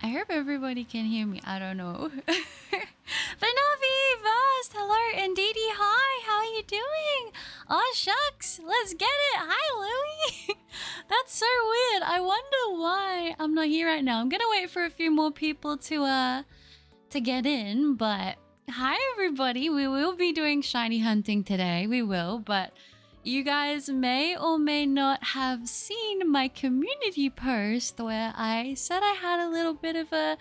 I hope everybody can hear me. I don't know. Vanavi, Vast, hello, and Dee Dee, hi, how are you doing? Oh, shucks, let's get it. Hi, Louie. That's so weird. I wonder why I'm not here right now. I'm gonna wait for a few more people to get in, but hi, everybody. We will be doing shiny hunting today. We will, but you guys may or may not have seen my community post where I said I had a little bit of a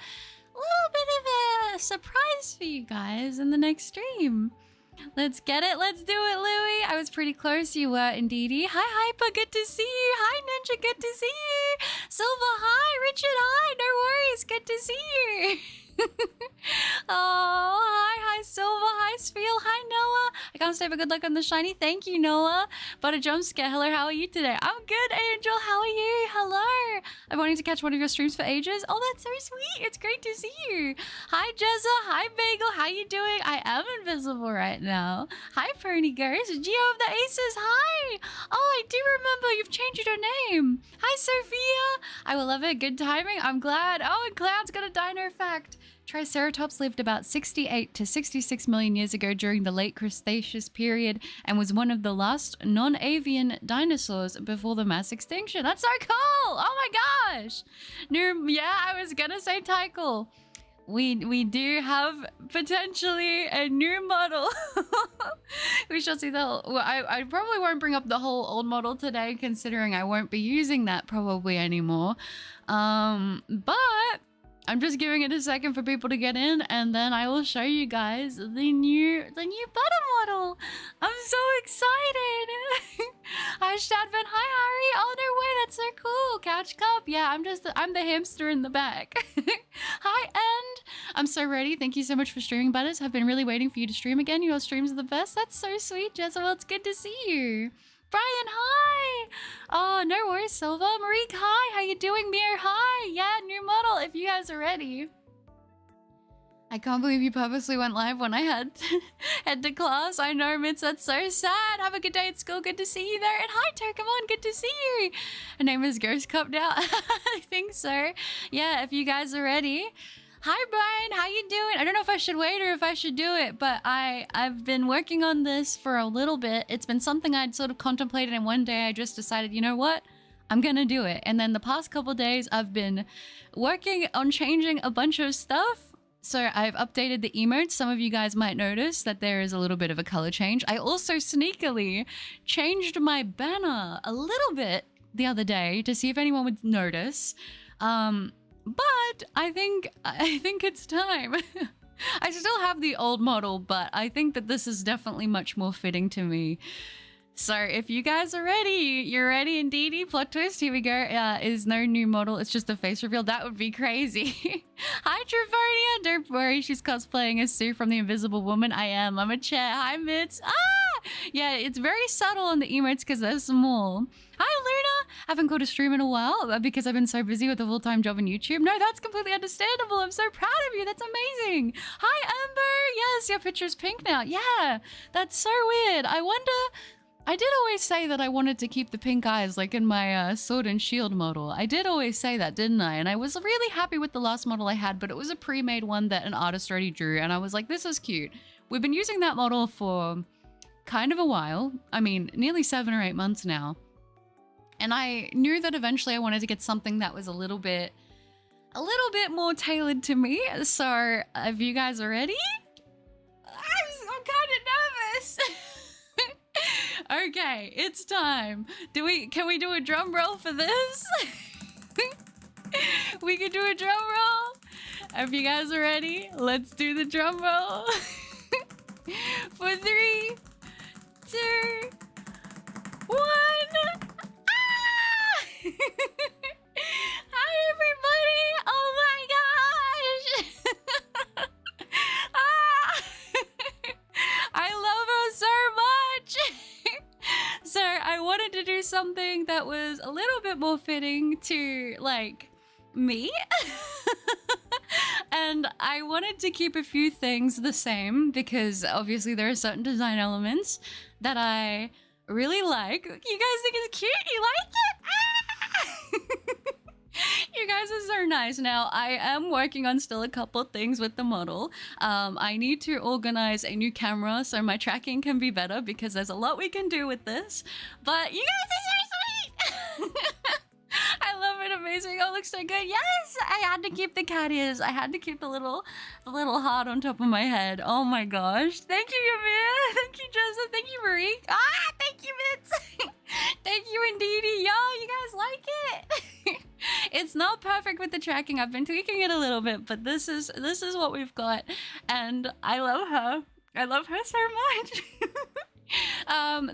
surprise for you guys in the next stream. Let's get it. Let's do it, Louie. I was pretty close. You were indeedy. Hi, Hyper. Good to see you. Hi, Ninja. Good to see you. Silva, hi. Richard, hi. No worries. Good to see you. Oh, hi, Silva. Hi, Spiel. Hi, Noah. I can't say but good luck on the shiny. Thank you, Noah. But a jump scare. Hello, how are you today? I'm good, Angel. How are you? Hello. I'm wanting to catch one of your streams for ages. Oh, that's so sweet. It's great to see you. Hi, Jezza. Hi, Bagel. How you doing? I am invisible right now. Hi, Fernie Ghost. Geo of the Aces. Hi. Oh, I do remember. You've changed your name. Hi, Sophia. I will love it. Good timing. I'm glad. Oh, and Cloud's got a dino fact. Triceratops lived about 68 to 66 million years ago during the late Cretaceous period and was one of the last non-avian dinosaurs before the mass extinction. That's so cool! Oh my gosh! Yeah, I was gonna say Tycho. We do have potentially a new model. We shall see the whole, well, I probably won't bring up the whole old model today, considering I won't be using that probably anymore. But I'm just giving it a second for people to get in, and then I will show you guys the new button model. I'm so excited. Hi, Stadvin. Hi, Harry. Oh, no way. That's so cool. Couch Cup. Yeah, I'm the hamster in the back. Hi, End. I'm so ready. Thank you so much for streaming, Butters. I've been really waiting for you to stream again. Your streams are the best. That's so sweet, Jezebel. It's good to see you. Brian, hi! Oh, no worries, Silva. Marique, hi! How you doing, Mir? Hi! Yeah, new model, if you guys are ready. I can't believe you purposely went live when I had to head to class. I know, Mitz, that's so sad. Have a good day at school. Good to see you there. And hi, Turkamon, good to see you. Her name is Ghost Cup now. I think so. Yeah, if you guys are ready. Hi, Brian. How you doing? I don't know if I should wait or if I should do it, but I've been working on this for a little bit. It's been something I'd sort of contemplated, and one day I just decided, you know what? I'm gonna do it. And then the past couple days, I've been working on changing a bunch of stuff. So I've updated the emotes. Some of you guys might notice that there is a little bit of a color change. I also sneakily changed my banner a little bit the other day to see if anyone would notice. But I think it's time. I still have the old model, but I think that this is definitely much more fitting to me. So if you guys are ready, you're ready indeedy. Plot twist, here we go. Is no new model, it's just a face reveal. That would be crazy. Hi, Trifonia. Don't worry, she's cosplaying as Sue from The Invisible Woman. I am. I'm a chair. Hi, Mitz. Ah! Yeah, it's very subtle on the emotes because they're small. Hi, Luna. Haven't caught a stream in a while because I've been so busy with a full-time job on YouTube. No, that's completely understandable. I'm so proud of you. That's amazing. Hi, Amber. Yes, your picture's pink now. Yeah, that's so weird. I wonder... I did always say that I wanted to keep the pink eyes like in my sword and shield model. I did always say that, didn't I? And I was really happy with the last model I had, but it was a pre-made one that an artist already drew, and I was like, this is cute. We've been using that model for kind of a while. I mean, nearly 7 or 8 months now. And I knew that eventually I wanted to get something that was a little bit more tailored to me. So if you guys are ready, I'm kind of nervous. Okay, it's time. Can we do a drum roll for this? We can do a drum roll. If you guys are ready, let's do the drum roll. For 3, 2, 1. Ah! Hi, everybody. Oh my gosh. Ah! I love her so much. So I wanted to do something that was a little bit more fitting to, like, me. And I wanted to keep a few things the same because obviously there are certain design elements that I really like. You guys think it's cute? You like it? Ah! You guys are so nice. Now, I am working on still a couple things with the model. I need to organize a new camera so my tracking can be better because there's a lot we can do with this. But you guys are so sweet! I love it. Amazing. Oh, it looks so good. Yes, I had to keep the cat ears. I had to keep the little heart on top of my head. Oh my gosh. Thank you, Yamir. Thank you, Joseph. Thank you, Marie. Thank you, Vince. Thank you, Indeedy. Yo, you guys like it? It's not perfect with the tracking. I've been tweaking it a little bit, but this is what we've got, and I love her. I love her so much.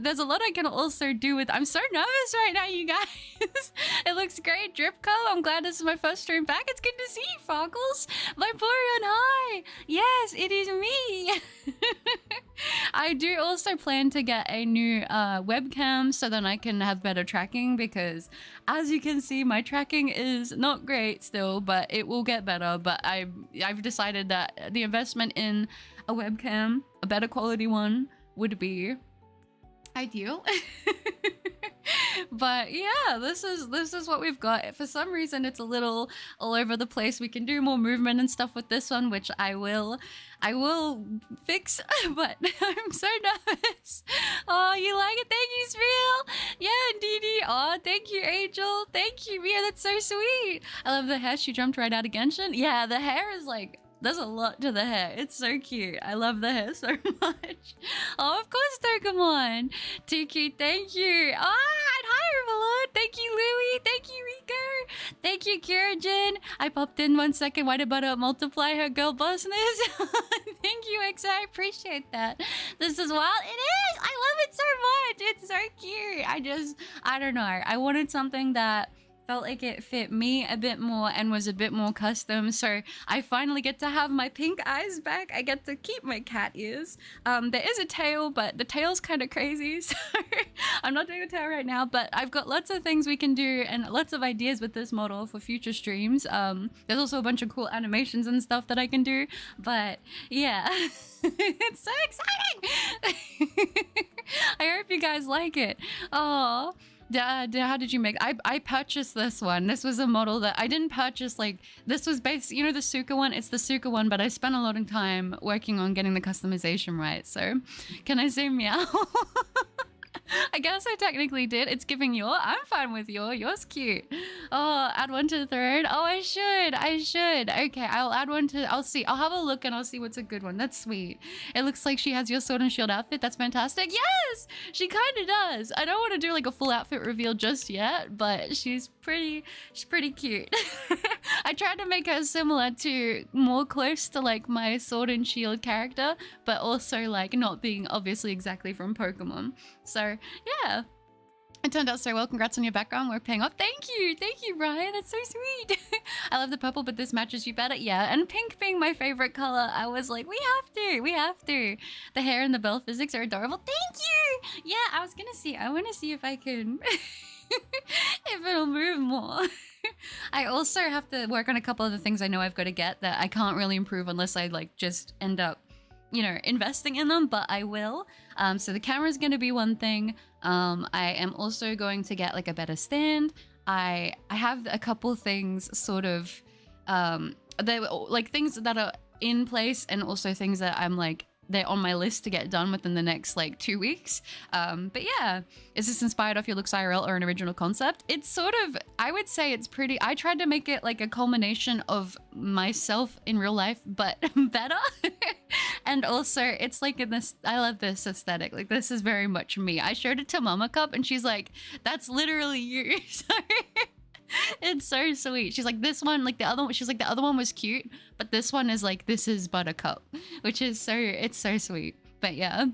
There's a lot I can also do with. I'm so nervous right now, you guys. It looks great. Dripco, I'm glad this is my first stream back. It's good to see you, Foggles. Viporian, hi. Yes, it is me. I do also plan to get a new webcam so then I can have better tracking because as you can see, my tracking is not great still, but it will get better. But I've decided that the investment in a webcam, a better quality one, would be ideal. But yeah, this is what we've got. For some reason it's a little all over the place. We can do more movement and stuff with this one, which I will fix. But I'm so nervous. Oh, you like it? Thank you, Spiel. Yeah, indeedy. Oh, thank you, Angel. Thank you, Mia. That's so sweet. I love the hair. She jumped right out of Genshin. Yeah, the hair is like, there's a lot to the hair. It's so cute. I love the hair so much. Oh, of course, Pokemon. Too cute. Thank you. Ah, and hi, Herbalord. Thank you, Louie. Thank you, Rico. Thank you, Kiragen. I popped in 1 second. Why did Butter multiply her girl bossness? Thank you, X. I appreciate that. This is wild. It is. I love it so much. It's so cute. I don't know. I wanted something that felt like it fit me a bit more and was a bit more custom, so I finally get to have my pink eyes back. I get to keep my cat ears. There is a tail, but the tail's kind of crazy, so I'm not doing a tail right now, but I've got lots of things we can do and lots of ideas with this model for future streams. There's also a bunch of cool animations and stuff that I can do, but yeah. It's so exciting! I hope you guys like it. Oh. How did you make? I purchased this one. This was a model that I didn't purchase. Like, this was based, you know, the Suka one. It's the Suka one, but I spent a lot of time working on getting the customization right. So, can I say meow? I guess I technically did. It's giving your. I'm fine with your. Yours cute. Oh, add one to the third. Oh, I should. Okay, I'll add one to. I'll see. I'll have a look and I'll see what's a good one. That's sweet. It looks like she has your sword and shield outfit. That's fantastic. Yes, she kind of does. I don't want to do like a full outfit reveal just yet, but she's pretty cute. I tried to make her similar to more close to like my sword and shield character, but also like not being obviously exactly from Pokemon. So yeah, it turned out so well. Congrats on your background. We're paying off. Thank you, Brian. That's so sweet. I love the purple, but this matches you better. Yeah, and pink being my favorite color, I was like, we have to. The hair and the bell physics are adorable. Thank you. Yeah, I want to see if I can, if it'll move more. I also have to work on a couple of the things I know I've got to get that I can't really improve unless I like just end up, you know, investing in them, but I will. So the camera is going to be one thing. I am also going to get like a better stand. I have a couple things sort of, they like things that are in place and also things that I'm like, they're on my list to get done within the next like 2 weeks. But yeah, is this inspired off your looks IRL or an original concept? It's sort of, I would say it's pretty, I tried to make it like a culmination of myself in real life, but better. And also it's like in this, I love this aesthetic. Like this is very much me. I showed it to Mama Cup and she's like, that's literally you. Sorry. It's so sweet. She's like, this one, like the other one, she's like, the other one was cute, but this one is like, this is Buttercup, which is so, it's so sweet. But yeah.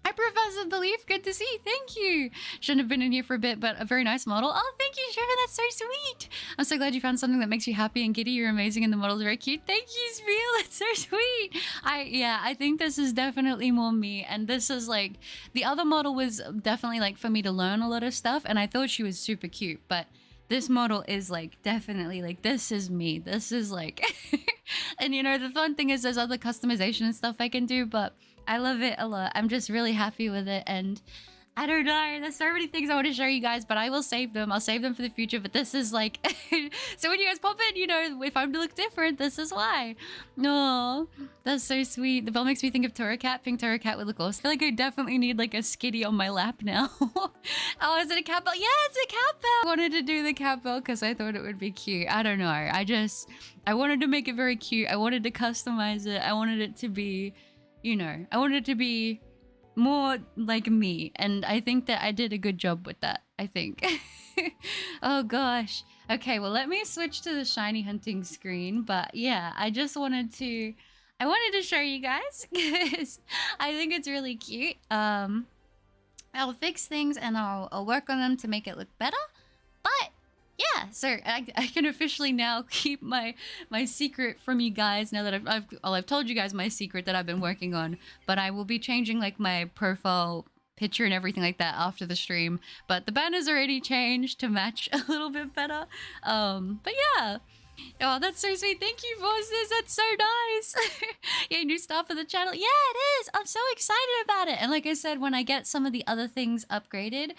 Hi, Professor the Leaf. Good to see you. Thank you. Shouldn't have been in here for a bit, but a very nice model. Oh, thank you, Sherman. That's so sweet. I'm so glad you found something that makes you happy and giddy. You're amazing and the model's very cute. Thank you, Spiel. It's so sweet. I think this is definitely more me. And this is like, the other model was definitely like for me to learn a lot of stuff. And I thought she was super cute, but this model is like definitely like, this is me. This is like, and you know, the fun thing is there's other customization and stuff I can do, but I love it a lot. I'm just really happy with it. And I don't know. There's so many things I want to show you guys, but I will save them. I'll save them for the future. But this is like, so when you guys pop in, you know, if I'm to look different, this is why. No, that's so sweet. The bell makes me think of Torracat. Pink Torracat would look awesome. I feel like I definitely need like a skitty on my lap now. Oh, is it a cat bell? Yeah, it's a cat bell. I wanted to do the cat bell because I thought it would be cute. I don't know. I wanted to make it very cute. I wanted to customize it. I wanted it to be, you know, I wanted it to be more like me, and I think that I did a good job with that, I think. Oh gosh. Okay, well, let me switch to the shiny hunting screen. But yeah, I wanted to show you guys because I think it's really cute. I'll fix things and I'll work on them to make it look better. But yeah, so I can officially now keep my secret from you guys now that I've told you guys my secret that I've been working on. But I will be changing like my profile picture and everything like that after the stream. But the banner's already changed to match a little bit better. But yeah. Oh, that's so sweet. Thank you, Voices. That's so nice. Yeah, new stuff for the channel. Yeah, it is. I'm so excited about it. And like I said, when I get some of the other things upgraded,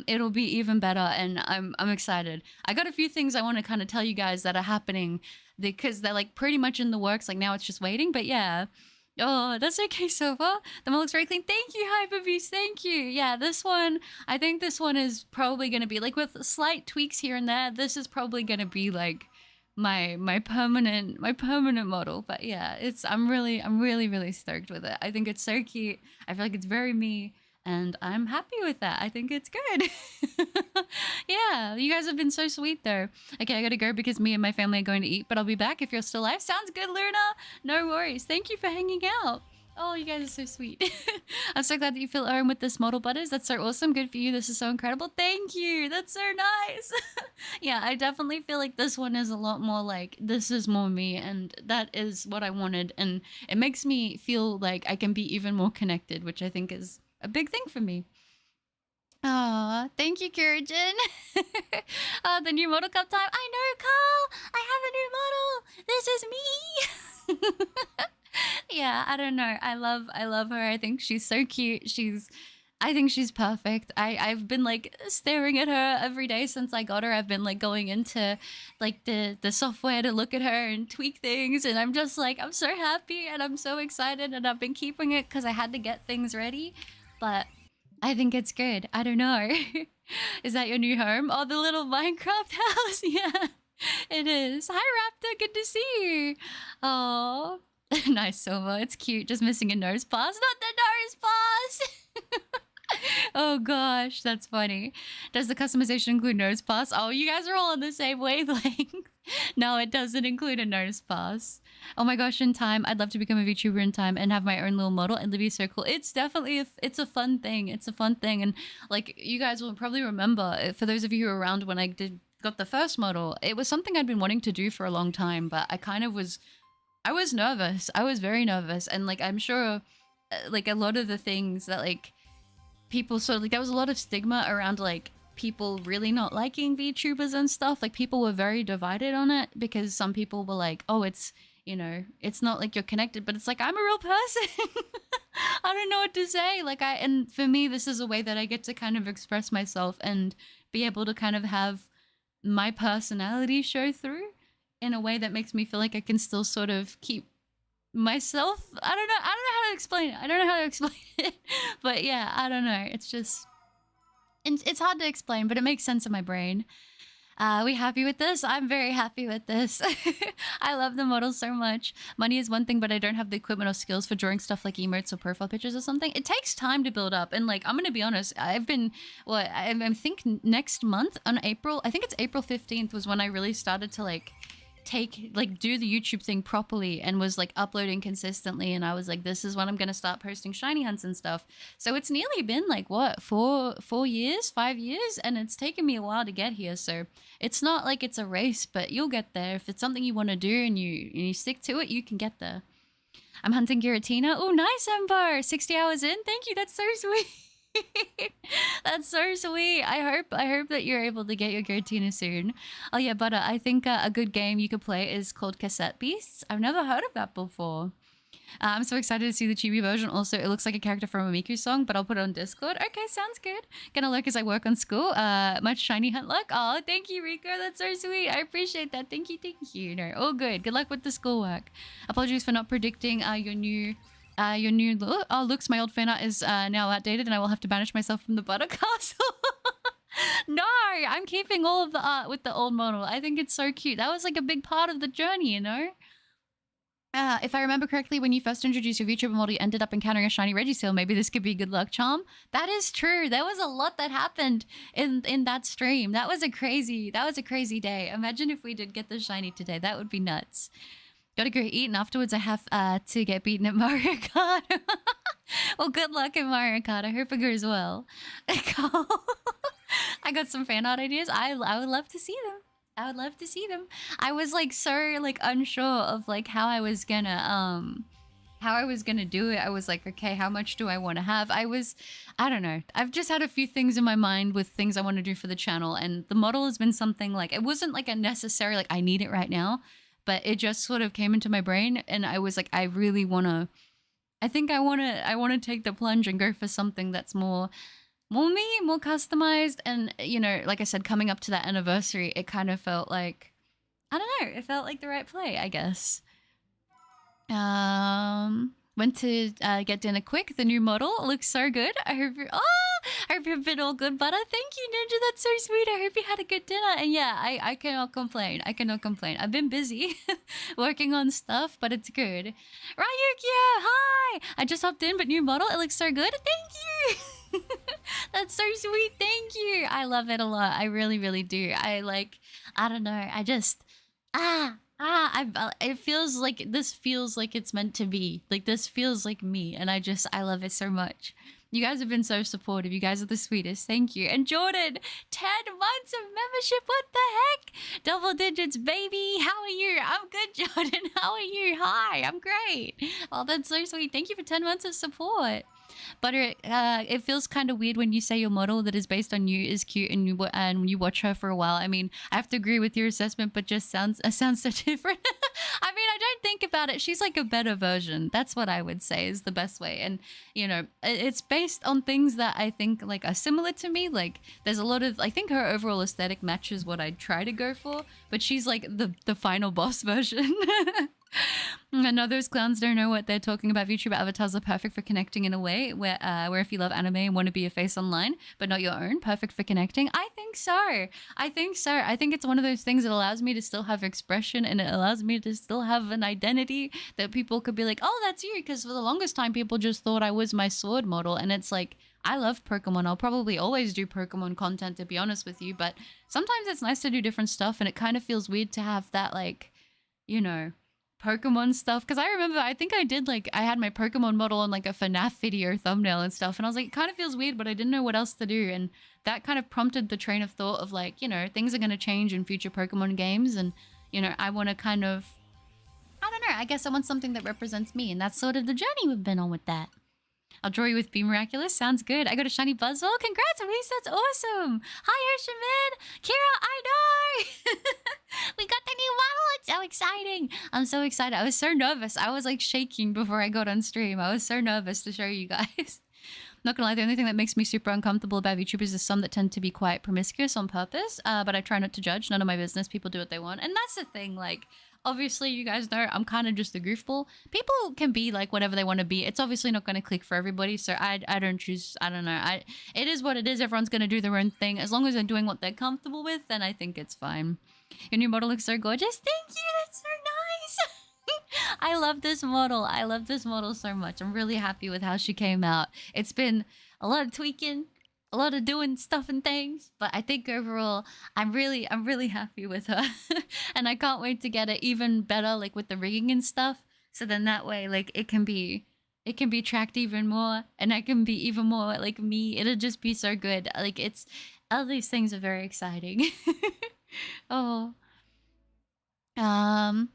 it'll be even better. And I'm excited. I got a few things I want to kind of tell you guys that are happening because they're like pretty much in the works. Like now it's just waiting. But yeah. Oh, that's okay, Sova. The mall looks very clean. Thank you, Hyperbeast. Thank you. Yeah, this one, I think this one is probably going to be like with slight tweaks here and there. This is probably going to be like my permanent model. But yeah, I'm really stoked with it. I think it's so cute. I feel like it's very me, and I'm happy with that. I think it's good. Yeah, you guys have been so sweet though. Okay, I gotta go because me and my family are going to eat, but I'll be back if you're still alive. Sounds good, Luna. No worries. Thank you for hanging out. Oh, you guys are so sweet. I'm so glad that you feel at home with this model, Butters. That's so awesome. Good for you. This is so incredible. Thank you. That's so nice. Yeah, I definitely feel like this one is a lot more like, this is more me, and that is what I wanted. And it makes me feel like I can be even more connected, which I think is a big thing for me. Aw, thank you, Kurajin. The new model cup time. I know, Carl. I have a new model. This is me. Yeah, I don't know. I love her. I think she's so cute. I think she's perfect. I've been like staring at her every day since I got her. I've been like going into like the software to look at her and tweak things, and I'm just like, I'm so happy and I'm so excited, and I've been keeping it because I had to get things ready. But I think it's good. I don't know. Is that your new home? Oh, the little Minecraft house. Yeah, it is. Hi, Raptor. Good to see you. Oh. Nice, Silva. It's cute. Just missing a nose pass. Not the nose pass! Oh gosh, that's funny. Does the customization include nose pass? Oh, you guys are all on the same wavelength. No, it doesn't include a nose pass. Oh my gosh, in time, I'd love to become a VTuber in time and have my own little model, and it'd be so cool. It's definitely, it's a fun thing. It's a fun thing. And like, you guys will probably remember, for those of you who were around when I got the first model, it was something I'd been wanting to do for a long time, but I was nervous. I was very nervous. And like, I'm sure like a lot of the things that like people sort of like, there was a lot of stigma around like people really not liking VTubers and stuff. Like people were very divided on it because some people were like, oh, it's, you know, it's not like you're connected, but it's like, I'm a real person. I don't know what to say. Like and for me, this is a way that I get to kind of express myself and be able to kind of have my personality show through in a way that makes me feel like I can still sort of keep myself. I don't know how to explain it. But yeah, I don't know. It's just, it's hard to explain, but it makes sense in my brain. We happy with this? I'm very happy with this. I love the model so much. Money is one thing, but I don't have the equipment or skills for drawing stuff like emotes or profile pictures or something. It takes time to build up. And like, I'm going to be honest, I've been, I think next month on April, I think it's April 15th was when I really started to like do the YouTube thing properly and was like uploading consistently, and I was like, this is when I'm gonna start posting shiny hunts and stuff. So it's nearly been like what, 5 years, and it's taken me a while to get here. So it's not like it's a race, but you'll get there. If it's something you want to do and you stick to it, you can get there. I'm hunting Giratina. Oh, nice, Ember. 60 hours in. Thank you. That's so sweet. That's so sweet. I hope that you're able to get your Giratina soon. Oh yeah, but I think a good game you could play is called Cassette Beasts. I've never heard of that before. I'm so excited to see the chibi version. Also, it looks like a character from a Miku song, but I'll put it on Discord. Okay, sounds good. Gonna lurk as I work on school. Much shiny hunt luck. Oh, thank you, Rico. That's so sweet. I appreciate that. Thank you, thank you. No, all good. Good luck with the schoolwork. Apologies for not predicting your new look. Oh, looks, my old fan art is now outdated, and I will have to banish myself from the Butter Castle. No, I'm keeping all of the art with the old model. I think it's so cute. That was like a big part of the journey, you know? If I remember correctly, when you first introduced your VTuber model, you ended up encountering a shiny Regisail. Maybe this could be a good luck charm. That is true. There was a lot that happened in that stream. That was a crazy day. Imagine if we did get the shiny today. That would be nuts. Gotta go eat, and afterwards I have to get beaten at Mario Kart. Well, good luck in Mario Kart. I hope it goes well. I got some fan art ideas. I would love to see them. I would love to see them. I was like so like unsure of like how I was gonna do it. I was like, okay, how much do I want to have? I don't know. I've just had a few things in my mind with things I want to do for the channel, and the model has been something like, it wasn't like a necessary like I need it right now, but it just sort of came into my brain, and I was like, I really want to, I think I want to take the plunge and go for something that's more me, more customized. And, you know, like I said, coming up to that anniversary, it kind of felt like, I don't know, it felt like the right play, I guess. Went to get dinner quick. The new model looks so good. I hope you've been all good, butter. Thank you, Ninja. That's so sweet. I hope you had a good dinner. And yeah, I cannot complain. I cannot complain. I've been busy working on stuff, but it's good. Ryukia, hi! I just hopped in, but new model. It looks so good. Thank you! That's so sweet. Thank you. I love it a lot. I really, really do. I don't know. I just, it feels like, this feels like it's meant to be. Like, this feels like me, and I love it so much. You guys have been so supportive. You guys are the sweetest. Thank you. And Jordan, 10 months of membership. What the heck? Double digits, baby. How are you? I'm good, Jordan. How are you? Hi, I'm great. Oh, that's so sweet. Thank you for 10 months of support. But it feels kind of weird when you say your model that is based on you is cute, and you watch her for a while. I mean, I have to agree with your assessment, but just sounds so different. I mean, I don't think about it. She's like a better version. That's what I would say is the best way. And, you know, it's based on things that I think like are similar to me. Like, there's a lot of, I think her overall aesthetic matches what I'd try to go for, but she's like the final boss version. I know those clowns don't know what they're talking about. VTuber avatars are perfect for connecting in a way where if you love anime and want to be a face online, but not your own, perfect for connecting. I think so. I think it's one of those things that allows me to still have expression, and it allows me to still have an identity that people could be like, oh, that's you. Because for the longest time, people just thought I was my sword model. And it's like, I love Pokemon. I'll probably always do Pokemon content, to be honest with you. But sometimes it's nice to do different stuff, and it kind of feels weird to have that, like, you know, Pokemon stuff. Because I remember, I think I did, like, I had my Pokemon model on like a FNAF video thumbnail and stuff, and I was like, it kind of feels weird, but I didn't know what else to do. And that kind of prompted the train of thought of like, you know, things are going to change in future Pokemon games, and, you know, I want to kind of, I don't know, I guess I want something that represents me, and that's sort of the journey we've been on with that. I'll draw you with Be Miraculous. Sounds good. I got a shiny Buzzwole. Congrats, Reese. That's awesome. Hi, Oceanman. Kira, I know. We got the new model. It's so exciting. I'm so excited. I was so nervous. I was like shaking before I got on stream. I was so nervous to show you guys. Not gonna lie, the only thing that makes me super uncomfortable about VTubers is some that tend to be quite promiscuous on purpose. But I try not to judge. None of my business. People do what they want. And that's the thing. Like, obviously, you guys know I'm kind of just a goofball. People can be like whatever they want to be. It's obviously not going to click for everybody, so I don't choose. I don't know. It is what it is. Everyone's going to do their own thing. As long as they're doing what they're comfortable with, then I think it's fine. Your new model looks so gorgeous. Thank you. That's so nice. I love this model. I love this model so much. I'm really happy with how she came out. It's been a lot of tweaking, a lot of doing stuff and things, but I think overall I'm really happy with her. And I can't wait to get it even better, like with the rigging and stuff, so then that way like it can be tracked even more, and I can be even more like me. It'll just be so good. Like, it's, all these things are very exciting. Oh.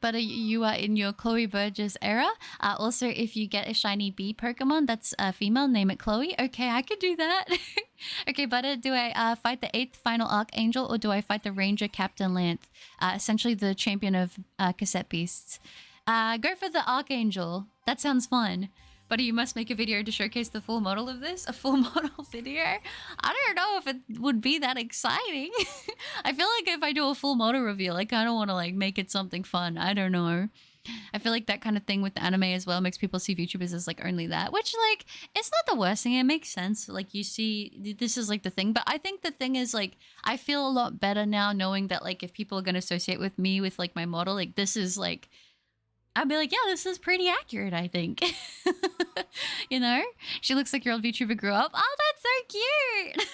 But you are in your Chloe Burgess era. Also, if you get a shiny bee Pokemon that's a female, name it Chloe. Okay, I could do that. Okay, but do I fight the 8th final Archangel, or do I fight the Ranger Captain Lance, essentially the champion of cassette beasts? Go for the Archangel. That sounds fun. But you must make a video to showcase the full model of this? A full model video? I don't know if it would be that exciting. I feel like if I do a full model reveal, I kind of want to like make it something fun. I don't know. I feel like that kind of thing with the anime as well makes people see VTubers as like only that, which like it's not the worst thing. It makes sense. Like you see, this is like the thing. But I think the thing is like I feel a lot better now knowing that like if people are gonna associate with me with like my model, like this is like I'd be like, yeah, this is pretty accurate, I think. You know? She looks like your old VTuber grew up. Oh, that's so cute.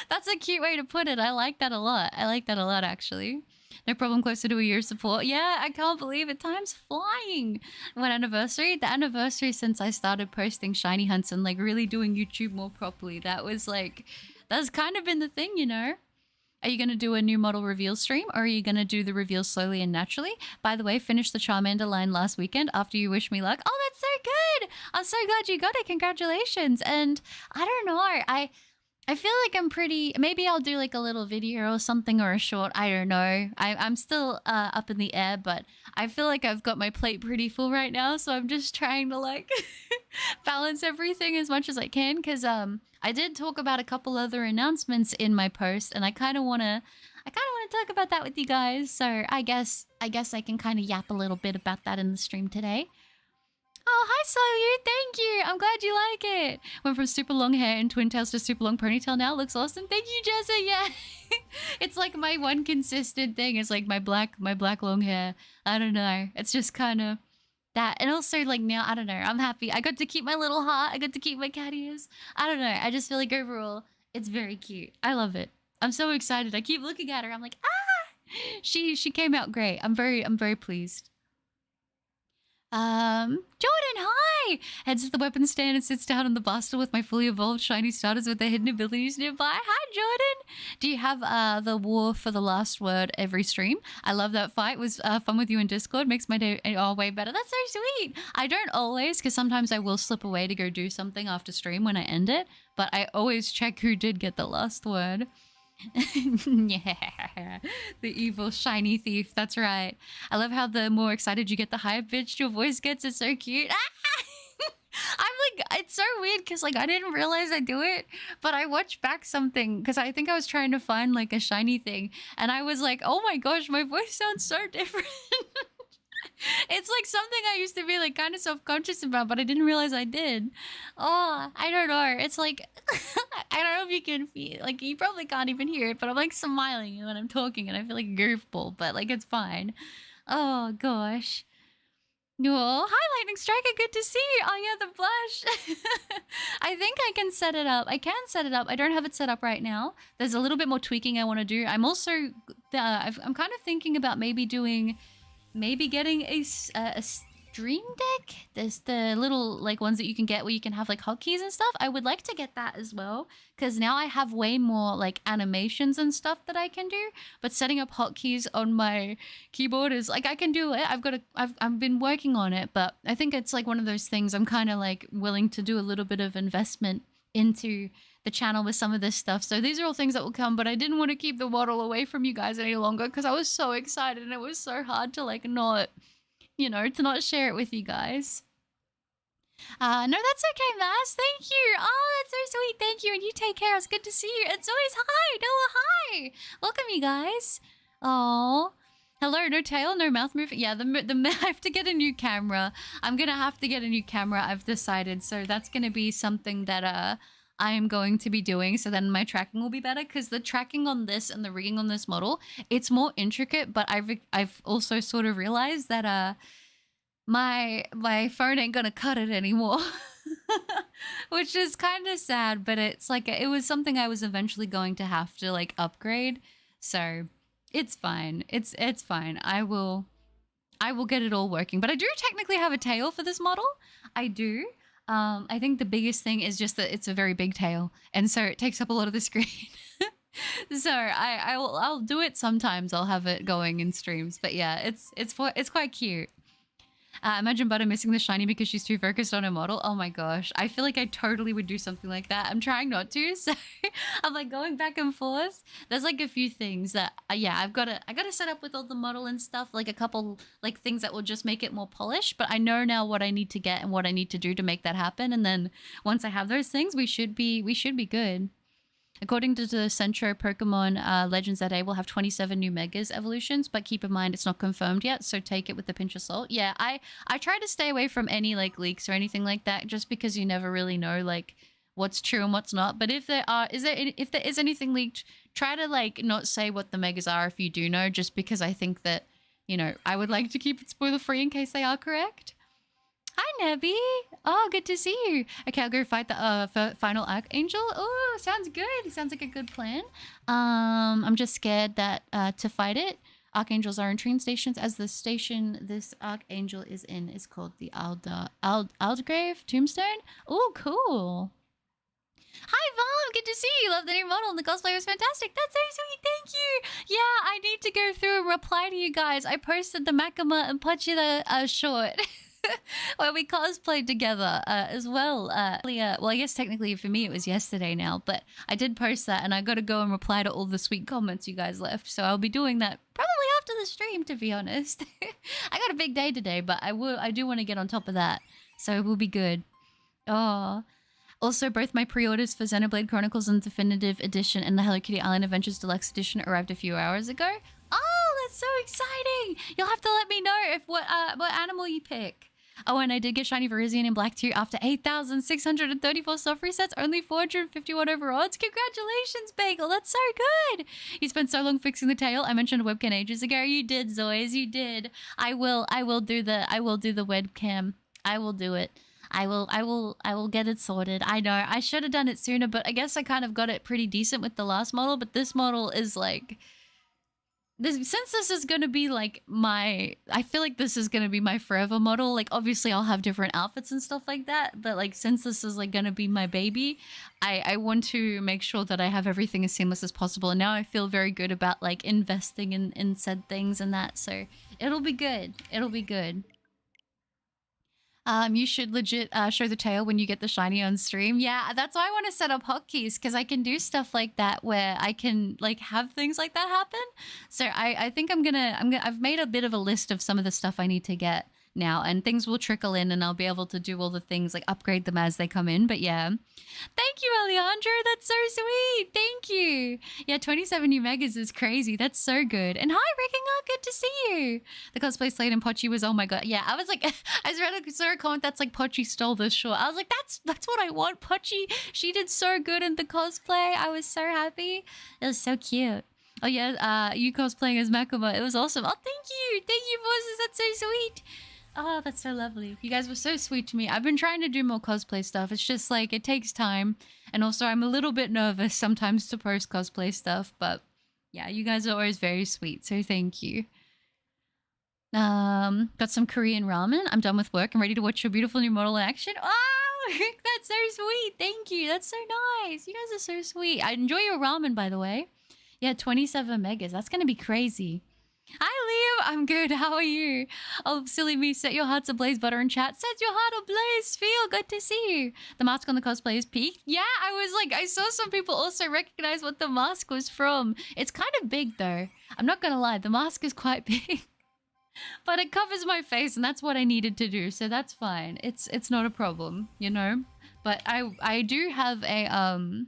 That's a cute way to put it. I like that a lot. I like that a lot, actually. No problem, closer to a year support. Yeah, I can't believe it. Time's flying. What anniversary? The anniversary since I started posting shiny hunts and like really doing YouTube more properly. That was like, that's kind of been the thing, you know? Are you going to do a new model reveal stream or are you going to do the reveal slowly and naturally? By the way, finished the Charmander line last weekend after you wish me luck. Oh, that's so good. I'm so glad you got it. Congratulations. And I don't know. I feel like I'm pretty, maybe I'll do like a little video or something or a short. I don't know. I'm still up in the air, but I feel like I've got my plate pretty full right now. So I'm just trying to like balance everything as much as I can. Because I did talk about a couple other announcements in my post and I kind of want to talk about that with you guys. So I guess I can kind of yap a little bit about that in the stream today. Oh, hi, Salute. Thank you. I'm glad you like it. Went from super long hair and twin tails to super long ponytail now. Looks awesome. Thank you, Jessa. Yeah. It's like my one consistent thing is like my black long hair. I don't know. It's just kind of that. And also like now, I don't know. I'm happy. I got to keep my little heart. I got to keep my cat ears. I don't know. I just feel like overall, it's very cute. I love it. I'm so excited. I keep looking at her. I'm like, ah! She came out great. I'm very pleased. Jordan, hi! Heads to the weapon stand and sits down on the bastard with my fully evolved shiny starters with their hidden abilities nearby. Hi, Jordan! Do you have the war for the last word every stream? I love that fight. It was fun with you in Discord. Makes my day way better. That's so sweet! I don't always, because sometimes I will slip away to go do something after stream when I end it, but I always check who did get the last word. Yeah, the evil shiny thief. That's right. I love how the more excited you get, the higher pitched your voice gets. It's so cute. I'm like, it's so weird because like I didn't realize I do it, but I watched back something because I think I was trying to find like a shiny thing, and I was like, oh my gosh, my voice sounds so different. It's like something I used to be like kind of self-conscious about, but I didn't realize I did. Oh, I don't know. It's like, I don't know if you can feel, like you probably can't even hear it, but I'm like smiling when I'm talking and I feel like a goofball, but like it's fine. Oh gosh. Oh, hi Lightning Striker, good to see you. Oh yeah, the blush. I think I can set it up. I can set it up. I don't have it set up right now. There's a little bit more tweaking I want to do. I'm also, I'm kind of thinking about maybe getting a stream deck. There's the little like ones that you can get where you can have like hotkeys and stuff. I would like to get that as well because now I have way more like animations and stuff that I can do, but setting up hotkeys on my keyboard is like I can do it. I've been working on it, but I think it's like one of those things I'm kind of like willing to do a little bit of investment into the channel with some of this stuff. So these are all things that will come, but I didn't want to keep the model away from you guys any longer because I was so excited and it was so hard to like not, you know, to not share it with you guys. No, that's okay, Mass. Thank you. Oh, that's so sweet. Thank you. And you take care. It's good to see you. It's always hi. Noah, hi. Welcome, you guys. Oh, hello. No tail, no mouth movement. Yeah, I have to get a new camera. I'm going to have to get a new camera. I've decided. So that's going to be something that, I am going to be doing, so then my tracking will be better because the tracking on this and the rigging on this model, it's more intricate, but I've also sort of realized that my phone ain't gonna cut it anymore. Which is kind of sad, but it's like it was something I was eventually going to have to like upgrade. So it's fine. It's fine. I will get it all working. But I do technically have a tail for this model. I do. I think the biggest thing is just that it's a very big tail, and so it takes up a lot of the screen. So I'll do it sometimes. I'll have it going in streams, but yeah, it's quite cute. Imagine Butter missing the shiny because she's too focused on her model. Oh my gosh. I feel like I totally would do something like that. I'm trying not to, so I'm like going back and forth. There's like a few things that, yeah, I gotta set up with all the model and stuff, like a couple like things that will just make it more polished, but I know now what I need to get and what I need to do to make that happen. And then once I have those things, we should be good. According to the Centro Pokemon Legends that we'll have 27 new Megas evolutions, but keep in mind it's not confirmed yet, so take it with a pinch of salt. Yeah, I try to stay away from any like leaks or anything like that, just because you never really know like what's true and what's not. But if there is anything leaked, try to like not say what the Megas are if you do know, just because I think that, you know, I would like to keep it spoiler free in case they are correct. Hi, Nebby. Oh, good to see you. Okay, I'll go fight the final Archangel. Oh, sounds good. Sounds like a good plan. I'm just scared that to fight it, Archangels are in train stations, as the station this Archangel is in is called the Aldgrave Tombstone. Oh, cool. Hi, Vaughn. Good to see you. Love the new model and the cosplay was fantastic. That's so sweet. Thank you. Yeah, I need to go through and reply to you guys. I posted the Makima and Pochita short. Where we cosplayed together as well. Well, I guess technically for me it was yesterday now, but I did post that and I got to go and reply to all the sweet comments you guys left. So I'll be doing that probably after the stream, to be honest. I got a big day today, but I do want to get on top of that. So it will be good. Oh. Also, both my pre-orders for Xenoblade Chronicles and Definitive Edition and the Hello Kitty Island Adventures Deluxe Edition arrived a few hours ago. Oh, that's so exciting! You'll have to let me know if what animal you pick. Oh, and I did get Shiny Virizion in Black 2 after 8,634 soft resets, only 451 over odds. Congratulations, Bagel. That's so good. You spent so long fixing the tail. I mentioned a webcam ages ago. You did, Zoys. You did. I will do the webcam. I will do it. I will get it sorted. I know I should have done it sooner, but I guess I kind of got it pretty decent with the last model, but this model is like, since this is going to be like I feel like this is going to be my forever model. Like obviously I'll have different outfits and stuff like that, but like since this is like going to be my baby, I want to make sure that I have everything as seamless as possible. And now I feel very good about like investing in said things and that. So it'll be good. It'll be good. You should legit show the tail when you get the shiny on stream. Yeah, that's why I want to set up hotkeys, because I can do stuff like that where I can like have things like that happen. So I think I've made a bit of a list of some of the stuff I need to get now, and things will trickle in and I'll be able to do all the things, like upgrade them as they come in. But yeah, thank you, Alejandro. That's so sweet. Thank you. Yeah, 27 new megas is crazy. That's so good. And hi, Rickinga. Good to see you. The cosplay Slade and Pochi was, oh my god. Yeah, I was like, I saw a comment that's like, Pochi stole this short. I was like, that's what I want. Pochi, she did so good in the cosplay. I was so happy. It was so cute. Oh yeah, you cosplaying as Makima. It was awesome. Oh, thank you. Thank you, voices. That's so sweet. Oh, that's so lovely. You guys were so sweet to me. I've been trying to do more cosplay stuff. It's just like, it takes time. And also I'm a little bit nervous sometimes to post cosplay stuff. But yeah, you guys are always very sweet. So thank you. Got some Korean ramen. I'm done with work. I'm ready to watch your beautiful new model in action. Oh, that's so sweet. Thank you. That's so nice. You guys are so sweet. I enjoy your ramen, by the way. Yeah, 27 megas. That's going to be crazy. Hi, Liam. I'm good. How are you? Oh, silly me. Set your hearts ablaze, butter in chat. Set your heart ablaze. Feel good to see you. The mask on the cosplay is peaked. Yeah, I was like, I saw some people also recognize what the mask was from. It's kind of big, though. I'm not going to lie. The mask is quite big. But it covers my face, and that's what I needed to do. So that's fine. It's not a problem, you know? But I do have a,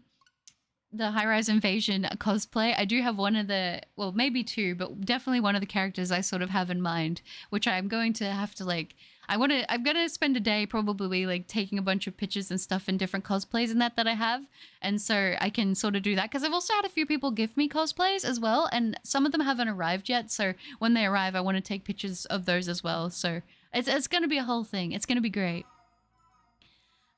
the High-Rise Invasion cosplay. I do have one of the, well, maybe two, but definitely one of the characters I sort of have in mind, which I'm going to have to like, I'm gonna spend a day probably like taking a bunch of pictures and stuff in different cosplays and that I have. And so I can sort of do that, because I've also had a few people give me cosplays as well, and some of them haven't arrived yet. So when they arrive, I want to take pictures of those as well. So it's going to be a whole thing. It's going to be great.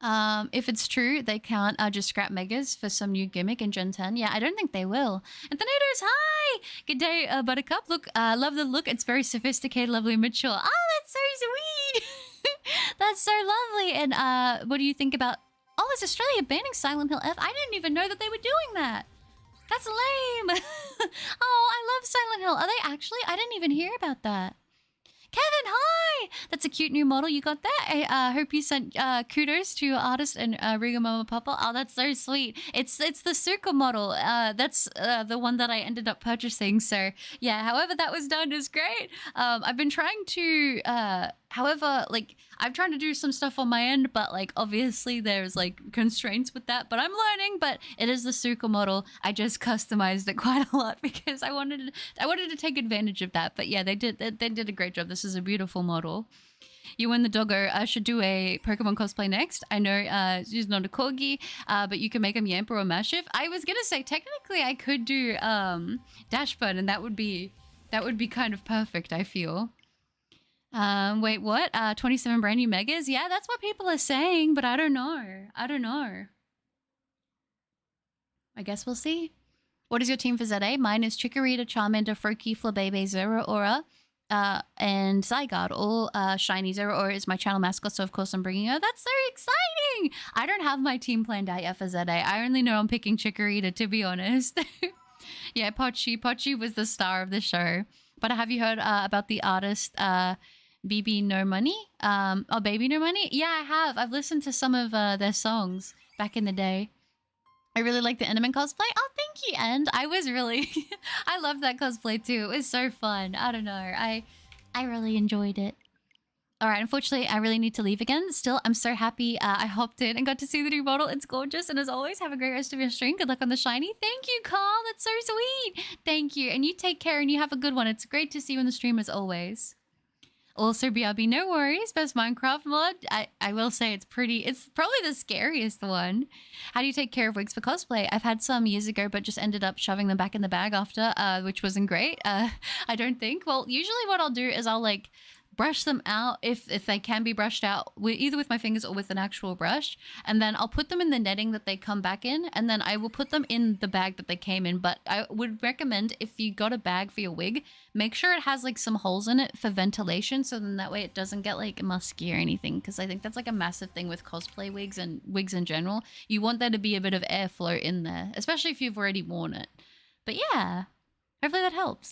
If it's true, they can't just scrap megas for some new gimmick in Gen 10. Yeah, I don't think they will. And Thanatos, hi! Good day, Buttercup. Look, love the look. It's very sophisticated, lovely, mature. Oh, that's so sweet! That's so lovely. And what do you think about... Oh, is Australia banning Silent Hill F? I didn't even know that they were doing that. That's lame. Oh, I love Silent Hill. Are they actually? I didn't even hear about that. Kevin, hi! That's a cute new model you got there. I hope you sent kudos to your artist and Riga Mama Papa. Oh, that's so sweet. It's the Suka model. That's the one that I ended up purchasing. So yeah, however that was done is great. I've been trying to however, like, I'm trying to do some stuff on my end, but like obviously there's like constraints with that, but I'm learning. But it is the Suka model. I just customized it quite a lot because I wanted to take advantage of that. But yeah, they did a great job. This is a beautiful model. You and the doggo should do a Pokemon cosplay next. I know she's not a corgi, but you can make him Yamper or Mastiff. I was gonna say technically I could do Dashbird, and that would be kind of perfect, I feel. Wait, what? 27 brand new megas? Yeah, that's what people are saying, but I don't know. I guess we'll see. What is your team for ZA? Mine is Chikorita, Charmander, Froakie, Flabebe, Zeraora, and Zygarde. All shiny. Zeraora is my channel mascot, so of course I'm bringing her. That's so exciting! I don't have my team planned out yet for ZA. I only know I'm picking Chikorita, to be honest. Yeah, Pochi. Pochi was the star of the show. But have you heard about the artist BB No Money? Oh, Baby No Money? Yeah, I have. I've listened to some of their songs back in the day. I really like the Enderman cosplay. Oh, thank you, End. I was really... I loved that cosplay too. It was so fun. I don't know. I really enjoyed it. All right, unfortunately, I really need to leave again. Still, I'm so happy I hopped in and got to see the new model. It's gorgeous. And as always, have a great rest of your stream. Good luck on the shiny. Thank you, Carl. That's so sweet. Thank you. And you take care and you have a good one. It's great to see you in the stream as always. Also, BRB, no worries. Best Minecraft mod. I will say it's probably the scariest one. How do you take care of wigs for cosplay? I've had some years ago, but just ended up shoving them back in the bag after, which wasn't great. I don't think. Well, usually what I'll do is I'll like brush them out if they can be brushed out either with my fingers or with an actual brush, and then I'll put them in the netting that they come back in, and then I will put them in the bag that they came in. But I would recommend, if you got a bag for your wig, make sure it has like some holes in it for ventilation, so then that way it doesn't get like musky or anything, because I think that's like a massive thing with cosplay wigs and wigs in general. You want there to be a bit of airflow in there, especially if you've already worn it. But yeah, hopefully that helps.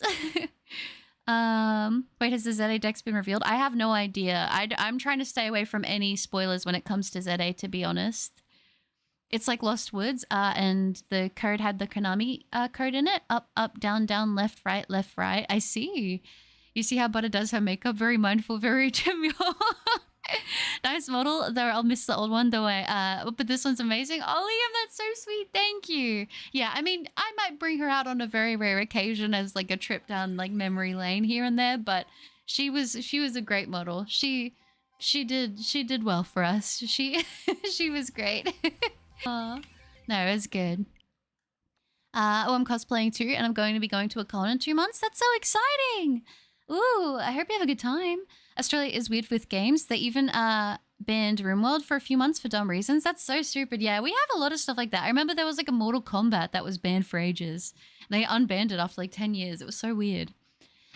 Wait, has the ZA dex been revealed? I have no idea. I'm trying to stay away from any spoilers when it comes to ZA, to be honest. It's like Lost Woods, and the code had the Konami code in it. Up, up, down, down, left, right, left, right. I see. You see how Butter does her makeup? Very mindful, very demure. Nice model, though I'll miss the old one, though but this one's amazing. Oh, Liam, that's so sweet. Thank you. Yeah, I mean, I might bring her out on a very rare occasion as like a trip down like memory lane here and there, but she was a great model. She did well for us. She was great. No, it was good. Oh, I'm cosplaying too, and I'm going to be going to a con in 2 months. That's so exciting. Ooh, I hope you have a good time. Australia is weird with games. They even banned RimWorld for a few months for dumb reasons. That's so stupid. Yeah, we have a lot of stuff like that. I remember there was like a Mortal Kombat that was banned for ages. They unbanned it after like 10 years. It was so weird.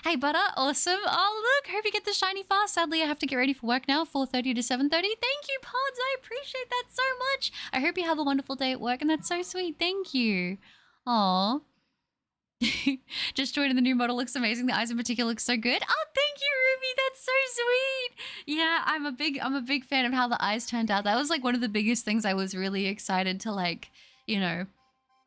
Hey, Butter. Awesome. Oh, look. Hope you get the shiny fast. Sadly, I have to get ready for work now, 4:30 to 7:30. Thank you, Pods. I appreciate that so much. I hope you have a wonderful day at work, and that's so sweet. Thank you. Aw. Just joining the new model, looks amazing. The eyes in particular look so good. Oh, thank you, Ruby. That's so sweet. Yeah, I'm a big fan of how the eyes turned out. That was like one of the biggest things I was really excited to like, you know,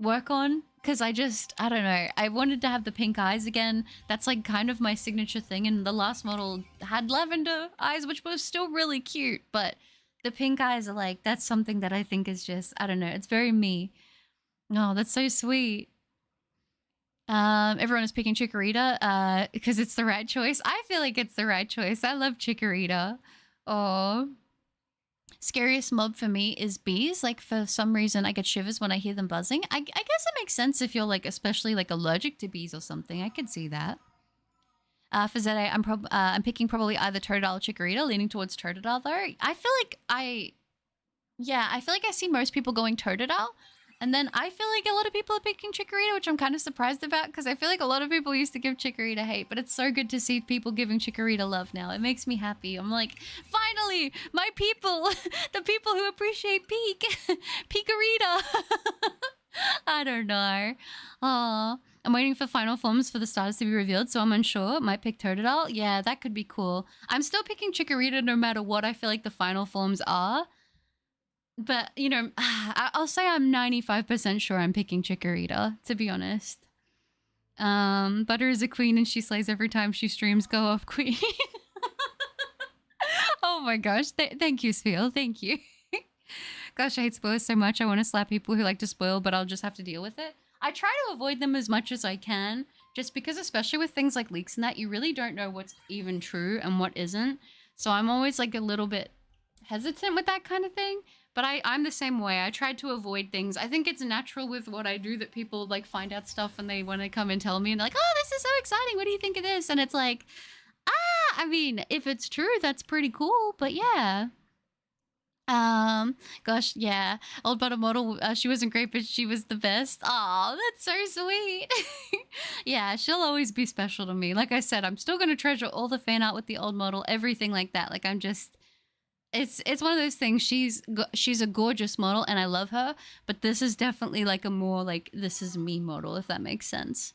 work on, because I don't know, I wanted to have the pink eyes again. That's like kind of my signature thing, and the last model had lavender eyes, which was still really cute, but the pink eyes are like, that's something that I think is just, I don't know, it's very me. Oh, that's so sweet. Everyone is picking Chikorita because it's the right choice. I feel like it's the right choice. I love Chikorita. Oh, scariest mob for me is bees. Like, for some reason, I get shivers when I hear them buzzing. I guess it makes sense if you're like especially like allergic to bees or something. I could see that. For Zeta, I'm picking probably either Totodile or Chikorita, leaning towards Totodile though. I feel like I see most people going Totodile. And then I feel like a lot of people are picking Chikorita, which I'm kind of surprised about, because I feel like a lot of people used to give Chikorita hate, but it's so good to see people giving Chikorita love now. It makes me happy. I'm like, finally, my people, the people who appreciate Peekarita. I don't know. Aw. I'm waiting for final forms for the starters to be revealed, so I'm unsure. Might pick Totodile. Yeah, that could be cool. I'm still picking Chikorita no matter what I feel like the final forms are. But, you know, I'll say I'm 95% sure I'm picking Chikorita, to be honest. Butter is a queen and she slays every time she streams. Go off, queen. Oh my gosh. Thank you, Spiel. Thank you. Gosh, I hate spoilers so much. I want to slap people who like to spoil, but I'll just have to deal with it. I try to avoid them as much as I can, just because especially with things like leaks and that, you really don't know what's even true and what isn't. So I'm always like a little bit hesitant with that kind of thing. But I'm the same way. I try to avoid things. I think it's natural with what I do that people like find out stuff and they want to come and tell me and they're like, oh, this is so exciting. What do you think of this? And it's like, I mean, if it's true, that's pretty cool. But yeah. Gosh, yeah. Old bottom model, she wasn't great, but she was the best. Oh, that's so sweet. Yeah, she'll always be special to me. Like I said, I'm still going to treasure all the fan art with the old model, everything like that. Like I'm just... It's one of those things. She's a gorgeous model and I love her, but this is definitely like a more like this is me model, if that makes sense.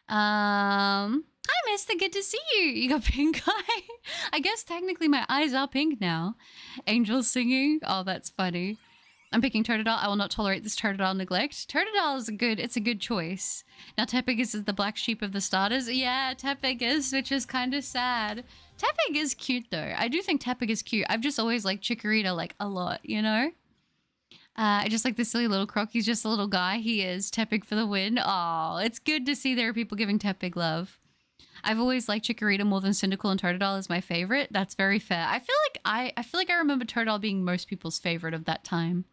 Hi Mister, good to see you. You got pink eye. I guess technically my eyes are pink now. Angel singing. Oh, that's funny. I'm picking Totodile. I will not tolerate this Totodile neglect. Totodile is a good choice. Now Tepegus is the black sheep of the starters. Yeah, Tepegus, which is kind of sad. Tepig is cute though. I do think Tepig is cute. I've just always liked Chikorita like a lot, you know? I just like the silly little croc. He's just a little guy. He is. Tepig for the win. Oh, it's good to see there are people giving Tepig love. I've always liked Chikorita more than Cyndaquil, and Totodile is my favorite. That's very fair. I feel like I remember Totodile being most people's favorite of that time.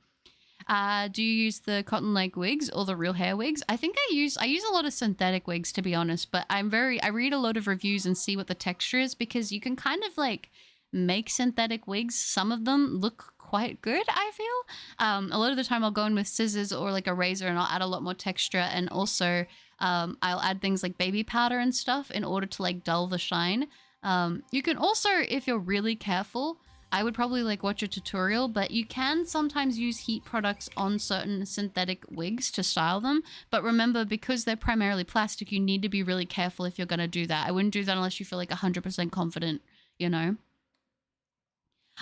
Do you use the cotton like wigs or the real hair wigs? I think I use a lot of synthetic wigs, to be honest, but I read a lot of reviews and see what the texture is, because you can kind of like make synthetic wigs. Some of them look quite good, I feel. A lot of the time I'll go in with scissors or like a razor and I'll add a lot more texture, and also I'll add things like baby powder and stuff in order to like dull the shine. You can also, if you're really careful, I would probably like watch a tutorial, but you can sometimes use heat products on certain synthetic wigs to style them. But remember, because they're primarily plastic, you need to be really careful if you're going to do that. I wouldn't do that unless you feel like 100% confident, you know?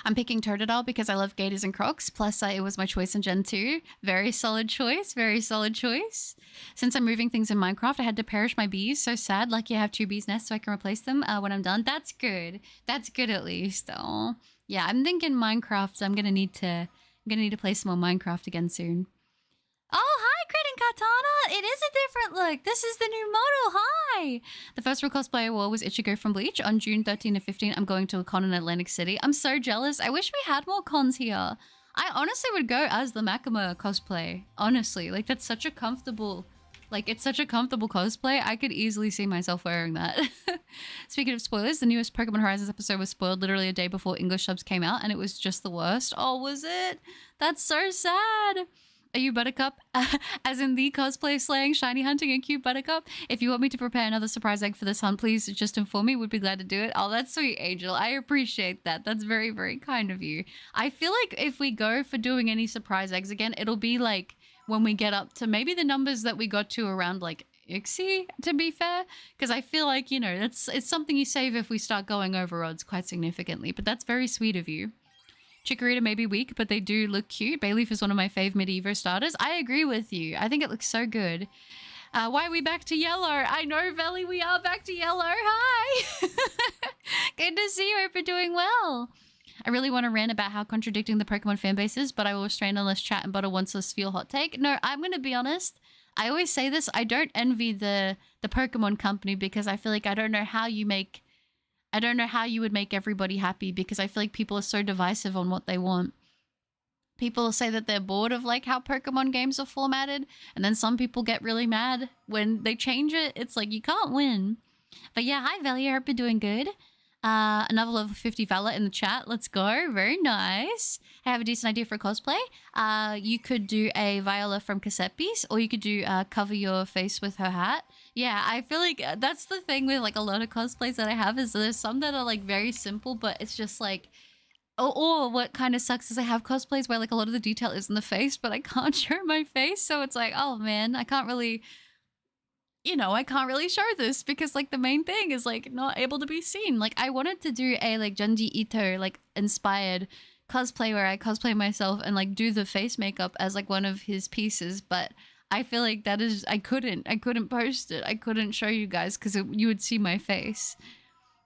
I'm picking Totodile because I love gators and crocs, plus it was my choice in Gen 2. Very solid choice, very solid choice. Since I'm moving things in Minecraft, I had to perish my bees. So sad. Lucky I have 2 bees nests so I can replace them when I'm done. That's good. That's good at least. Oh. Yeah, I'm thinking Minecraft. I'm gonna need to play some more Minecraft again soon. Oh, hi, Crit and Katana! It is a different look. This is the new model. Hi! The first real cosplay I wore was Ichigo from Bleach. On June 13 and 15, I'm going to a con in Atlantic City. I'm so jealous. I wish we had more cons here. I honestly would go as the Makima cosplay. Honestly, like that's such a comfortable... Like, it's such a comfortable cosplay. I could easily see myself wearing that. Speaking of spoilers, the newest Pokemon Horizons episode was spoiled literally a day before English subs came out, and it was just the worst. Oh, was it? That's so sad. Are you Buttercup? As in the cosplay slaying, shiny hunting, and cute Buttercup? If you want me to prepare another surprise egg for this hunt, please just inform me. Would be glad to do it. Oh, that's sweet, Angel. I appreciate that. That's very, very kind of you. I feel like if we go for doing any surprise eggs again, it'll be like when we get up to maybe the numbers that we got to around like Ixie, to be fair, because I feel like, you know, it's something you save if we start going over odds quite significantly, but that's very sweet of you. Chikorita may be weak, but they do look cute. Bayleaf is one of my fave mid-evo starters. I agree with you. I think it looks so good. Why are we back to yellow? I know, Velly, we are back to yellow. Hi! Good to see you. Hope you're doing well. I really want to rant about how contradicting the Pokemon fanbase is, but I will restrain unless chat and butter wants us feel hot take. No, I'm going to be honest. I always say this. I don't envy the Pokemon company because I feel like I don't know how you would make everybody happy, because I feel like people are so divisive on what they want. People say that they're bored of like how Pokemon games are formatted, and then some people get really mad when they change it. It's like, you can't win. But yeah, hi Velly, I hope you're doing good. Another level 50 Vela in the chat. Let's go. Very nice. I have a decent idea for a cosplay. You could do a Viola from Cassette Piece, or you could do cover your face with her hat. Yeah, I feel like that's the thing with like a lot of cosplays that I have, is there's some that are like very simple, but it's just like, or what kind of sucks is I have cosplays where like a lot of the detail is in the face, but I can't show my face. So it's like, oh man, I can't really... you know, I can't really show this because like the main thing is like not able to be seen. Like I wanted to do a like Junji Ito like inspired cosplay where I cosplay myself and like do the face makeup as like one of his pieces, but I feel like that is I couldn't post it. I couldn't show you guys because you would see my face.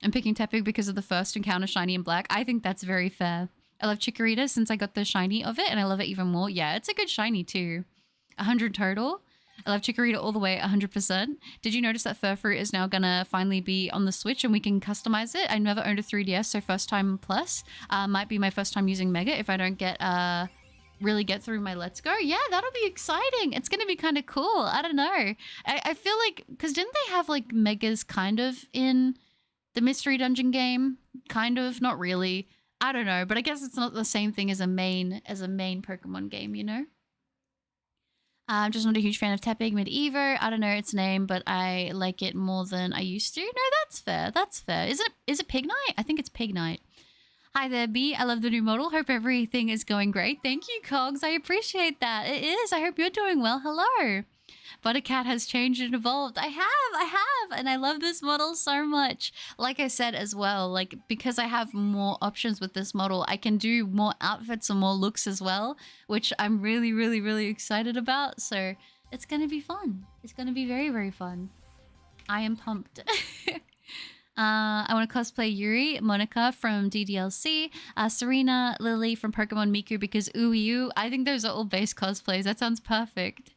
I'm picking Tepig because of the first encounter shiny and black. I think that's very fair. I love Chikorita since I got the shiny of it and I love it even more. Yeah, it's a good shiny too. 100 total. I love Chikorita all the way, 100%. Did you notice that Furfruit is now gonna finally be on the Switch and we can customize it? I never owned a 3DS, so first time plus. Might be my first time using Mega if I don't get really get through my Let's Go. Yeah, that'll be exciting. It's gonna be kind of cool. I don't know. I feel like, because didn't they have like Megas kind of in the Mystery Dungeon game? Kind of, not really. I don't know, but I guess it's not the same thing as a main Pokemon game, you know? I'm just not a huge fan of Tepig Mid-Evo. I don't know its name, but I like it more than I used to. No, that's fair. That's fair. Is it Pig Night? I think it's Pig Night. Hi there, B. I love the new model. Hope everything is going great. Thank you, Cogs. I appreciate that. It is. I hope you're doing well. Hello. Buttercat has changed and evolved. I have, and I love this model so much. Like I said as well, like because I have more options with this model, I can do more outfits and more looks as well, which I'm really, really, really excited about. So it's gonna be fun. It's gonna be very, very fun. I am pumped. I want to cosplay Yuri, Monica from DDLC, Serena, Lily from Pokemon Miku because ooh, I think those are all base cosplays. That sounds perfect.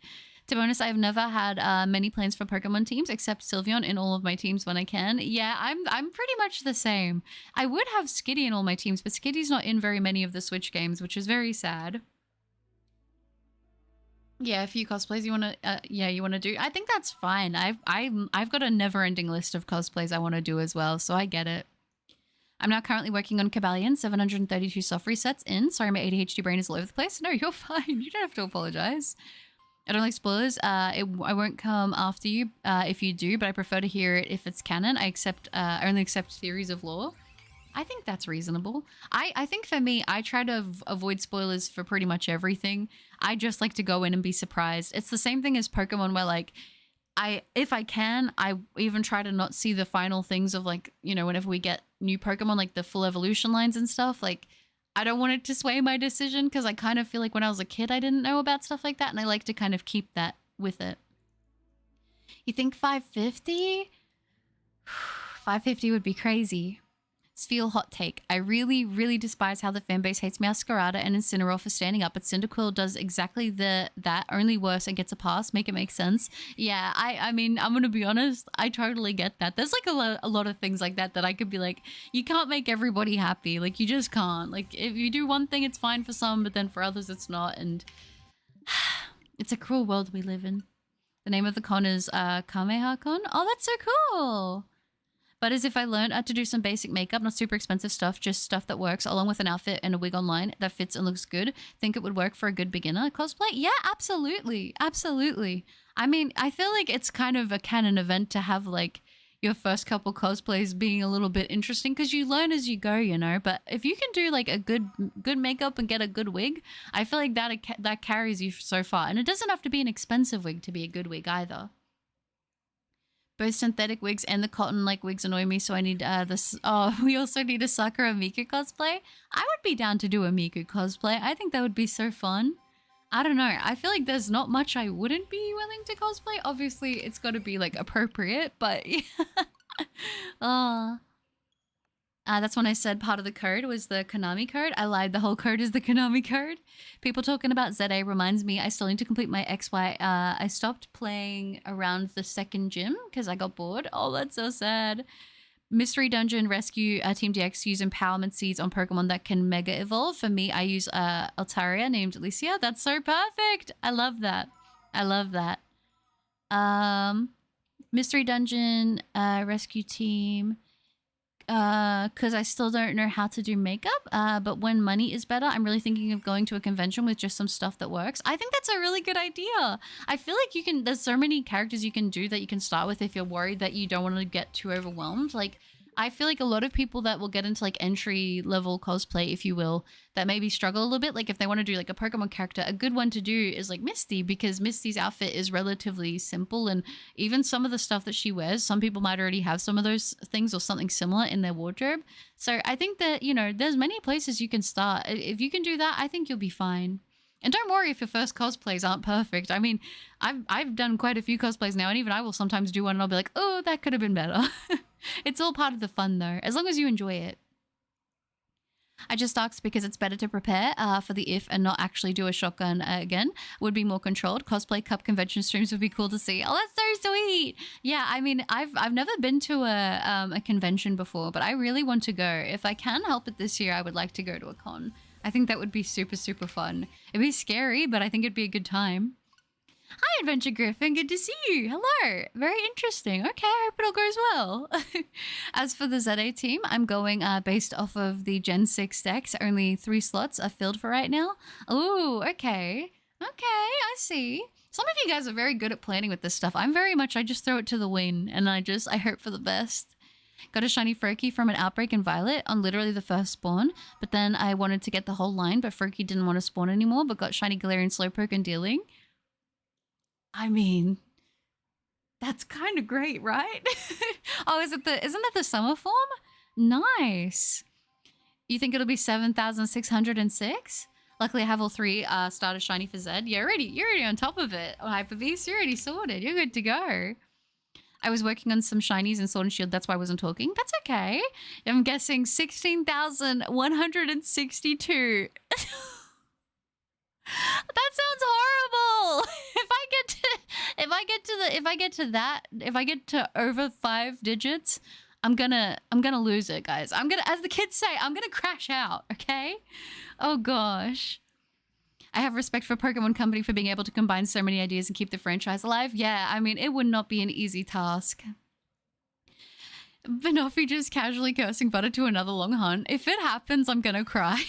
To be honest, I've never had many plans for Pokemon teams except Sylveon in all of my teams when I can. Yeah, I'm pretty much the same. I would have Skitty in all my teams, but Skitty's not in very many of the Switch games, which is very sad. Yeah, a few cosplays you wanna do. I think that's fine. I've got a never-ending list of cosplays I want to do as well, so I get it. I'm now currently working on Cabalion, 732 soft resets in. Sorry, my ADHD brain is all over the place. No, you're fine. You don't have to apologize. I don't like spoilers. I won't come after you if you do, but I prefer to hear it if it's canon. I only accept theories of lore. I think that's reasonable. I think for me, I try to avoid spoilers for pretty much everything. I just like to go in and be surprised. It's the same thing as Pokemon where like, if I can, I even try to not see the final things of like, you know, whenever we get new Pokemon, like the full evolution lines and stuff, like I don't want it to sway my decision because I kind of feel like when I was a kid, I didn't know about stuff like that. And I like to kind of keep that with it. You think 550? 550 would be crazy. Sphere hot take. I really, really despise how the fanbase hates Masquerada and Incineroar for standing up, but Cyndaquil does exactly that, only worse and gets a pass. Make it make sense. Yeah, I mean, I'm gonna be honest, I totally get that. There's like a lot of things like that I could be like, you can't make everybody happy. Like, you just can't. Like, if you do one thing, it's fine for some, but then for others, it's not. And it's a cruel world we live in. The name of the con is Kameha Con. Oh, that's so cool. But as if I learned to do some basic makeup, not super expensive stuff, just stuff that works, along with an outfit and a wig online that fits and looks good. Think it would work for a good beginner cosplay? Yeah, absolutely. Absolutely. I mean, I feel like it's kind of a canon event to have like your first couple cosplays being a little bit interesting because you learn as you go, you know. But if you can do like a good makeup and get a good wig, I feel like that carries you so far. And it doesn't have to be an expensive wig to be a good wig either. Both synthetic wigs and the cotton like wigs annoy me, so I need this. Oh, we also need a Sakura Miku cosplay. I would be down to do a Miku cosplay. I think that would be so fun. I don't know. I feel like there's not much I wouldn't be willing to cosplay. Obviously, it's got to be like appropriate, but yeah. Oh. That's when I said part of the code was the Konami code. I lied. The whole code is the Konami code. People talking about ZA reminds me I still need to complete my XY. I stopped playing around the second gym because I got bored. Oh, that's so sad. Mystery Dungeon Rescue Team DX use empowerment seeds on Pokemon that can mega evolve. For me, I use Altaria named Alicia. That's so perfect. I love that. I love that. Mystery Dungeon Rescue Team. Because I still don't know how to do makeup, but when money is better, I'm really thinking of going to a convention with just some stuff that works. I think that's a really good idea. I feel like there's so many characters you can do that you can start with if you're worried that you don't want to get too overwhelmed. Like, I feel like a lot of people that will get into like entry level cosplay, if you will, that maybe struggle a little bit, like if they want to do like a Pokemon character, a good one to do is like Misty, because Misty's outfit is relatively simple, and even some of the stuff that she wears, some people might already have some of those things or something similar in their wardrobe. So I think that, you know, there's many places you can start. If you can do that, I think you'll be fine. And don't worry if your first cosplays aren't perfect. I mean, I've done quite a few cosplays now, and even I will sometimes do one and I'll be like, oh, that could have been better. It's all part of the fun though, as long as you enjoy it. I just asked because it's better to prepare for the if and not actually do a shotgun again. Would be more controlled. Cosplay Cup convention streams would be cool to see. Oh, that's so sweet. Yeah, I mean, I've never been to a convention before, but I really want to go. If I can help it this year, I would like to go to a con. I think that would be super, super fun. It'd be scary, but I think it'd be a good time. Hi, Adventure Griffin. Good to see you. Hello. Very interesting. Okay, I hope it all goes well. As for the ZA team, I'm going based off of the Gen 6 decks. Only 3 slots are filled for right now. Oh, okay. Okay, I see. Some of you guys are very good at planning with this stuff. I'm very much, I just throw it to the wind, and I hope for the best. Got a shiny Froakie from an Outbreak in Violet on literally the first spawn, but then I wanted to get the whole line, but Froakie didn't want to spawn anymore, but got shiny Galarian Slowpoke and Dealing. I mean, that's kind of great, right? Oh, isn't that the summer form? Nice. You think it'll be 7,606? Luckily, I have all 3 starter shiny for Zed. You're already on top of it. Oh, Hyper Beast, you're already sorted. You're good to go. I was working on some shinies in Sword and Shield. That's why I wasn't talking. That's okay. I'm guessing 16,162. That sounds horrible. If I get to over 5 digits, I'm gonna lose it, guys. As the kids say, I'm gonna crash out, okay? Oh gosh. I have respect for Pokemon Company for being able to combine so many ideas and keep the franchise alive. Yeah, I mean, it would not be an easy task. Banoffee just casually cursing butter to another long hunt. If it happens, I'm gonna cry.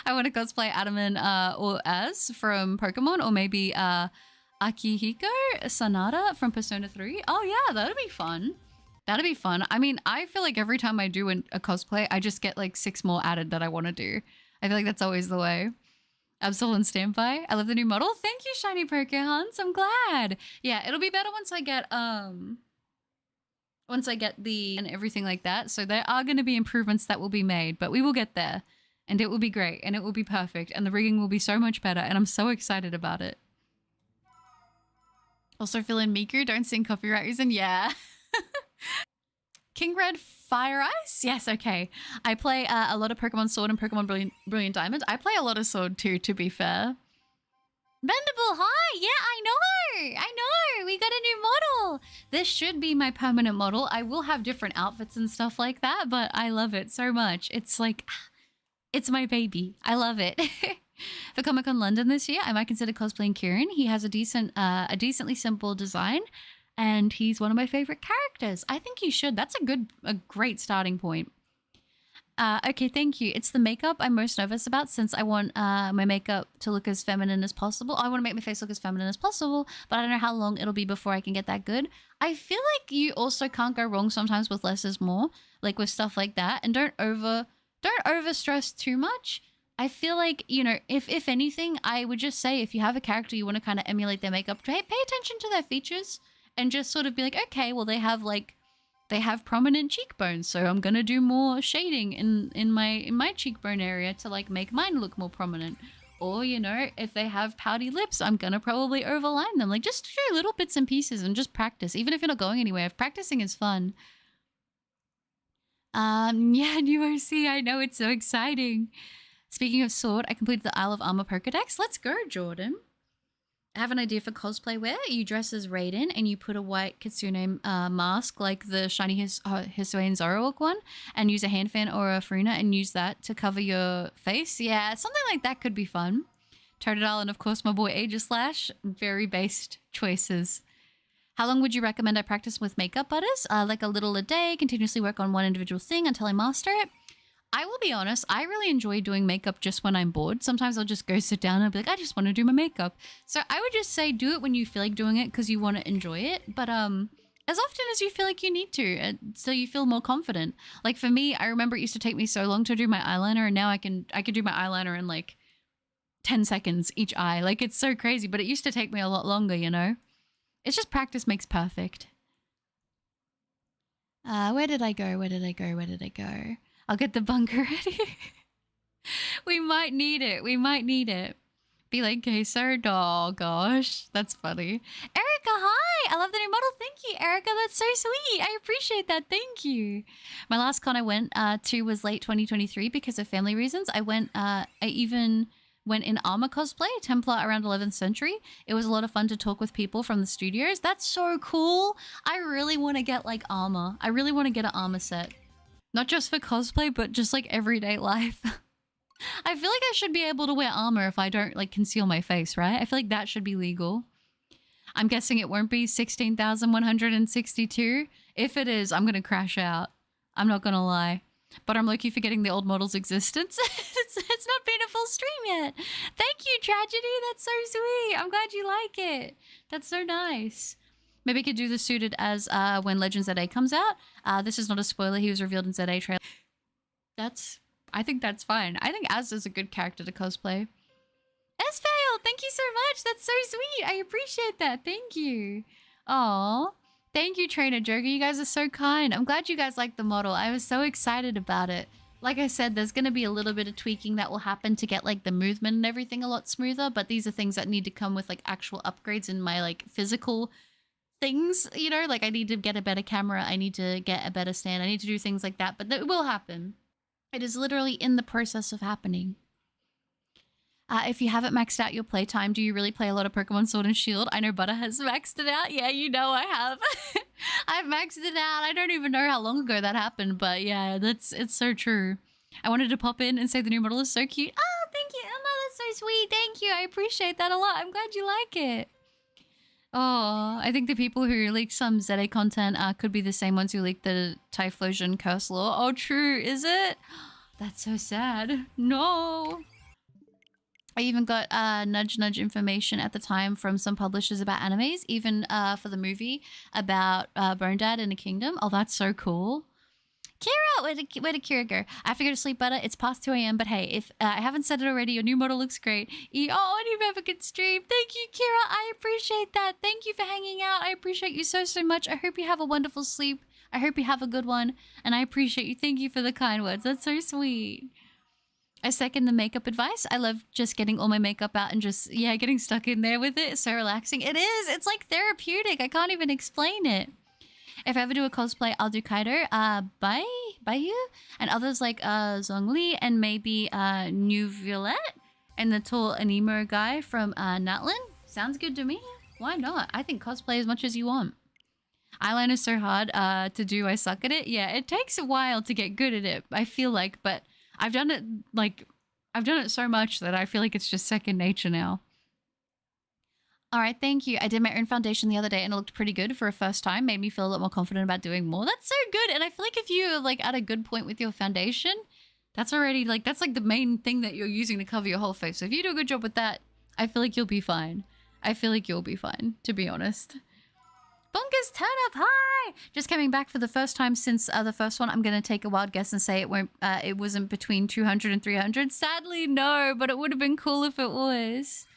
I want to cosplay Adaman or Az from Pokemon, or maybe Akihiko Sanada from Persona 3. Oh yeah, that'd be fun. That'd be fun. I mean, I feel like every time I do a cosplay, I just get like 6 more added that I want to do. I feel like that's always the way. Absol and standby. I love the new model. Thank you, Shiny Pokehunts. I'm glad. Yeah, it'll be better once I get the and everything like that. So there are going to be improvements that will be made, but we will get there. And it will be great, and it will be perfect, and the rigging will be so much better, and I'm so excited about it. Also feeling Miku, don't sing copyright reason. Yeah. King Red Fire Ice? Yes, okay. I play a lot of Pokemon Sword and Pokemon Brilliant Diamond. I play a lot of Sword too, to be fair. Bendable, hi! Yeah, I know! We got a new model! This should be my permanent model. I will have different outfits and stuff like that, but I love it so much. It's like... It's my baby. I love it. For Comic-Con London this year, I might consider cosplaying Kieran. He has a decently simple design, and he's one of my favorite characters. I think you should. That's a great starting point. Okay, thank you. It's the makeup I'm most nervous about, since I want my makeup to look as feminine as possible. I want to make my face look as feminine as possible, but I don't know how long it'll be before I can get that good. I feel like you also can't go wrong sometimes with less is more, like with stuff like that, and don't over stress too much. I feel like, you know, if anything, I would just say if you have a character you want to kind of emulate their makeup, pay attention to their features and just sort of be like, okay, well they have prominent cheekbones, so I'm gonna do more shading in my cheekbone area to like make mine look more prominent. Or, you know, if they have pouty lips, I'm gonna probably overline them. Like, just do little bits and pieces and just practice, even if you're not going anywhere. Practicing is fun. Yeah, new OC, I know, it's so exciting. Speaking of Sword, I completed the Isle of Armor Pokedex. Let's go, Jordan. I have an idea for cosplay wear. You dress as Raiden and you put a white kitsune mask like the shiny Hisuian Zoroark one, and use a hand fan or a Furina and use that to cover your face. Yeah, something like that could be fun. Totodile and of course my boy Aegislash. Very based choices. How long would you recommend I practice with makeup, Butters? Like a little a day, continuously work on one individual thing until I master it? I will be honest, I really enjoy doing makeup just when I'm bored. Sometimes I'll just go sit down and be like, I just want to do my makeup. So I would just say do it when you feel like doing it because you want to enjoy it. But as often as you feel like you need to, so you feel more confident. Like for me, I remember it used to take me so long to do my eyeliner, and now I can do my eyeliner in like 10 seconds each eye. Like it's so crazy, but it used to take me a lot longer, you know? It's just practice makes perfect. Where did I go? Where did I go? Where did I go? I'll get the bunker ready. We might need it. We might need it. Be like, okay, sir. Oh, gosh. That's funny. Erica, hi. I love the new model. Thank you, Erica. That's so sweet. I appreciate that. Thank you. My last con I went to was late 2023 because of family reasons. I even went in armor cosplay, Templar around 11th century. It was a lot of fun to talk with people from the studios. That's so cool. I really want to get like armor. I really want to get an armor set. Not just for cosplay, but just like everyday life. I feel like I should be able to wear armor if I don't like conceal my face, right? I feel like that should be legal. I'm guessing it won't be 16,162. If it is, I'm going to crash out. I'm not going to lie. But I'm lucky forgetting the old model's existence. It's not been a full stream yet. Thank you, Tragedy. That's so sweet. I'm glad you like it. That's so nice. Maybe I could do the suited as when Legends ZA comes out. This is not a spoiler. He was revealed in ZA trailer. I think that's fine. I think Az is a good character to cosplay. Esfail, thank you so much. That's so sweet. I appreciate that. Thank you. Aw. Thank you, Trainer Joker. You guys are so kind. I'm glad you guys like the model. I was so excited about it. Like I said, there's going to be a little bit of tweaking that will happen to get like the movement and everything a lot smoother. But these are things that need to come with like actual upgrades in my like physical things. You know, like I need to get a better camera. I need to get a better stand. I need to do things like that. But it will happen. It is literally in the process of happening. If you haven't maxed out your playtime, do you really play a lot of Pokemon Sword and Shield? I know Butter has maxed it out. Yeah, you know I have. I've maxed it out. I don't even know how long ago that happened, but yeah, it's so true. I wanted to pop in and say the new model is so cute. Oh, thank you, Emma. That's so sweet. Thank you. I appreciate that a lot. I'm glad you like it. Oh, I think the people who leak some ZA content could be the same ones who leaked the Typhlosion curse lore. Oh, true. Is it? That's so sad. No. I even got nudge information at the time from some publishers about animes, even for the movie about Bone Dad in a Kingdom. Oh, that's so cool. Kira, where did Kira go? I have to go to sleep, Butter. It's past 2 a.m. But hey, if I haven't said it already, your new model looks great. Oh, and you have a good stream. Thank you, Kira. I appreciate that. Thank you for hanging out. I appreciate you so much. I hope you have a wonderful sleep. I hope you have a good one. And I appreciate you. Thank you for the kind words. That's so sweet. I second the makeup advice. I love just getting all my makeup out and just, yeah, getting stuck in there with it. It's so relaxing. It is. It's like therapeutic. I can't even explain it. If I ever do a cosplay, I'll do Kaido, Baiyu, and others like Zhongli and maybe New Violette and the tall Anemo guy from Natlin. Sounds good to me. Why not? I think cosplay as much as you want. Eyeliner's so hard to do. I suck at it. Yeah, it takes a while to get good at it, I feel like, but I've done it so much that I feel like it's just second nature now. All right, thank you. I did my own foundation the other day and it looked pretty good for a first time. Made me feel a lot more confident about doing more. That's so good. And I feel like if you're like at a good point with your foundation, that's already like, that's like the main thing that you're using to cover your whole face. So if you do a good job with that, I feel like you'll be fine. I feel like you'll be fine, to be honest. Bonkers turn up, hi! Just coming back for the first time since the first one. I'm going to take a wild guess and say it wasn't between 200 and 300. Sadly, no, but it would have been cool if it was.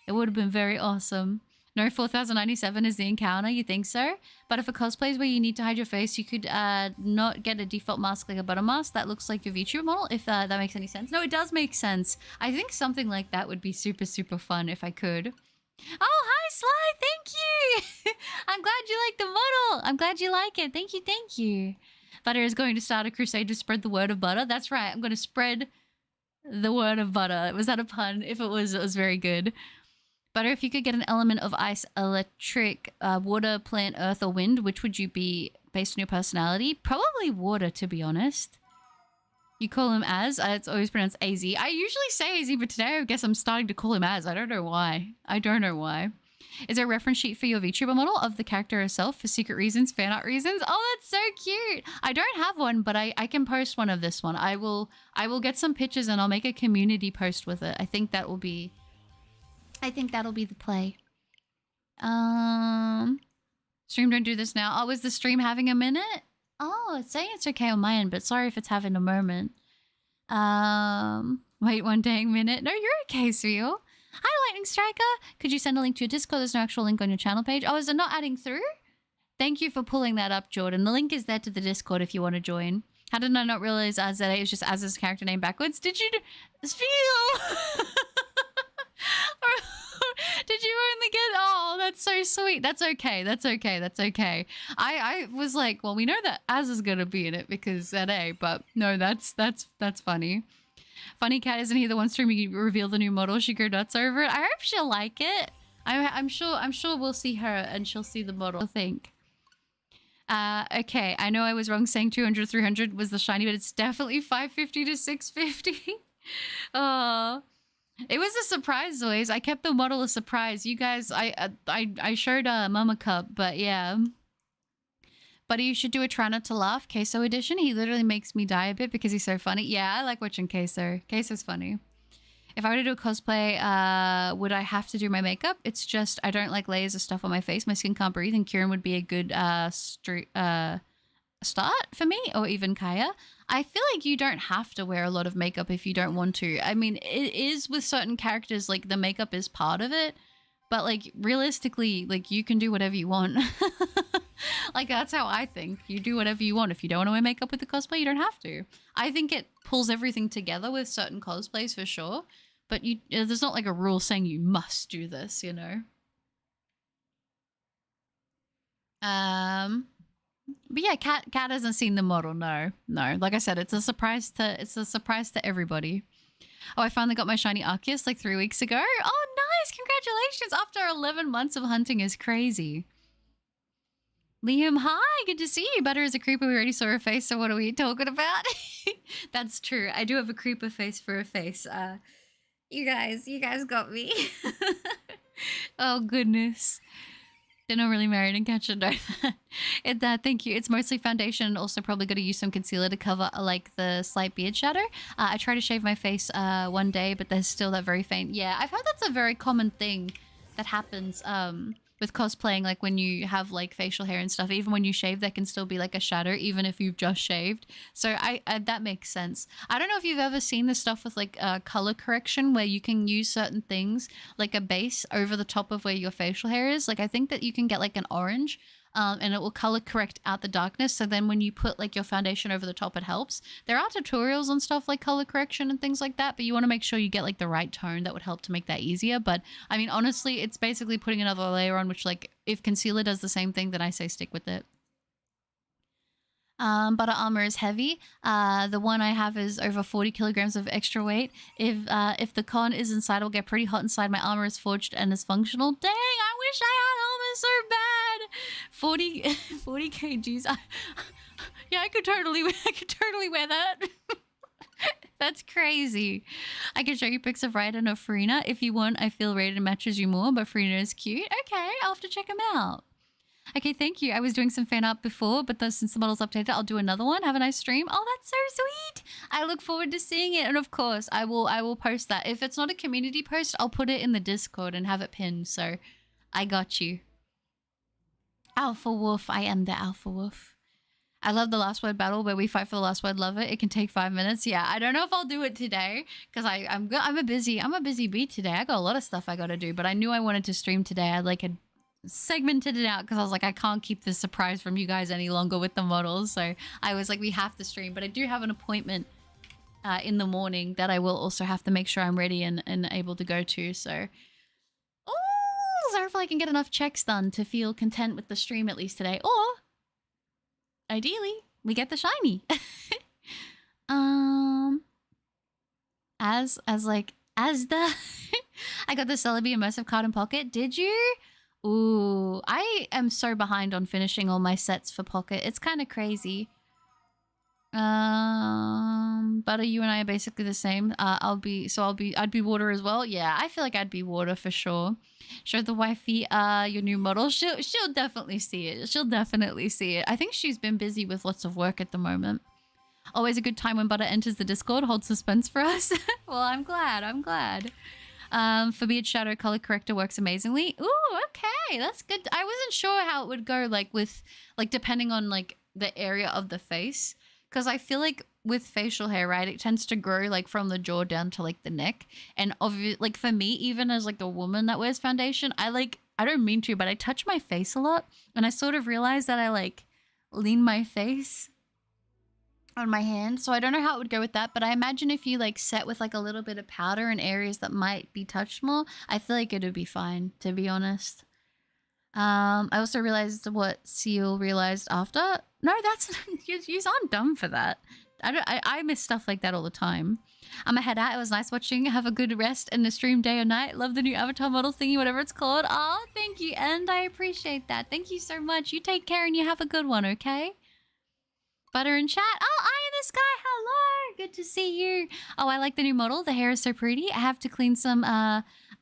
It would have been very awesome. No, 4097 is the encounter, you think so? But if a cosplay is where you need to hide your face, you could not get a default mask like a butter mask that looks like your VTuber model, if that makes any sense. No, it does make sense. I think something like that would be super fun if I could. Oh, hi, Sly, thank you! I'm glad you like the model. I'm glad you like it. Thank you. Butter is going to start a crusade to spread the word of butter. That's right, I'm going to spread the word of butter. Was that a pun? If it was very good. Butter, if you could get an element of ice, electric, water, plant, earth, or wind, which would you be based on your personality? Probably water, to be honest. You call him Az. It's always pronounced AZ. I usually say AZ, but today I guess I'm starting to call him Az. I don't know why. Is there a reference sheet for your VTuber model of the character herself for secret reasons, fan art reasons? Oh, that's so cute. I don't have one, but I can post one of this one. I will get some pictures and I'll make a community post with it. I think that'll be the play. Stream, don't do this now. Oh, is the stream having a minute? Oh, it's saying it's okay on my end, but sorry if it's having a moment. Wait one dang minute. No, you're okay, Sweel. Hi, Lightning Striker. Could you send a link to your Discord? There's no actual link on your channel page. Oh, is it not adding through? Thank you for pulling that up, Jordan. The link is there to the Discord if you want to join. How did I not realize ZA is just Az's character name backwards? Did you... Sweel! Did you only get... Oh, that's so sweet. That's okay. That's okay. That's okay. I was like, well, we know that Az is going to be in it because ZA, but no, that's funny. Funny Cat, isn't he the one streaming reveal the new model? She go nuts over it. I hope she'll like it. I'm sure we'll see her and she'll see the model, I think. Okay, I know I was wrong saying 200, 300 was the shiny, but it's definitely 550 to 650. Oh... It was a surprise, always. I kept the model a surprise. You guys, I showed Mama Cup, but yeah. Buddy, you should do a Try Not to Laugh Queso edition. He literally makes me die a bit because he's so funny. Yeah, I like watching Queso. Queso's funny. If I were to do a cosplay, would I have to do my makeup? It's just I don't like layers of stuff on my face. My skin can't breathe, and Kieran would be a good start for me, or even Kaya. I feel like you don't have to wear a lot of makeup if you don't want to. I mean, it is with certain characters, like the makeup is part of it, but like realistically, like you can do whatever you want. Like that's how I think. You do whatever you want. If you don't want to wear makeup with the cosplay, you don't have to. I think it pulls everything together with certain cosplays for sure, but there's not like a rule saying you must do this, you know? But yeah, Cat hasn't seen the model. No. Like I said, it's a surprise to everybody. Oh, I finally got my shiny Arceus like 3 weeks ago. Oh, nice! Congratulations! After 11 months of hunting is crazy. Liam, hi! Good to see you. Butter is a creeper. We already saw her face, so what are we talking about? That's true. I do have a creeper face for a face. You guys got me. Oh, goodness. They're not really married and catch it. No, thank you. It's mostly foundation and also probably got to use some concealer to cover like the slight beard shadow. I try to shave my face one day, but there's still that very faint. Yeah, I've heard that's a very common thing that happens with cosplaying, like when you have like facial hair and stuff. Even when you shave, there can still be like a shadow, even if you've just shaved. So I that makes sense. I don't know if you've ever seen this stuff with like color correction where you can use certain things like a base over the top of where your facial hair is. Like I think that you can get like an orange and it will color correct out the darkness. So then when you put like your foundation over the top, it helps. There are tutorials on stuff like color correction and things like that, but you want to make sure you get like the right tone that would help to make that easier. But I mean, honestly, it's basically putting another layer on, which like if concealer does the same thing, then I say stick with it. Butter armor is heavy. The one I have is over 40 kilograms of extra weight. If the con is inside, it'll get pretty hot inside. My armor is forged and is functional. Dang, I wish I had armor so bad. 40 kgs. Yeah, I could totally wear that. That's crazy. I can show you pics of Raiden or Farina if you want. I feel Raiden matches you more, but Farina is cute. Okay, I'll have to check him out. Okay, thank you. I was doing some fan art before, but since the model's updated, I'll do another one. Have a nice stream. Oh, that's so sweet. I look forward to seeing it. And of course, I will post that. If it's not a community post, I'll put it in the Discord and have it pinned. So I got you. Alpha Wolf. I am the Alpha Wolf. I love the last word battle where we fight for the last word. Love it. It can take 5 minutes. Yeah, I don't know if I'll do it today because I'm a busy bee today. I got a lot of stuff I got to do, but I knew I wanted to stream today. I like had segmented it out because I was like, I can't keep this surprise from you guys any longer with the models. So I was like, we have to stream, but I do have an appointment in the morning that I will also have to make sure I'm ready and able to go to. So, oh, so hopefully I can get enough checks done to feel content with the stream at least today. Or ideally, we get the shiny. As the I got the Celebi immersive card in pocket. Did you? Ooh, I am so behind on finishing all my sets for Pocket. It's kind of crazy. Butter, you and I are basically the same. I'd be water as well. Yeah, I feel like I'd be water for sure. Show the wifey your new model. She'll definitely see it. She'll definitely see it. I think she's been busy with lots of work at the moment. Always a good time when Butter enters the Discord. Hold suspense for us. Well, I'm glad. For Beard Shadow, color corrector works amazingly. Ooh, okay, that's good. I wasn't sure how it would go, like with, like depending on like the area of the face, because I feel like with facial hair, right, it tends to grow like from the jaw down to like the neck, and like for me, even as like a woman that wears foundation, I don't mean to, but I touch my face a lot, and I sort of realized that I like lean my face on my hand, so I don't know how it would go with that, but I imagine if you like set with like a little bit of powder in areas that might be touched more, I feel like it would be fine, to be honest. I also realized what Seal realized after. No, that's you aren't dumb for that. I miss stuff like that all the time. I'm a head out. It was nice watching. Have a good rest in the stream day or night. Love the new avatar model thingy, whatever it's called. Oh, thank you, and I appreciate that. Thank you so much. You take care and you have a good one, okay? Butter in chat. Oh, Eye in the Sky. Hello. Good to see you. Oh, I like the new model. The hair is so pretty. I have to clean some.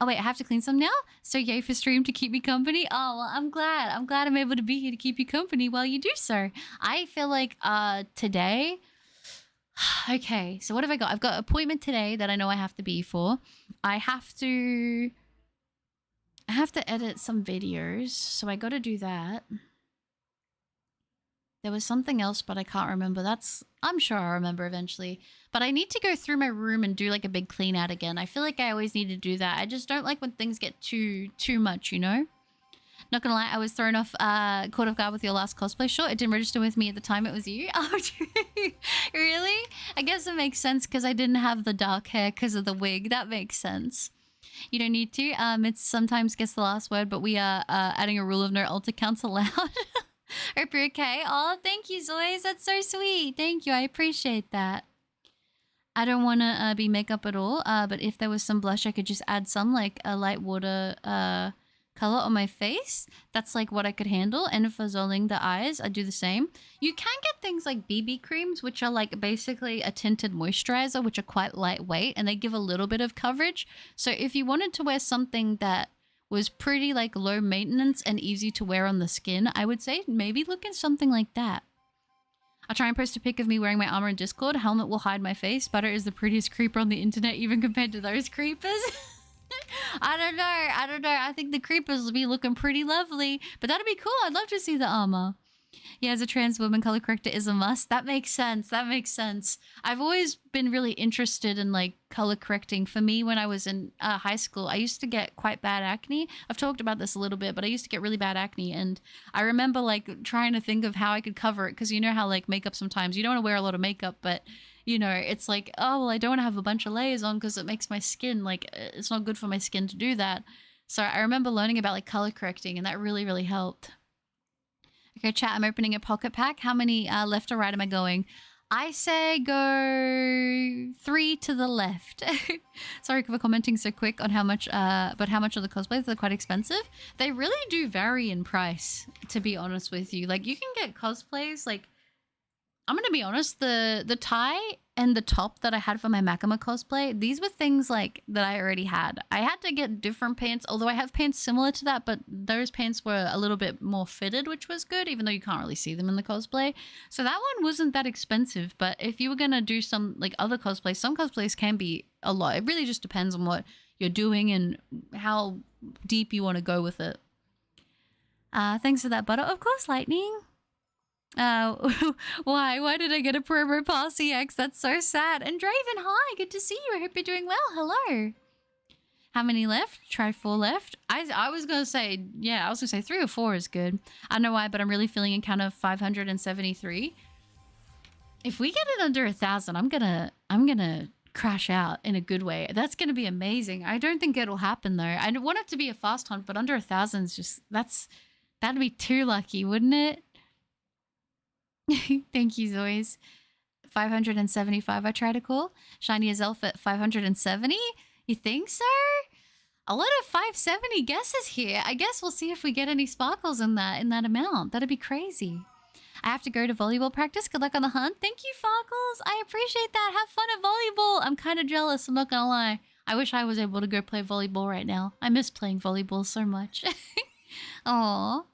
Oh wait, I have to clean some now. So yay for stream to keep me company. Oh well, I'm glad. I'm able to be here to keep you company while you do so. I feel like today. Okay, so what have I got? I've got an appointment today that I know I have to be for. I have to edit some videos, so I got to do that. There was something else, but I can't remember. I'm sure I'll remember eventually. But I need to go through my room and do like a big clean out again. I feel like I always need to do that. I just don't like when things get too much, you know? Not gonna lie, I was thrown off caught off guard with your last cosplay shot. It didn't register with me at the time it was you. Oh, really? I guess it makes sense because I didn't have the dark hair because of the wig. That makes sense. You don't need to. It's sometimes gets the last word, but we are adding a rule of no alt accounts allowed. Hope you're okay. Oh, thank you, Zoe. That's so sweet. Thank you. I appreciate that. I don't want to be makeup at all, but if there was some blush, I could just add some, like a light water color on my face. That's like what I could handle. And for zoling the eyes, I do the same. You can get things like BB creams, which are like basically a tinted moisturizer, which are quite lightweight, and they give a little bit of coverage. So if you wanted to wear something that was pretty like low maintenance and easy to wear on the skin, I would say maybe look at something like that. I'll try and post a pic of me wearing my armor in Discord. Helmet will hide my face. Butter is the prettiest creeper on the internet, even compared to those creepers. I don't know. I think the creepers will be looking pretty lovely, but that'd be cool. I'd love to see the armor. Yeah, as a trans woman, color corrector is a must. That makes sense. I've always been really interested in like color correcting. For me, when I was in high school, I used to get quite bad acne. I've talked about this a little bit, but I used to get really bad acne, and I remember like trying to think of how I could cover it, because you know how like makeup sometimes you don't want to wear a lot of makeup, but you know, it's like, oh, well, I don't want to have a bunch of layers on because it makes my skin, like, it's not good for my skin to do that. So I remember learning about like color correcting, and that really, really helped. Okay, chat, I'm opening a pocket pack. How many left or right am I going? I say go 3 to the left. Sorry for commenting so quick on how much, but how much are the cosplays? They're quite expensive. They really do vary in price, to be honest with you. Like, you can get cosplays, like, I'm gonna be honest, the tie and the top that I had for my Makima cosplay, these were things like that I already had. I had to get different pants, although I have pants similar to that, but those pants were a little bit more fitted, which was good, even though you can't really see them in the cosplay. So that one wasn't that expensive, but if you were gonna do some like other cosplays, some cosplays can be a lot. It really just depends on what you're doing and how deep you want to go with it. Thanks for that, Butter. Of course, Lightning. Why did I get a promo pass EX? That's so sad. And Draven, hi, good to see you. I hope you're doing well. Hello. How many left? Try 4 left. I was gonna say, yeah, I was gonna say 3 or 4 is good. I don't know why, but I'm really feeling encounter 573. If we get it under 1,000, I'm gonna crash out in a good way. That's gonna be amazing. I don't think it'll happen though. I want it to be a fast hunt, but under 1,000 is just, that'd be too lucky, wouldn't it? Thank you, Zoes. 575 I try to call. Shiny Azelf at 570? You think so? A lot of 570 guesses here. I guess we'll see if we get any sparkles in that amount. That'd be crazy. I have to go to volleyball practice. Good luck on the hunt. Thank you, Farkles. I appreciate that. Have fun at volleyball. I'm kind of jealous, I'm not gonna lie. I wish I was able to go play volleyball right now. I miss playing volleyball so much. Aww.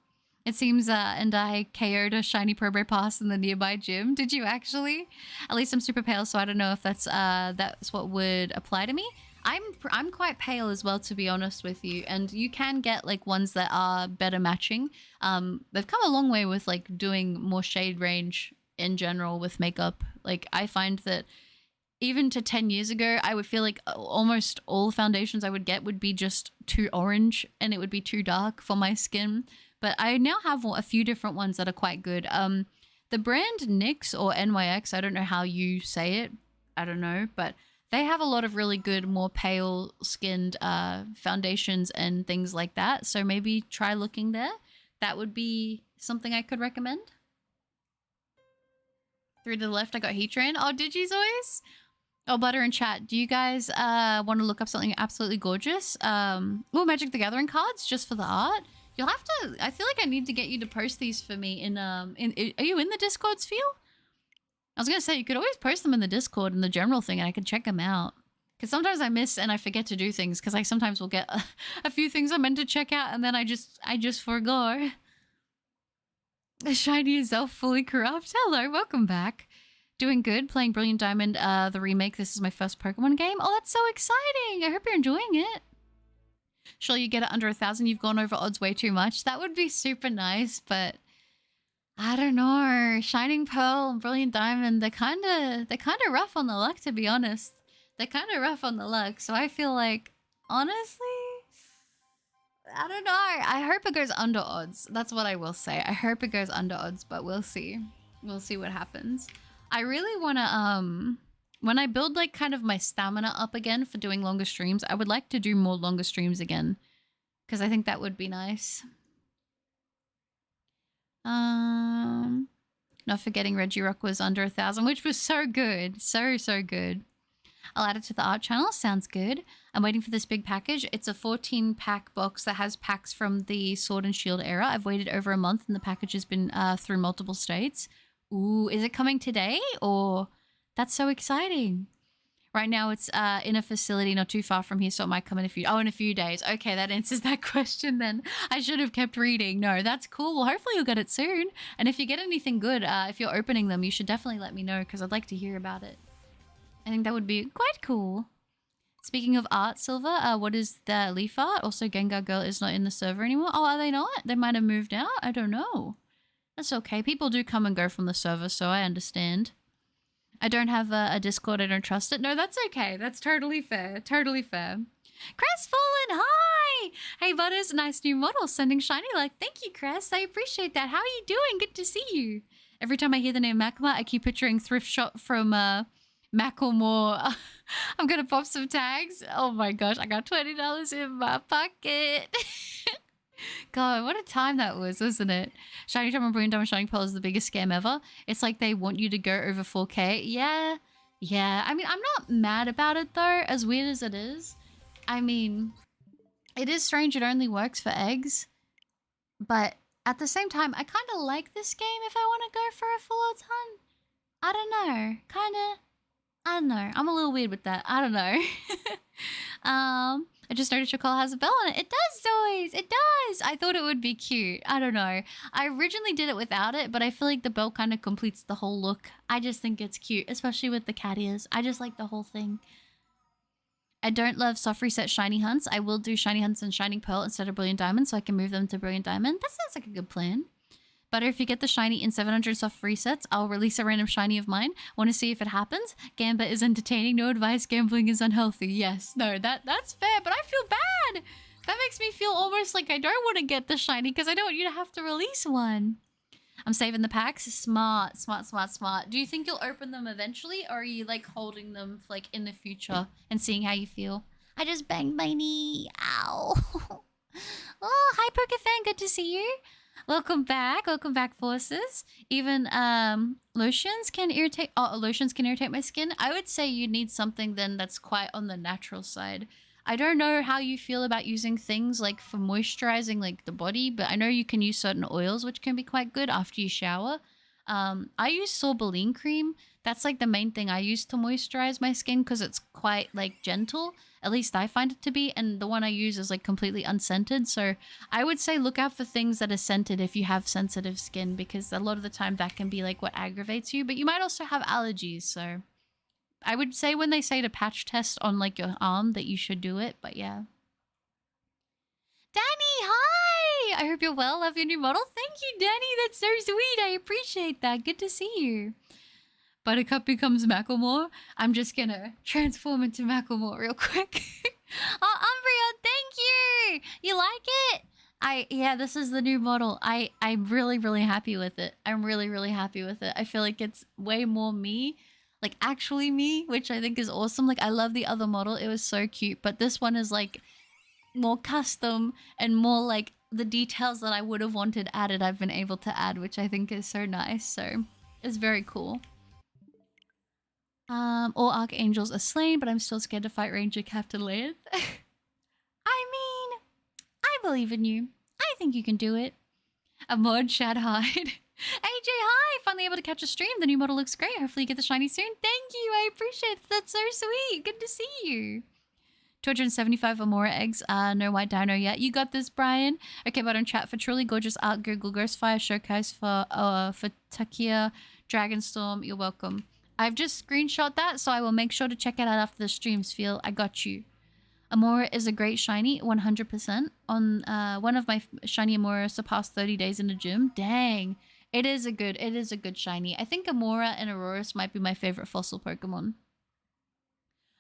It seems and I KO'd a shiny Probo pass in the nearby gym. Did you actually? At least I'm super pale, so I don't know if that's what would apply to me. I'm quite pale as well, to be honest with you, and you can get like ones that are better matching. They've come a long way with like doing more shade range in general with makeup. Like I find that even to 10 years ago, I would feel like almost all foundations I would get would be just too orange and it would be too dark for my skin. But I now have a few different ones that are quite good. The brand NYX or NYX, I don't know how you say it. I don't know, but they have a lot of really good, more pale skinned foundations and things like that. So maybe try looking there. That would be something I could recommend. Through to the left, I got Heatran. Oh, did you, Zois? Oh, Butter in chat. Do you guys want to look up something absolutely gorgeous? Oh, Magic the Gathering cards just for the art. You'll have to. I feel like I need to get you to post these for me in are you in the Discord sphere? I was gonna say you could always post them in the Discord in the general thing, and I could check them out. Because sometimes I miss and I forget to do things. Because I sometimes will get a few things I meant to check out, and then I just forgo. The shiny Azelf fully corrupt. Hello, welcome back. Doing good, playing Brilliant Diamond, the remake. This is my first Pokemon game. Oh, that's so exciting. I hope you're enjoying it. Sure, you get it under 1,000. You've gone over odds way too much. That would be super nice, but I don't know. Shining Pearl and Brilliant Diamond, they're kind of rough on the luck, to be honest. They're kind of rough on the luck, so I feel like, honestly, I don't know. I hope it goes under odds. That's what I will say. I hope it goes under odds, but we'll see. We'll see what happens. I really want to, when I build like kind of my stamina up again for doing longer streams, I would like to do more longer streams again. Because I think that would be nice. Not forgetting Regirock was under 1,000, which was so good. So good. I'll add it to the art channel. Sounds good. I'm waiting for this big package. It's a 14-pack box that has packs from the Sword and Shield era. I've waited over a month and the package has been through multiple states. Ooh, is it coming today? Or that's so exciting. Right now it's in a facility not too far from here, so it might come in a few days. Okay, that answers that question then. I should have kept reading. No, that's cool. Well, hopefully you'll get it soon. And if you get anything good, if you're opening them, you should definitely let me know because I'd like to hear about it. I think that would be quite cool. Speaking of art, Silver, what is the leaf art? Also, Gengar Girl is not in the server anymore. Oh, are they not? They might have moved out? I don't know. That's okay. People do come and go from the server, so I understand. I don't have a Discord. I don't trust it. No, that's okay. That's totally fair. Totally fair. Crestfallen, hi! Hey, Butters, nice new model. Sending shiny luck. Thank you, Crest. I appreciate that. How are you doing? Good to see you. Every time I hear the name Makima, I keep picturing Thrift Shop from Macklemore. I'm gonna pop some tags. Oh my gosh, I got $20 in my pocket. God, what a time that was, wasn't it? Shiny Charm and Brilliant Diamond Shining Pearl is the biggest scam ever. It's like they want you to go over 4K. Yeah. I mean, I'm not mad about it though, as weird as it is. I mean, it is strange it only works for eggs. But at the same time, I kind of like this game if I want to go for a full ton. I don't know. I don't know. I'm a little weird with that. I don't know. I just noticed your collar has a bell on it. It does, Zoes. It does. I thought it would be cute. I don't know. I originally did it without it, but I feel like the bell kind of completes the whole look. I just think it's cute, especially with the cat ears. I just like the whole thing. I don't love soft reset shiny hunts. I will do shiny hunts and shining pearl instead of brilliant diamond, so I can move them to brilliant diamond. That sounds like a good plan. But if you get the shiny in 700 soft resets, I'll release a random shiny of mine. Want to see if it happens? Gamba is entertaining. No advice. Gambling is unhealthy. Yes. No, that's fair, but I feel bad. That makes me feel almost like I don't want to get the shiny because I don't want you to have to release one. I'm saving the packs. Smart. Do you think you'll open them eventually, or are you like holding them like in the future and seeing how you feel? I just banged my knee. Ow. Oh, hi, Pokefan. Good to see you. Welcome back, forces. Even lotions can irritate my skin. I would say you need something then that's quite on the natural side. I don't know how you feel about using things like for moisturizing like the body, but I know you can use certain oils which can be quite good after you shower. I use sorbeline cream. That's like the main thing I use to moisturize my skin because it's quite like gentle. At least I find it to be, and the one I use is like completely unscented. So I would say look out for things that are scented if you have sensitive skin, because a lot of the time that can be like what aggravates you, but you might also have allergies. So I would say when they say to patch test on like your arm that you should do it, but yeah. Danny, hi! I hope you're well. Love your new model. Thank you, Danny. That's so sweet. I appreciate that. Good to see you. Buttercup becomes Macklemore. I'm just gonna transform into Macklemore real quick. Oh, Umbria, thank you! You like it? Yeah, this is the new model. I'm really happy with it. I'm really happy with it. I feel like it's way more me. Like actually me, which I think is awesome. Like I love the other model. It was so cute. But this one is like more custom and more like the details that I would have wanted added I've been able to add, which I think is so nice. So it's very cool. All archangels are slain, but I'm still scared to fight Ranger Captain Lance. I mean, I believe in you. I think you can do it. A mod Shad Hide. AJ, hi! Finally able to catch a stream. The new model looks great. Hopefully you get the shiny soon. Thank you. I appreciate it. That's so sweet. Good to see you. 275 Amora eggs. No white dino yet. You got this, Brian. Okay, but on chat for truly gorgeous art. Google Ghostfire Showcase for Takia Dragonstorm. You're welcome. I've just screenshot that, so I will make sure to check it out after the streams. Feel I got you. Amora is a great shiny, 100%. On one of my shiny Amora surpassed 30 days in the gym. Dang, it is a good shiny. I think Amora and Aurorus might be my favorite fossil Pokemon.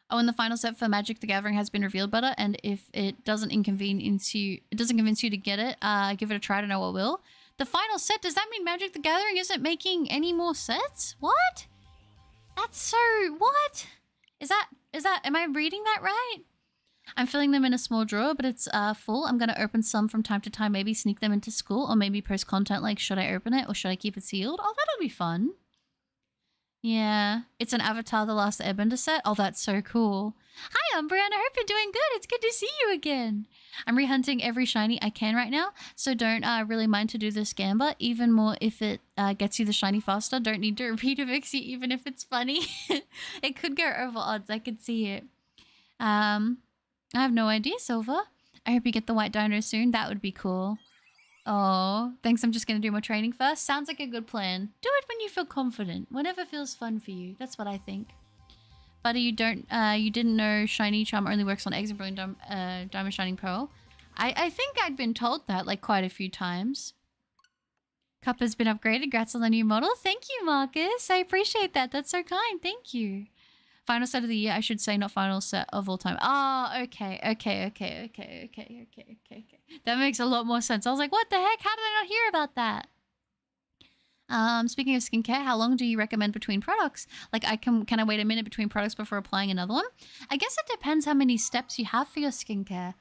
Oh, and the final set for Magic the Gathering has been revealed, Butter, and if it doesn't convince you to get it, give it a try to know what will. The final set, does that mean Magic the Gathering isn't making any more sets? What? That's so... what? Is that... am I reading that right? I'm filling them in a small drawer, but it's full. I'm going to open some from time to time, maybe sneak them into school, or maybe post content like, should I open it or should I keep it sealed? Oh, that'll be fun. Yeah. It's an Avatar The Last Airbender set. Oh, that's so cool. Hi, Umbreon. I hope you're doing good. It's good to see you again. I'm rehunting every shiny I can right now, so don't really mind to do this Gamba, even more if it gets you the shiny faster. Don't need to repeat a Vixie, even if it's funny. It could go over odds. I could see it. I have no idea, Silver. I hope you get the white dino soon. That would be cool. Oh, thanks. I'm just going to do my training first. Sounds like a good plan. Do it when you feel confident. Whatever feels fun for you. That's what I think. Buddy, you didn't know Shiny Charm only works on eggs and Brilliant Diamond Shining Pearl. I think I'd been told that like quite a few times. Cup has been upgraded. Congrats on the new model. Thank you, Marcus. I appreciate that. That's so kind. Thank you. Final set of the year, I should say, not final set of all time. Ah, okay. That makes a lot more sense. I was like, what the heck? How did I not hear about that? Speaking of skincare, how long do you recommend between products? Like, can I wait a minute between products before applying another one? I guess it depends how many steps you have for your skincare.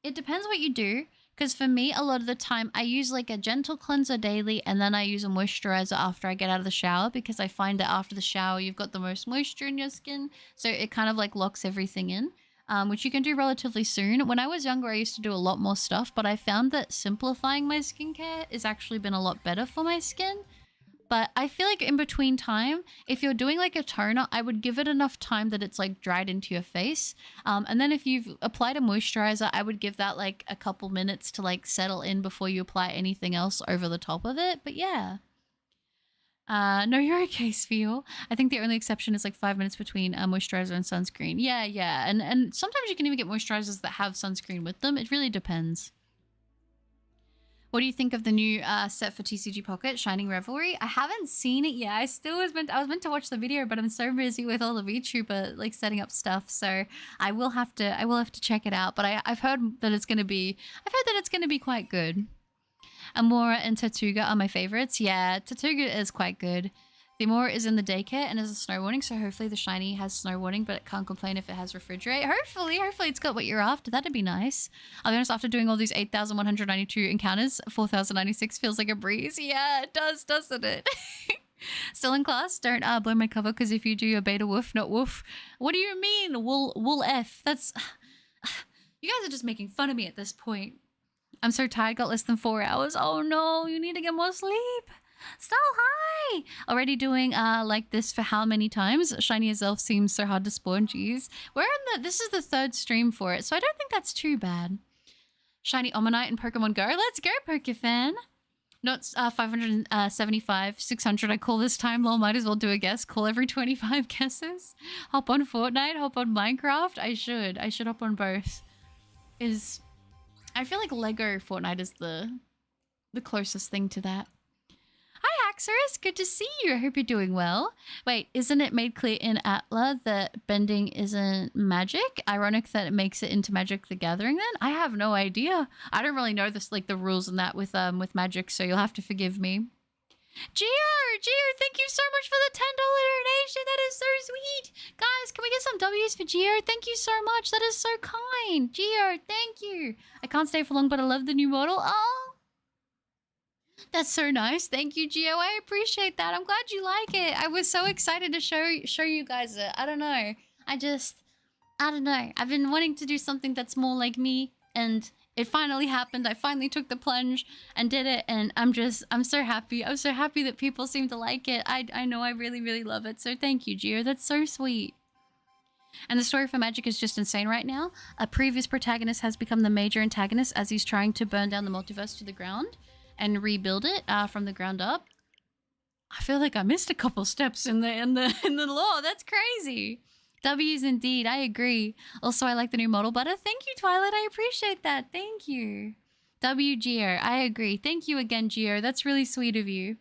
It depends what you do. Because for me, a lot of the time, I use like a gentle cleanser daily and then I use a moisturizer after I get out of the shower because I find that after the shower, you've got the most moisture in your skin. So it kind of like locks everything in, which you can do relatively soon. When I was younger, I used to do a lot more stuff, but I found that simplifying my skincare has actually been a lot better for my skin. But I feel like in between time, if you're doing like a toner, I would give it enough time that it's like dried into your face. And then if you've applied a moisturizer, I would give that like a couple minutes to like settle in before you apply anything else over the top of it. But yeah. No, you're okay, Spheel. I think the only exception is like 5 minutes between moisturizer and sunscreen. Yeah. And sometimes you can even get moisturizers that have sunscreen with them. It really depends. What do you think of the new set for TCG Pocket, Shining Revelry? I haven't seen it yet. I was meant to watch the video, but I'm so busy with all the VTuber like setting up stuff. So I will have to check it out. But I've heard that it's gonna be quite good. Amora and Tortuga are my favorites. Yeah, Tortuga is quite good. The Amora is in the daycare and has a snow warning, so hopefully the shiny has snow warning, but it can't complain if it has refrigerate. Hopefully it's got what you're after. That'd be nice. I'll be honest, after doing all these 8,192 encounters, 4,096 feels like a breeze. Yeah, it does, doesn't it? Still in class? Don't blow my cover, because if you do, you're beta woof, not woof. What do you mean? Wool F. That's... You guys are just making fun of me at this point. I'm so tired, got less than 4 hours. Oh no, you need to get more sleep. So hi! Already doing like this for how many times? Shiny Azelf seems so hard to spawn, jeez. This is the 3rd stream for it, so I don't think that's too bad. Shiny Omanite and Pokemon Go. Let's go, Pokefan! Not 575, 600. I call this time. Lol, might as well do a guess. Call every 25 guesses. Hop on Fortnite, hop on Minecraft. I should hop on both. I feel like Lego Fortnite is the closest thing to that. Hi, Axorus. Good to see you. I hope you're doing well. Wait, isn't it made clear in Atla that bending isn't magic? Ironic that it makes it into Magic the Gathering then? I have no idea. I don't really know this, like the rules and that with magic, so you'll have to forgive me. Gio, thank you so much for the $10 donation. That is so sweet. Guys, can we get some W's for Gio? Thank you so much. That is so kind. Gio, thank you. I can't stay for long, but I love the new model. Oh, that's so nice. Thank you, Gio. I appreciate that. I'm glad you like it. I was so excited to show you guys it. I don't know. I don't know. I've been wanting to do something that's more like me, and it finally happened. I finally took the plunge and did it, and I'm so happy. I'm so happy that people seem to like it. I know I really, really love it. So thank you, Gio. That's so sweet. And the story for Magic is just insane right now. A previous protagonist has become the major antagonist as he's trying to burn down the multiverse to the ground and rebuild it from the ground up. I feel like I missed a couple steps in the lore. That's crazy. W's indeed. I agree. Also, I like the new model butter. Thank you, Twilight. I appreciate that. Thank you. W Gio. I agree. Thank you again, Gio. That's really sweet of you.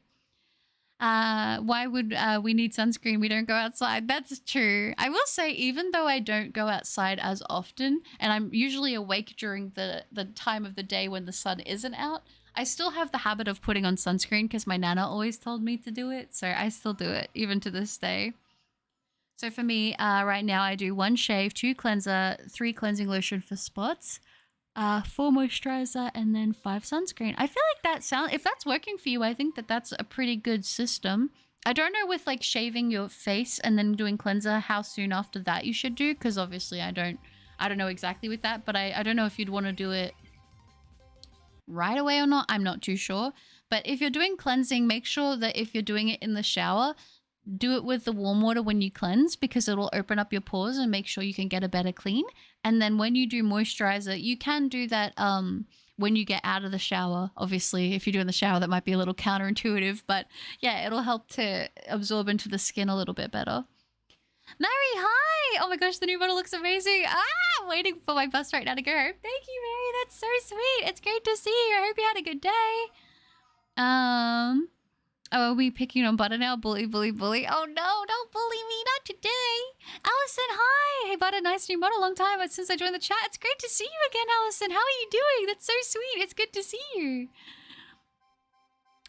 Why would we need sunscreen? We don't go outside. That's true. I will say, even though I don't go outside as often, and I'm usually awake during the time of the day when the sun isn't out, I still have the habit of putting on sunscreen because my nana always told me to do it. So I still do it, even to this day. So for me, right now I do 1 shave, 2 cleanser, 3 cleansing lotion for spots, 4 moisturizer, and then 5 sunscreen. I feel like if that's working for you, I think that's a pretty good system. I don't know with like shaving your face and then doing cleanser, how soon after that you should do, because obviously I don't know exactly with that, but I don't know if you'd want to do it right away or not. I'm not too sure. But if you're doing cleansing, make sure that if you're doing it in the shower, do it with the warm water when you cleanse, because it'll open up your pores and make sure you can get a better clean. And then when you do moisturizer, you can do that when you get out of the shower. Obviously, if you're doing the shower, that might be a little counterintuitive, but yeah, it'll help to absorb into the skin a little bit better. Mary, hi! Oh my gosh, the new model looks amazing. I'm waiting for my bus right now to go home. Thank you, Mary. That's so sweet. It's great to see you. I hope you had a good day. Oh, are we picking on Butter now? Bully, bully, bully. Oh no, don't bully me. Not today. Allison, hi. Hey, Butter, nice new model. Long time since I joined the chat. It's great to see you again, Allison. How are you doing? That's so sweet. It's good to see you.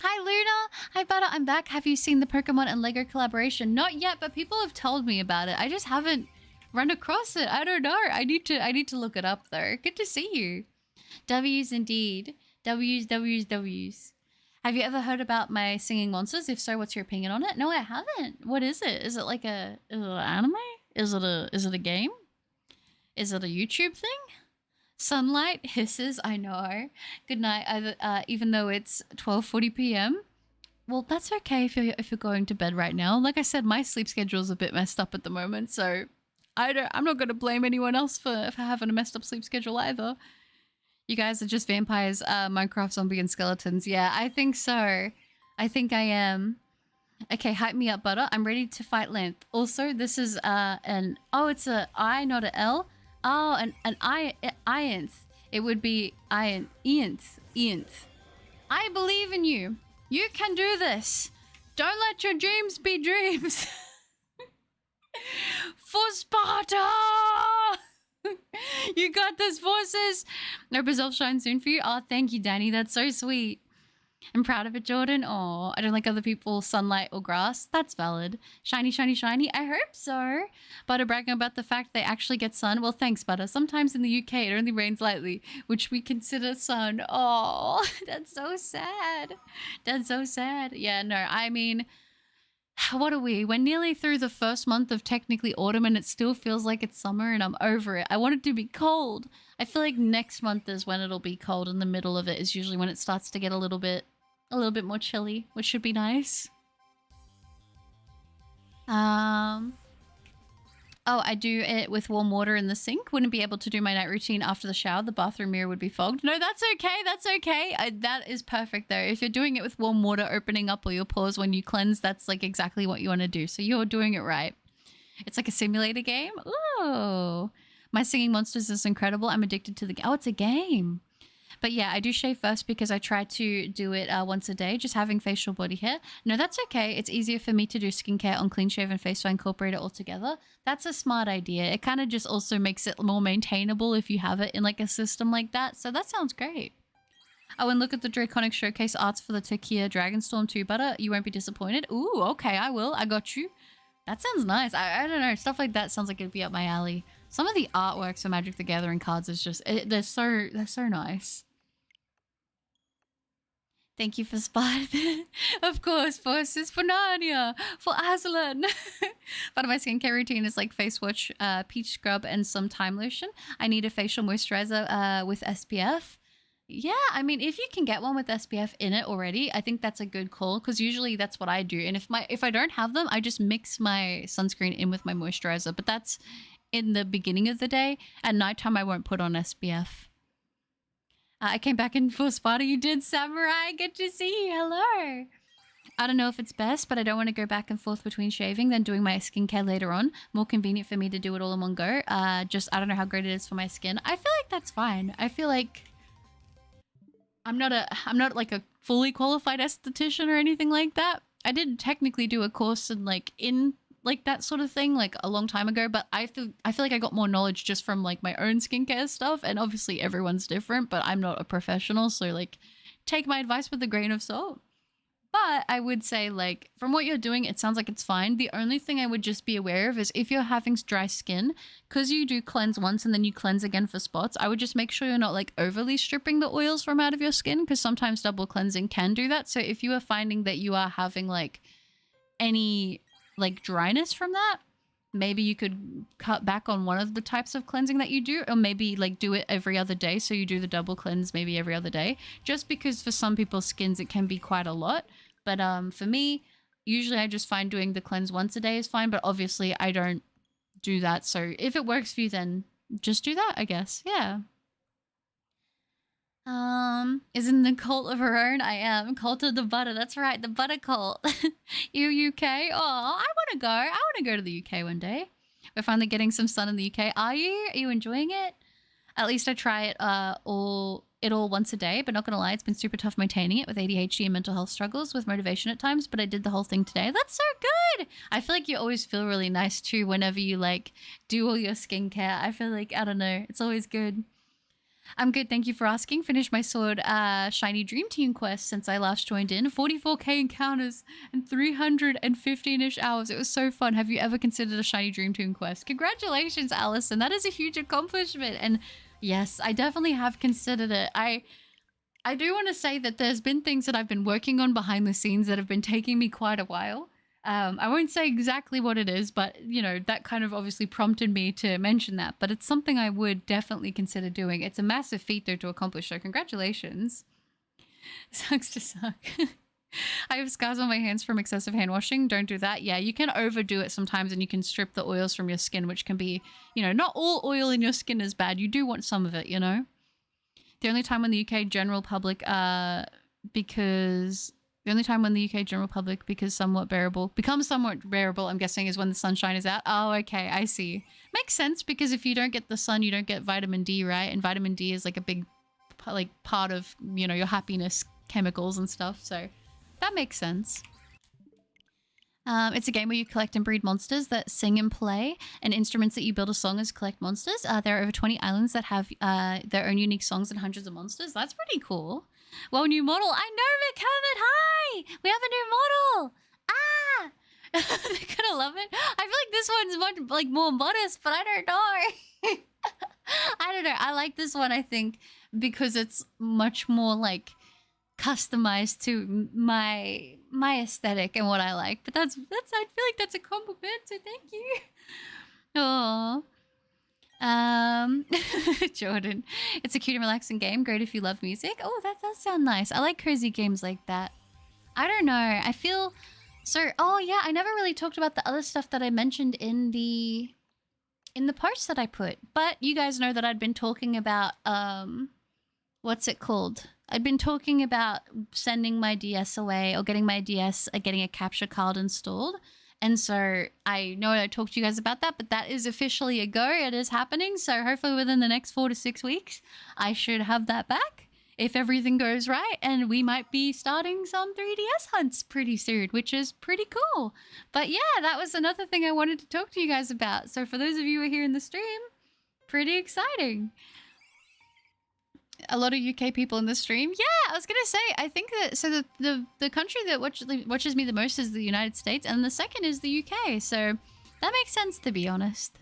Hi, Luna. Hi, Butter. I'm back. Have you seen the Pokemon and Lego collaboration? Not yet, but people have told me about it. I just haven't run across it. I don't know. I need to look it up, though. Good to see you. W's indeed. W's, W's, W's. Have you ever heard about my singing monsters? If so, what's your opinion on it? No, I haven't. What is it? Is it like is it an anime? Is it a game? Is it a YouTube thing? Sunlight hisses, I know. Good night, even though it's 12:40 p.m. Well, that's okay if you're going to bed right now. Like I said, my sleep schedule is a bit messed up at the moment, so I'm not going to blame anyone else for having a messed up sleep schedule either. You guys are just vampires, Minecraft, zombie, and skeletons. Yeah, I think so. I think I am. Okay, hype me up, Butter. I'm ready to fight Length. Also, this is it's a I, not a L. Oh, an Ianth. It would be Ianth. I believe in you. You can do this. Don't let your dreams be dreams. For Sparta! You got this, forces. Hope Azelf shine soon for you. Oh, thank you, Danny. That's so sweet. I'm proud of it, Jordan. Oh, I don't like other people's sunlight or grass. That's valid. Shiny, shiny, shiny. I hope so. Butter bragging about the fact they actually get sun. Well, thanks, Butter. Sometimes in the UK, it only rains lightly, which we consider sun. Oh, that's so sad. That's so sad. Yeah, no, I mean, what are we? We're nearly through the first month of technically autumn and it still feels like it's summer and I'm over it. I want it to be cold. I feel like next month is when it'll be cold, and the middle of it is usually when it starts to get a little bit more chilly, which should be nice. Oh, I do it with warm water in the sink. Wouldn't be able to do my night routine after the shower. The bathroom mirror would be fogged. No, that's okay. That's okay. That is perfect though. If you're doing it with warm water, opening up all your pores when you cleanse, that's like exactly what you want to do. So you're doing it right. It's like a simulator game. Ooh. My Singing Monsters is incredible. I'm addicted to the game. Oh, it's a game. But yeah, I do shave first because I try to do it once a day, just having facial body hair. No, that's okay. It's easier for me to do skincare on clean shaven face, so I incorporate it all together. That's a smart idea. It kind of just also makes it more maintainable if you have it in like a system like that. So that sounds great. Oh, and look at the Draconic Showcase arts for the Takia Dragonstorm 2 butter. You won't be disappointed. Ooh, okay, I will. I got you. That sounds nice. I don't know. Stuff like that sounds like it'd be up my alley. Some of the artworks for Magic the Gathering cards is just, they're so nice. Thank you for Spot. Of course, for Sis, for Narnia, for Aslan. Part of my skincare routine is like face wash, peach scrub, and some time lotion. I need a facial moisturizer with SPF. Yeah, I mean, if you can get one with SPF in it already, I think that's a good call because usually that's what I do. And if I don't have them, I just mix my sunscreen in with my moisturizer. But that's in the beginning of the day. At nighttime, I won't put on SPF. I came back in full Sparta. You did, Samurai. Good to see you. Hello. I don't know if it's best, but I don't want to go back and forth between shaving then doing my skincare later on. More convenient for me to do it all in one go. Just, I don't know how great it is for my skin. I feel like that's fine. I feel like I'm not like a fully qualified esthetician or anything like that. I did technically do a course in like that sort of thing like a long time ago, but I feel like I got more knowledge just from like my own skincare stuff, and obviously everyone's different, but I'm not a professional, so like take my advice with a grain of salt. But I would say, like, from what you're doing, it sounds like it's fine. The only thing I would just be aware of is if you're having dry skin, because you do cleanse once and then you cleanse again for spots, I would just make sure you're not like overly stripping the oils from out of your skin, because sometimes double cleansing can do that. So if you are finding that you are having like any like dryness from that, maybe you could cut back on one of the types of cleansing that you do, or maybe like do it every other day. So you do the double cleanse maybe every other day, just because for some people's skins it can be quite a lot. But for me, usually I just find doing the cleanse once a day is fine, but obviously I don't do that. So if it works for you, then just do that, I guess. Yeah. Isn't the cult of her own? I am. Cult of the butter. That's right. The butter cult. You UK? Oh, I want to go. I want to go to the UK one day. We're finally getting some sun in the UK. Are you? Are you enjoying it? At least I try it all once a day, but not gonna lie, it's been super tough maintaining it with ADHD and mental health struggles with motivation at times, but I did the whole thing today. That's so good. I feel like you always feel really nice too whenever you like do all your skincare. I feel like, I don't know, it's always good. I'm good, thank you for asking. Finished my sword shiny dream team quest since I last joined in. 44k encounters and 315-ish hours. It was so fun. Have you ever considered a shiny dream team quest? Congratulations, Allison. That is a huge accomplishment. And yes, I definitely have considered it. I do want to say that there's been things that I've been working on behind the scenes that have been taking me quite a while. I won't say exactly what it is, but, you know, that kind of obviously prompted me to mention that. But it's something I would definitely consider doing. It's a massive feat, though, to accomplish, so congratulations. Sucks to suck. I have scars on my hands from excessive hand washing. Don't do that. Yeah, you can overdo it sometimes and you can strip the oils from your skin, which can be, you know, not all oil in your skin is bad. You do want some of it, you know? The only time when the UK general public, becomes somewhat bearable, I'm guessing, is when the sunshine is out. Oh, okay, I see. Makes sense, because if you don't get the sun, you don't get vitamin D, right? And vitamin D is like a big, like, part of, you know, your happiness chemicals and stuff, so that makes sense. It's a game where you collect and breed monsters that sing and play, and instruments that you build a song as collect monsters. There are over 20 islands that have their own unique songs and hundreds of monsters. That's pretty cool. Well, new model. I know, McCormick. Hi! We have a new model. Ah! They're gonna love it. I feel like this one's much, like, more modest, but I don't know. I don't know. I like this one, I think, because it's much more, like, customized to my aesthetic and what I like. But that's I feel like that's a compliment, so thank you. Oh. Jordan, it's a cute and relaxing game. Great if you love music. Oh, that does sound nice. I like cozy games like that. I don't know. I feel so. Oh yeah, I never really talked about the other stuff that I mentioned in the in the post that I put. But you guys know that I'd been talking about, what's it called? I'd been talking about sending my DS away or getting my DS, getting a capture card installed. And so I know I talked to you guys about that, but that is officially a go. It is happening. So hopefully within the next 4 to 6 weeks, I should have that back if everything goes right. And we might be starting some 3DS hunts pretty soon, which is pretty cool. But yeah, that was another thing I wanted to talk to you guys about. So for those of you who are here in the stream, pretty exciting. A lot of UK people in the stream. Yeah, I was gonna say, I think that, so the country that watches me the most is the United States, and the second is the UK, so that makes sense, to be honest.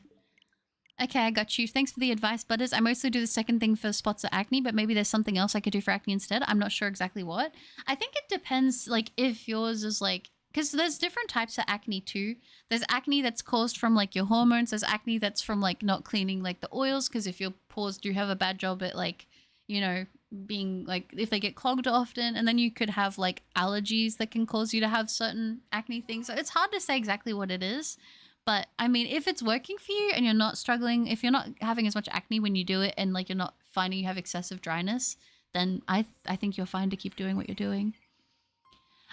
Okay, I got you. Thanks for the advice, Butters. I mostly do the second thing for spots or acne, but maybe there's something else I could do for acne instead. I'm not sure exactly what. I think it depends, like, if yours is like, because there's different types of acne too. There's acne that's caused from like your hormones. There's acne that's from like not cleaning like the oils, because if your pores do have a bad job at like, you know, being like, if they get clogged often, and then you could have like allergies that can cause you to have certain acne things. So it's hard to say exactly what it is, but I mean, if it's working for you and you're not struggling, if you're not having as much acne when you do it, and like you're not finding you have excessive dryness, then I think you're fine to keep doing what you're doing.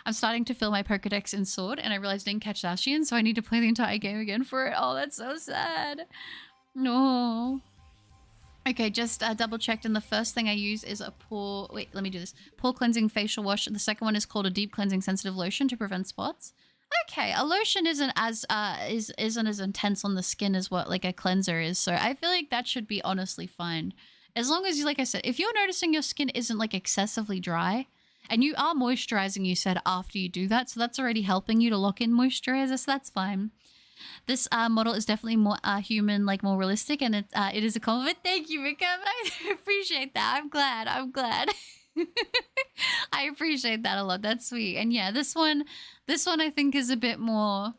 I'm starting to fill my Pokedex in Sword, and I realized I didn't catch Zacian, so I need to play the entire game again for it. Oh, that's so sad. No. Okay, just double checked, and the first thing I use is a pore... Wait, let me do this. Pore cleansing facial wash. The second one is called a deep cleansing sensitive lotion to prevent spots. Okay, a lotion isn't as isn't as intense on the skin as what like a cleanser is, so I feel like that should be honestly fine. As long as you, like I said, if you're noticing your skin isn't like excessively dry, and you are moisturizing, you said, after you do that, so that's already helping you to lock in moisturizer, so that's fine. This model is definitely more human, like more realistic, and it is a compliment. Thank you, Mika. I appreciate that. I'm glad. I appreciate that a lot. That's sweet. And yeah, this one I think is a bit more.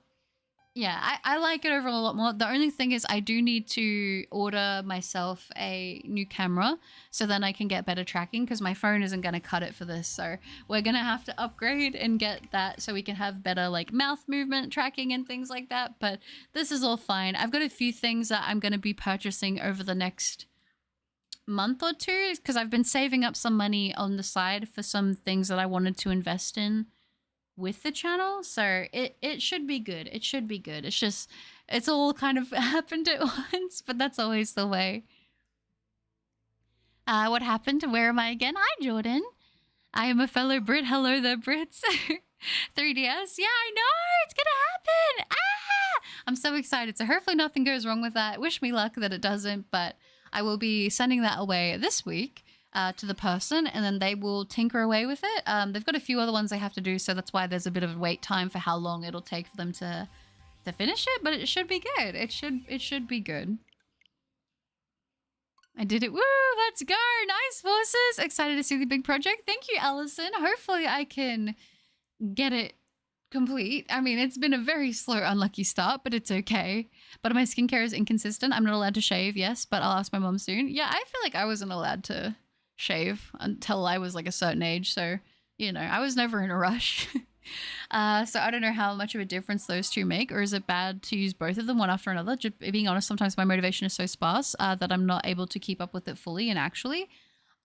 Yeah, I like it overall a lot more. The only thing is I do need to order myself a new camera so then I can get better tracking, because my phone isn't going to cut it for this. So we're going to have to upgrade and get that so we can have better like mouth movement tracking and things like that. But this is all fine. I've got a few things that I'm going to be purchasing over the next month or two, because I've been saving up some money on the side for some things that I wanted to invest in with the channel, so it should be good. It should be good. It's just, it's all kind of happened at once, but that's always the way. What happened? Where am I again? Hi, Jordan. I am a fellow Brit. Hello there, Brits. 3DS. Yeah, I know. It's gonna happen. Ah! I'm so excited. So hopefully nothing goes wrong with that. Wish me luck that it doesn't, but I will be sending that away this week. To the person, and then they will tinker away with it. They've got a few other ones they have to do, so that's why there's a bit of a wait time for how long it'll take for them to finish it, but it should be good. It should be good. I did it. Woo! Let's go! Nice, forces! Excited to see the big project. Thank you, Allison. Hopefully I can get it complete. I mean, it's been a very slow, unlucky start, but it's okay. But my skincare is inconsistent. I'm not allowed to shave, yes, but I'll ask my mom soon. Yeah, I feel like I wasn't allowed to shave until I was like a certain age, so you know, I was never in a rush. So I don't know how much of a difference those two make, or is it bad to use both of them one after another? Just being honest, sometimes my motivation is so sparse that I'm not able to keep up with it fully. And actually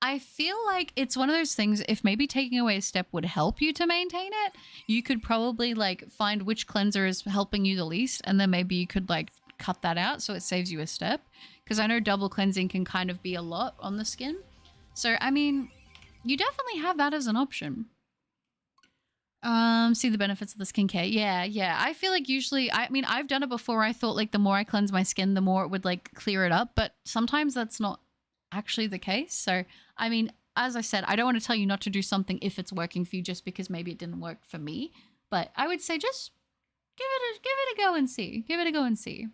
I feel like it's one of those things, if maybe taking away a step would help you to maintain it, you could probably like find which cleanser is helping you the least, and then maybe you could like cut that out so it saves you a step, because I know double cleansing can kind of be a lot on the skin. So, I mean, you definitely have that as an option. See the benefits of the skincare. Yeah. I feel like usually, I mean, I've done it before. I thought like the more I cleanse my skin, the more it would like clear it up. But sometimes that's not actually the case. So, I mean, as I said, I don't want to tell you not to do something if it's working for you just because maybe it didn't work for me. But I would say just give it a go and see. Give it a go and see.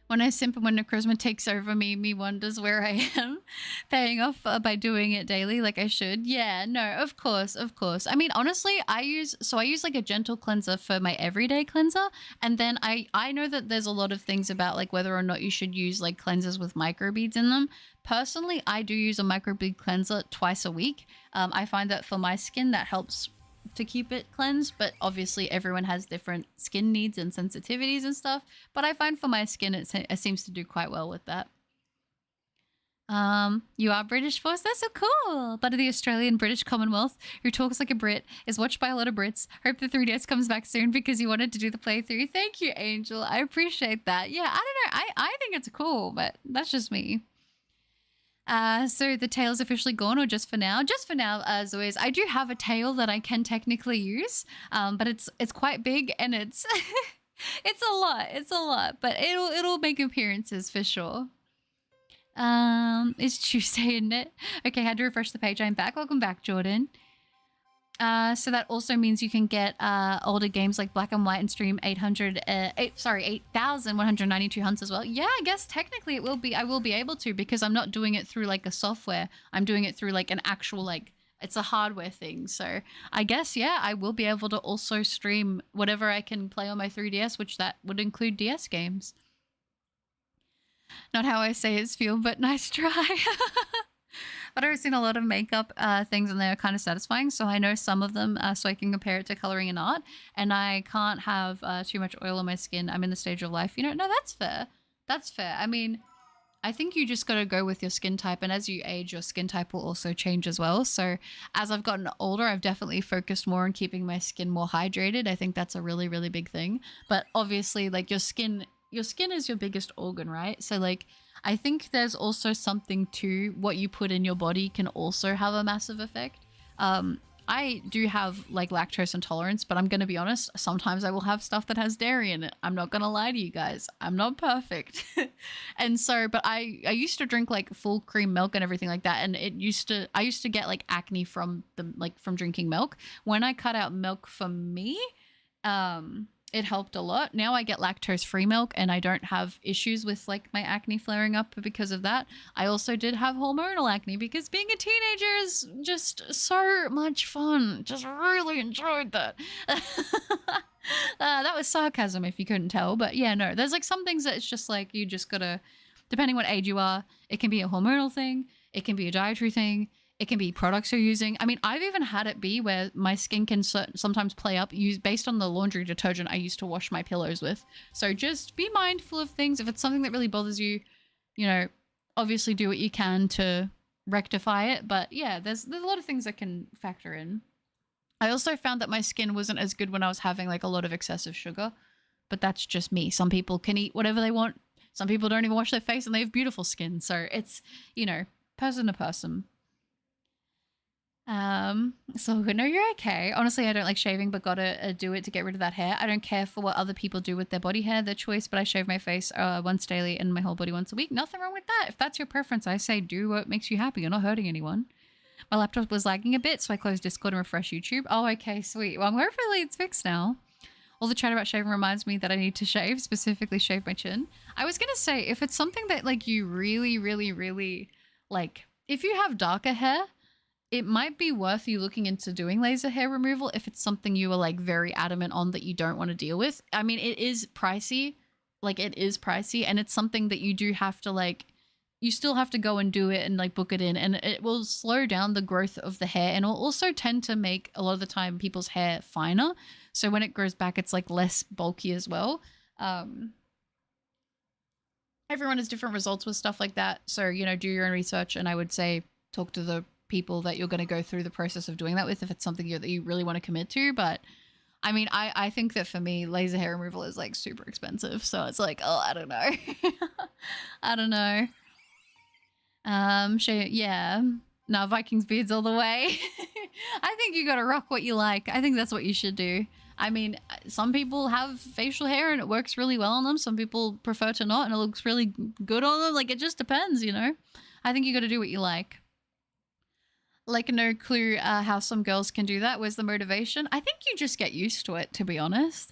When I simp and when necrosma takes over me wonders where I am, paying off by doing it daily like I should. Yeah, no, of course. I mean, honestly, I use like a gentle cleanser for my everyday cleanser, and then I know that there's a lot of things about like whether or not you should use like cleansers with microbeads in them. Personally, I do use a microbead cleanser twice a week. I find that for my skin that helps to keep it cleansed, but obviously everyone has different skin needs and sensitivities and stuff. But I find for my skin, it seems to do quite well with that. You are British Force? That's so cool. But the Australian British Commonwealth, who talks like a Brit, is watched by a lot of Brits. Hope the 3DS comes back soon because you wanted to do the playthrough. Thank you, Angel. I appreciate that. Yeah, I don't know. I think it's cool, but that's just me. So the tail is officially gone, or just for now? Just for now, as always. I do have a tail that I can technically use, but it's quite big and it's it's a lot. It's a lot, but it'll make appearances for sure. It's Tuesday, isn't it? Okay, had to refresh the page. I'm back. Welcome back, Jordan. So that also means you can get older games like Black and White and stream 8,192 hunts as well. Yeah, I guess technically I will be able to, because I'm not doing it through like a software. I'm doing it through like an actual, like, it's a hardware thing. So I guess, yeah, I will be able to also stream whatever I can play on my 3DS, which that would include DS games. Not how I say it's feel, but nice try. But I've seen a lot of makeup things and they're kind of satisfying. So I know some of them so I can compare it to coloring and art. And I can't have too much oil on my skin. I'm in the stage of life. You know, no, that's fair. That's fair. I mean, I think you just got to go with your skin type. And as you age, your skin type will also change as well. So as I've gotten older, I've definitely focused more on keeping my skin more hydrated. I think that's a really, really big thing. But obviously, like, your skin is your biggest organ, right? So like, I think there's also something to what you put in your body can also have a massive effect. I do have like lactose intolerance, but I'm going to be honest, sometimes I will have stuff that has dairy in it. I'm not going to lie to you guys. I'm not perfect. And so, but I used to drink like full cream milk and everything like that. And I used to get like acne from drinking milk. When I cut out milk for me, it helped a lot. Now I get lactose-free milk and I don't have issues with like my acne flaring up because of that. I also did have hormonal acne because being a teenager is just so much fun. Just really enjoyed that. That was sarcasm if you couldn't tell. But yeah, no, there's like some things that it's just like you just gotta, depending what age you are, it can be a hormonal thing. It can be a dietary thing. It can be products you're using. I mean, I've even had it be where my skin can sometimes play up based on the laundry detergent I used to wash my pillows with. So just be mindful of things. If it's something that really bothers you, you know, obviously do what you can to rectify it. But yeah, there's a lot of things that can factor in. I also found that my skin wasn't as good when I was having like a lot of excessive sugar, but that's just me. Some people can eat whatever they want. Some people don't even wash their face and they have beautiful skin. So it's, you know, person to person. So no, you're okay. Honestly, I don't like shaving, but gotta do it to get rid of that hair. I don't care for what other people do with their body hair, their choice, but I shave my face once daily and my whole body once a week. Nothing wrong with that. If that's your preference, I say do what makes you happy. You're not hurting anyone. My laptop was lagging a bit, so I closed Discord and refreshed YouTube. Oh, okay, sweet. Well, hopefully it's fixed now. All the chat about shaving reminds me that I need to shave, specifically shave my chin. I was gonna say, if it's something that like you really, really, really like, if you have darker hair, it might be worth you looking into doing laser hair removal if it's something you are like very adamant on that you don't want to deal with. I mean, it is pricey. Like, it is pricey, and it's something that you do have to like, you still have to go and do it and like book it in, and it will slow down the growth of the hair, and will also tend to make a lot of the time people's hair finer. So when it grows back, it's like less bulky as well. Everyone has different results with stuff like that. So, you know, do your own research, and I would say talk to the people that you're going to go through the process of doing that with if it's something that you really want to commit to. But I mean, I think that for me, laser hair removal is like super expensive, so it's like, oh, I don't know. I don't know. Yeah, no, Vikings beards all the way. I think you gotta rock what you like. I think that's what you should do. I mean, some people have facial hair and it works really well on them. Some people prefer to not and it looks really good on them. Like, it just depends, you know? I think you gotta do what you like. Like, no clue how some girls can do that. Where's the motivation? I think you just get used to it, to be honest.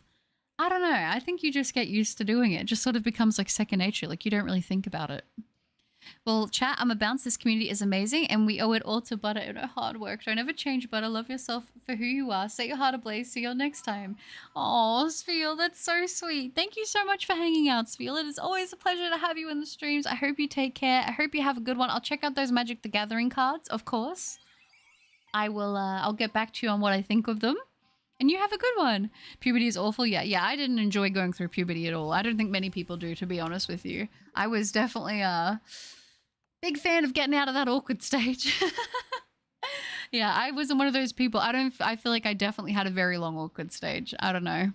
I don't know. I think you just get used to doing it. It just sort of becomes like second nature. Like, you don't really think about it. Well, chat, I'm a bounce. This community is amazing, and we owe it all to Butter and her hard work. Don't ever change, Butter. Love yourself for who you are. Set your heart ablaze. See you next time. Oh, Spiel, that's so sweet. Thank you so much for hanging out, Spiel. It is always a pleasure to have you in the streams. I hope you take care. I hope you have a good one. I'll check out those Magic the Gathering cards, of course. I will, I'll get back to you on what I think of them. And you have a good one. Puberty is awful. Yeah, I didn't enjoy going through puberty at all. I don't think many people do, to be honest with you. I was definitely a big fan of getting out of that awkward stage. Yeah, I wasn't one of those people. I feel like I definitely had a very long awkward stage. I don't know.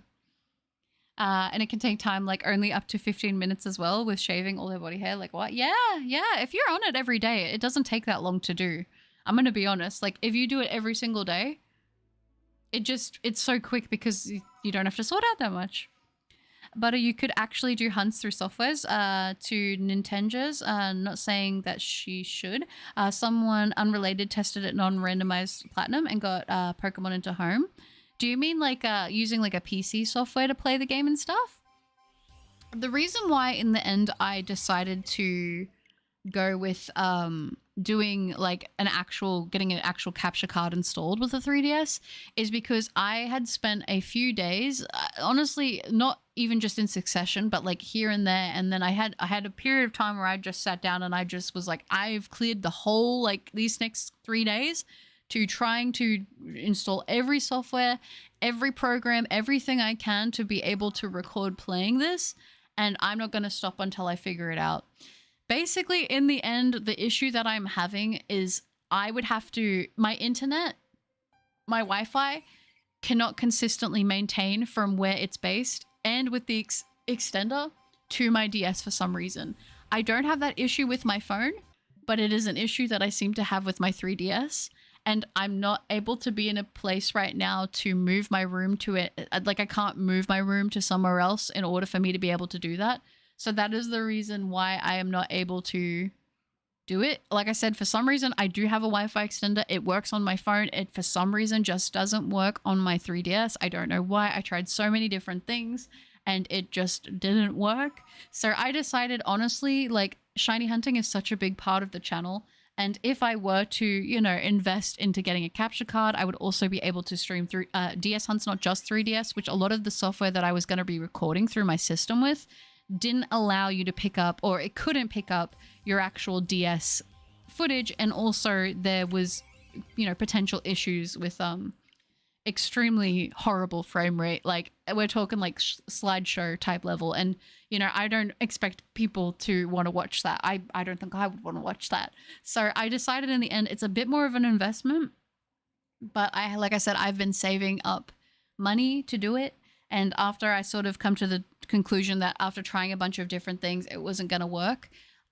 And it can take time, like only up to 15 minutes as well with shaving all their body hair. Like what? Yeah. If you're on it every day, it doesn't take that long to do. I'm going to be honest. Like if you do it every single day, it's so quick because you don't have to sort out that much. But you could actually do hunts through softwares to Nintendo's. Not saying that she should. Someone unrelated tested it non-randomized platinum and got Pokemon into home. Do you mean like using like a PC software to play the game and stuff? The reason why in the end I decided to go with doing like getting an actual capture card installed with the 3DS is because I had spent a few days, honestly, not even just in succession, but like here and there. And then I had a period of time where I just sat down and I just was like, I've cleared the whole, like these next 3 days to trying to install every software, every program, everything I can to be able to record playing this. And I'm not going to stop until I figure it out. Basically, in the end, the issue that I'm having is my internet, my Wi-Fi cannot consistently maintain from where it's based and with the extender to my DS for some reason. I don't have that issue with my phone, but it is an issue that I seem to have with my 3DS. And I'm not able to be in a place right now to move my room to it. Like I can't move my room to somewhere else in order for me to be able to do that. So that is the reason why I am not able to do it. Like I said, for some reason, I do have a Wi-Fi extender. It works on my phone. It, for some reason, just doesn't work on my 3DS. I don't know why. I tried so many different things and it just didn't work. So I decided, honestly, like shiny hunting is such a big part of the channel. And if I were to, you know, invest into getting a capture card, I would also be able to stream through DS hunts, not just 3DS, which a lot of the software that I was going to be recording through my system with didn't allow you to pick up, or it couldn't pick up your actual DS footage. And also there was, you know, potential issues with extremely horrible frame rate. Like we're talking like slideshow type level. And, you know, I don't expect people to want to watch that. I don't think I would want to watch that. So I decided in the end, it's a bit more of an investment, but like I said, I've been saving up money to do it. And after I sort of come to the conclusion that after trying a bunch of different things, it wasn't going to work,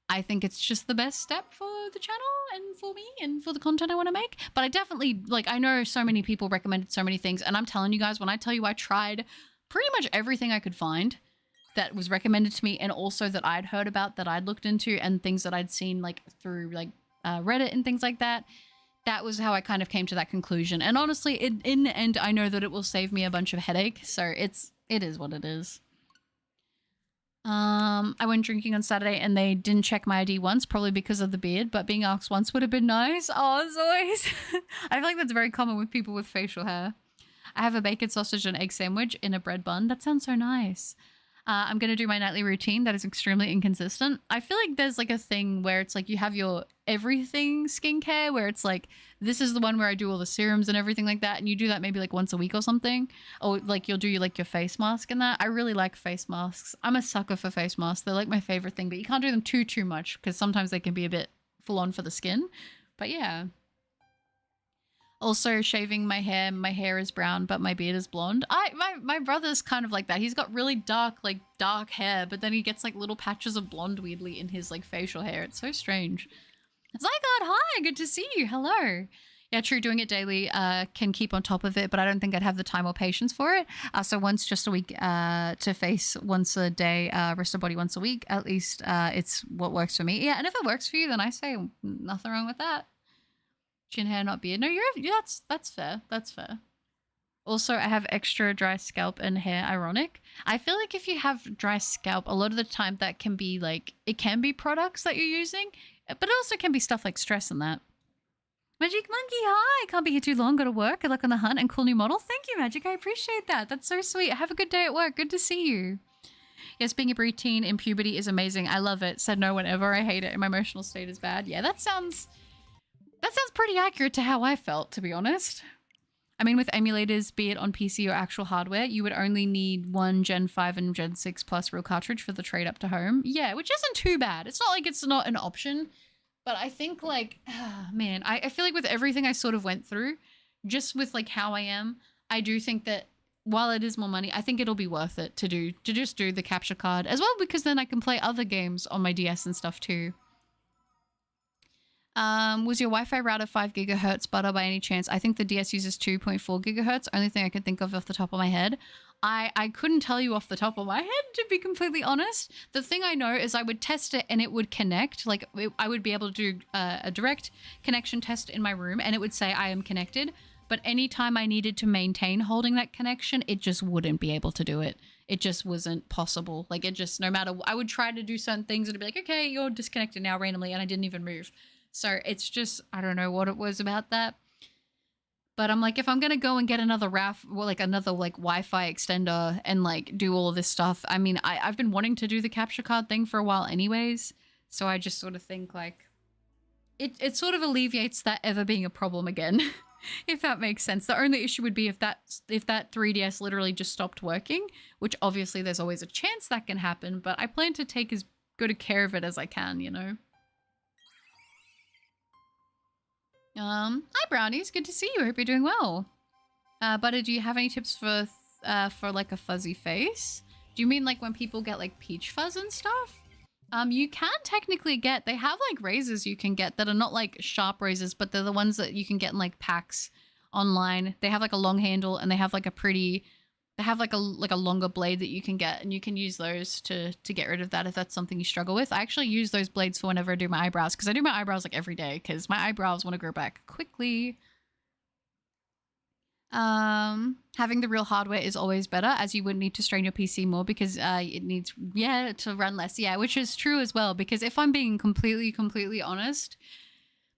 I think it's just the best step for the channel and for me and for the content I want to make. But I definitely, like, I know so many people recommended so many things. And I'm telling you guys, when I tell you I tried pretty much everything I could find that was recommended to me and also that I'd heard about, that I'd looked into, and things that I'd seen like through like Reddit and things like that, that was how I kind of came to that conclusion. And honestly, in the end, I know that it will save me a bunch of headache. So it is what it is. I went drinking on Saturday and they didn't check my ID once, probably because of the beard, but being asked once would have been nice. Oh, as always. I feel like that's very common with people with facial hair. I have a bacon sausage and egg sandwich in a bread bun. That sounds so nice. I'm going to do my nightly routine. That is extremely inconsistent. I feel like there's like a thing where it's like you have your everything skincare where it's like, this is the one where I do all the serums and everything like that. And you do that maybe like once a week or something. Or like you'll do like your face mask and that. I really like face masks. I'm a sucker for face masks. They're like my favorite thing, but you can't do them too much because sometimes they can be a bit full on for the skin. But yeah. Also shaving my hair is brown, but my beard is blonde. My brother's kind of like that. He's got really dark hair, but then he gets like little patches of blonde weirdly in his like facial hair. It's so strange. Zygarde, hi, good to see you. Hello. Yeah, true, doing it daily can keep on top of it, but I don't think I'd have the time or patience for it. So once just a week to face once a day, rest of body once a week, at least it's what works for me. Yeah, and if it works for you, then I say nothing wrong with that. Chin hair, not beard. No, that's fair. That's fair. Also, I have extra dry scalp and hair. Ironic. I feel like if you have dry scalp, a lot of the time that can be like, it can be products that you're using, but it also can be stuff like stress and that. Magic Monkey, hi! Can't be here too long. Got to work. Good luck on the hunt and cool new model. Thank you, Magic. I appreciate that. That's so sweet. Have a good day at work. Good to see you. Yes, being a preteen in puberty is amazing. I love it. Said no whenever. I hate it and my emotional state is bad. Yeah, that sounds pretty accurate to how I felt, to be honest. I mean, with emulators, be it on PC or actual hardware, you would only need one Gen 5 and Gen 6 Plus real cartridge for the trade up to home. Yeah, which isn't too bad. It's not like it's not an option. But I think, like, man, I feel like with everything I sort of went through, just with, like, how I am, I do think that while it is more money, I think it'll be worth it to just do the capture card as well, because then I can play other games on my DS and stuff too. Was your Wi-Fi router 5 gigahertz butter by any chance? I think the DS uses 2.4 gigahertz. Only thing I can think of off the top of my head. I couldn't tell you off the top of my head, to be completely honest. The thing I know is I would test it and it would connect. Like, I would be able to do a direct connection test in my room and it would say I am connected. But anytime I needed to maintain holding that connection, it just wouldn't be able to do it. It just wasn't possible. Like, it just, no matter, I would try to do certain things and it'd be like, okay, you're disconnected now randomly, and I didn't even move. So it's just, I don't know what it was about that. But I'm like, if I'm going to go and get another another Wi-Fi extender and like do all of this stuff, I mean, I've been wanting to do the capture card thing for a while anyways. So I just sort of think like, it sort of alleviates that ever being a problem again, if that makes sense. The only issue would be if that 3DS literally just stopped working, which obviously there's always a chance that can happen, but I plan to take as good a care of it as I can, you know? Hi Brownies, good to see you. I hope you're doing well. Butter, do you have any tips for like a fuzzy face? Do you mean like when people get like peach fuzz and stuff? You can technically get, they have like razors you can get that are not like sharp razors, but they're the ones that you can get in like packs online. They have like a long handle and they have like they have like a longer blade that you can get, and you can use those to get rid of that if that's something you struggle with. I actually use those blades for whenever I do my eyebrows, because I do my eyebrows like every day because my eyebrows want to grow back quickly. Having the real hardware is always better, as you would need to strain your PC more because it needs to run less. Yeah, which is true as well, because if I'm being completely honest,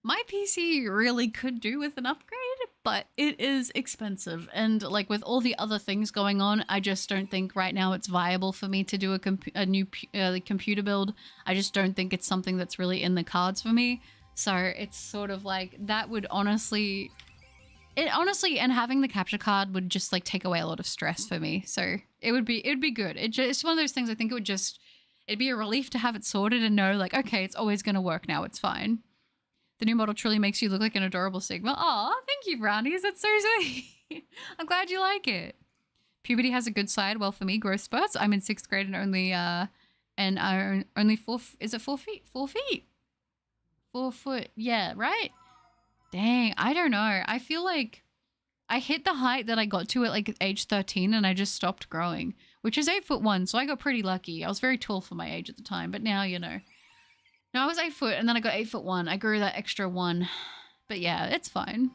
my PC really could do with an upgrade, but it is expensive. And like with all the other things going on, I just don't think right now it's viable for me to do a new computer build. I just don't think it's something that's really in the cards for me. So it's sort of like that would honestly, and having the capture card would just like take away a lot of stress for me. So it'd be good. It's one of those things I think it'd be a relief to have it sorted and know like, okay, it's always going to work now. It's fine. The new model truly makes you look like an adorable Sigma. Aw, thank you, Brownies. That's so sweet. I'm glad you like it. Puberty has a good side. Well, for me, growth spurts. I'm in 6th grade and only 4 feet? 4 feet? 4 foot. Yeah, right? Dang, I don't know. I feel like I hit the height that I got to at like age 13 and I just stopped growing, which is 8'1", so I got pretty lucky. I was very tall for my age at the time, but now, you know. No, I was 8 foot and then I got 8'1". I grew that extra 1. But yeah, it's fine.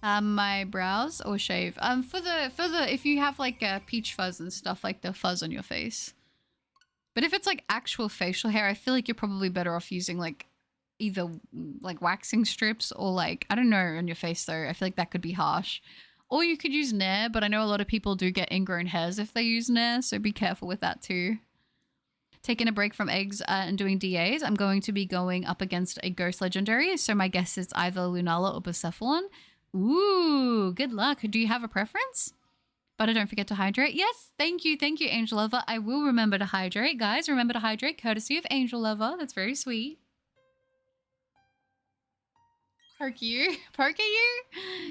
My brows or shave? For the if you have like peach fuzz and stuff, like the fuzz on your face. But if it's like actual facial hair, I feel like you're probably better off using like either like waxing strips or like, I don't know, on your face though. I feel like that could be harsh. Or you could use Nair, but I know a lot of people do get ingrown hairs if they use Nair, so be careful with that too. Taking a break from eggs and doing DAs, I'm going to be going up against a ghost legendary, so my guess is either Lunala or Persephone. Ooh, good luck. Do you have a preference? But don't forget to hydrate. Yes, thank you, Angel Lover. I will remember to hydrate. Guys, remember to hydrate, courtesy of Angel Lover. That's very sweet. Poke you?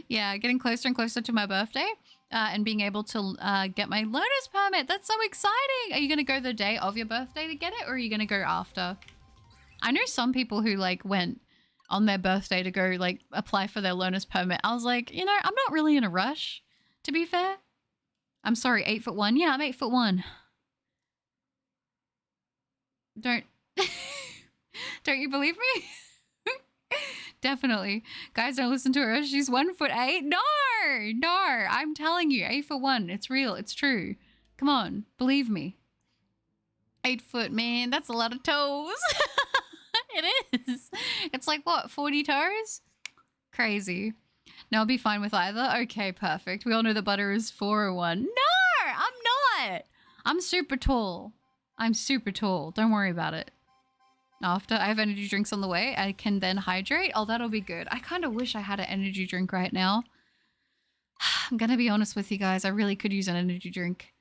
Yeah, getting closer and closer to my birthday. And being able to get my learner's permit. That's so exciting. Are you going to go the day of your birthday to get it, or are you going to go after? I know some people who like went on their birthday to go like apply for their learner's permit. I was like, you know, I'm not really in a rush, to be fair. I'm sorry, 8'1". Yeah, I'm 8'1". Don't you believe me? Definitely. Guys, don't listen to her. She's 1'8". No, I'm telling you, 8'1". It's real. It's true. Come on, believe me. 8 foot, man. That's a lot of toes. It is. It's like what, 40 toes? Crazy. No, I'll be fine with either. Okay, perfect. We all know the butter is 401. No, I'm not. I'm super tall. Don't worry about it. After I have energy drinks on the way, I can then hydrate. Oh, that'll be good. I kind of wish I had an energy drink right now. I'm gonna be honest with you guys. I really could use an energy drink.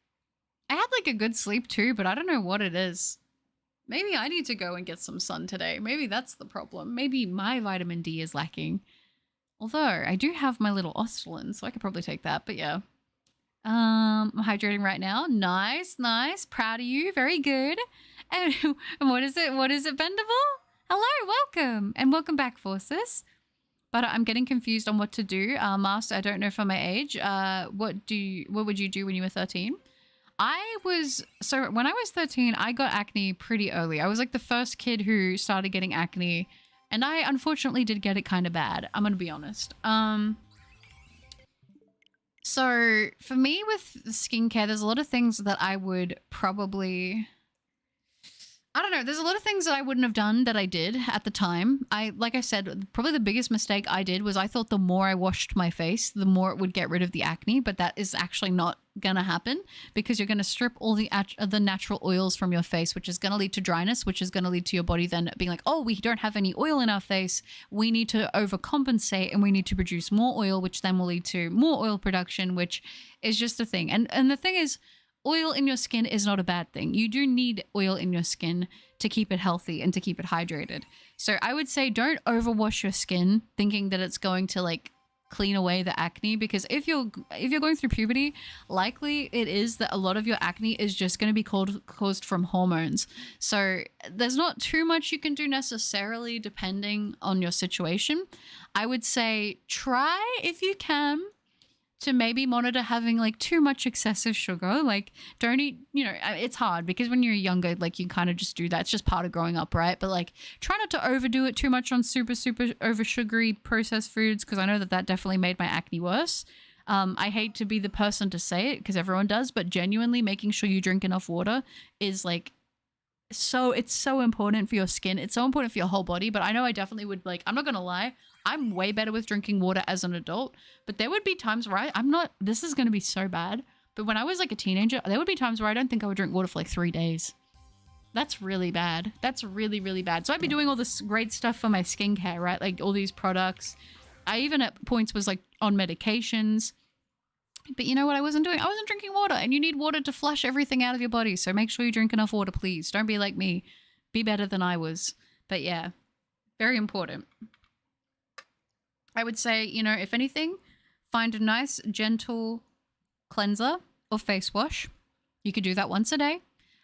I had like a good sleep too, but I don't know what it is. Maybe I need to go and get some sun today. Maybe that's the problem. Maybe my vitamin D is lacking. Although I do have my little Ostalin, so I could probably take that. But yeah. I'm hydrating right now. Nice, nice. Proud of you. Very good. And what is it? What is it, Bendable? Hello, welcome. And welcome back, Forces. But I'm getting confused on what to do. Master, I don't know for my age. What would you do when you were 13? So when I was 13, I got acne pretty early. I was like the first kid who started getting acne, and I unfortunately did get it kind of bad. I'm gonna be honest. So for me with skincare, there's a lot of things that I would probably, I don't know. There's a lot of things that I wouldn't have done that I did at the time. Like I said, probably the biggest mistake I did was I thought the more I washed my face, the more it would get rid of the acne, but that is actually not gonna happen because you're gonna strip all the natural oils from your face, which is gonna lead to dryness, which is gonna lead to your body then being like, oh, we don't have any oil in our face. We need to overcompensate and we need to produce more oil, which then will lead to more oil production, which is just a thing. And the thing is, oil in your skin is not a bad thing. You do need oil in your skin to keep it healthy and to keep it hydrated. So I would say don't overwash your skin thinking that it's going to like clean away the acne, because if you're going through puberty, likely it is that a lot of your acne is just going to be caused from hormones. So there's not too much you can do necessarily depending on your situation. I would say try if you can to maybe monitor having like too much excessive sugar. Like don't eat, it's hard because when you're younger, like you kind of just do that. It's just part of growing up, right? But like try not to overdo it too much on super over sugary processed foods, because I know that definitely made my acne worse. I hate to be the person to say it because everyone does, but genuinely making sure you drink enough water is like it's so important for your skin. It's so important for your whole body. But I know I definitely would, like, I'm not gonna lie, I'm way better with drinking water as an adult, but there would be times where I'm not, this is going to be so bad, but when I was like a teenager, there would be times where I don't think I would drink water for like 3 days. That's really bad. That's really, really bad. So I'd be doing all this great stuff for my skincare, right? Like all these products. I even at points was like on medications, but you know what I wasn't doing? I wasn't drinking water, and you need water to flush everything out of your body. So make sure you drink enough water, please. Don't be like me. Be better than I was. But yeah, very important. I would say, if anything, find a nice, gentle cleanser or face wash. You could do that once a day.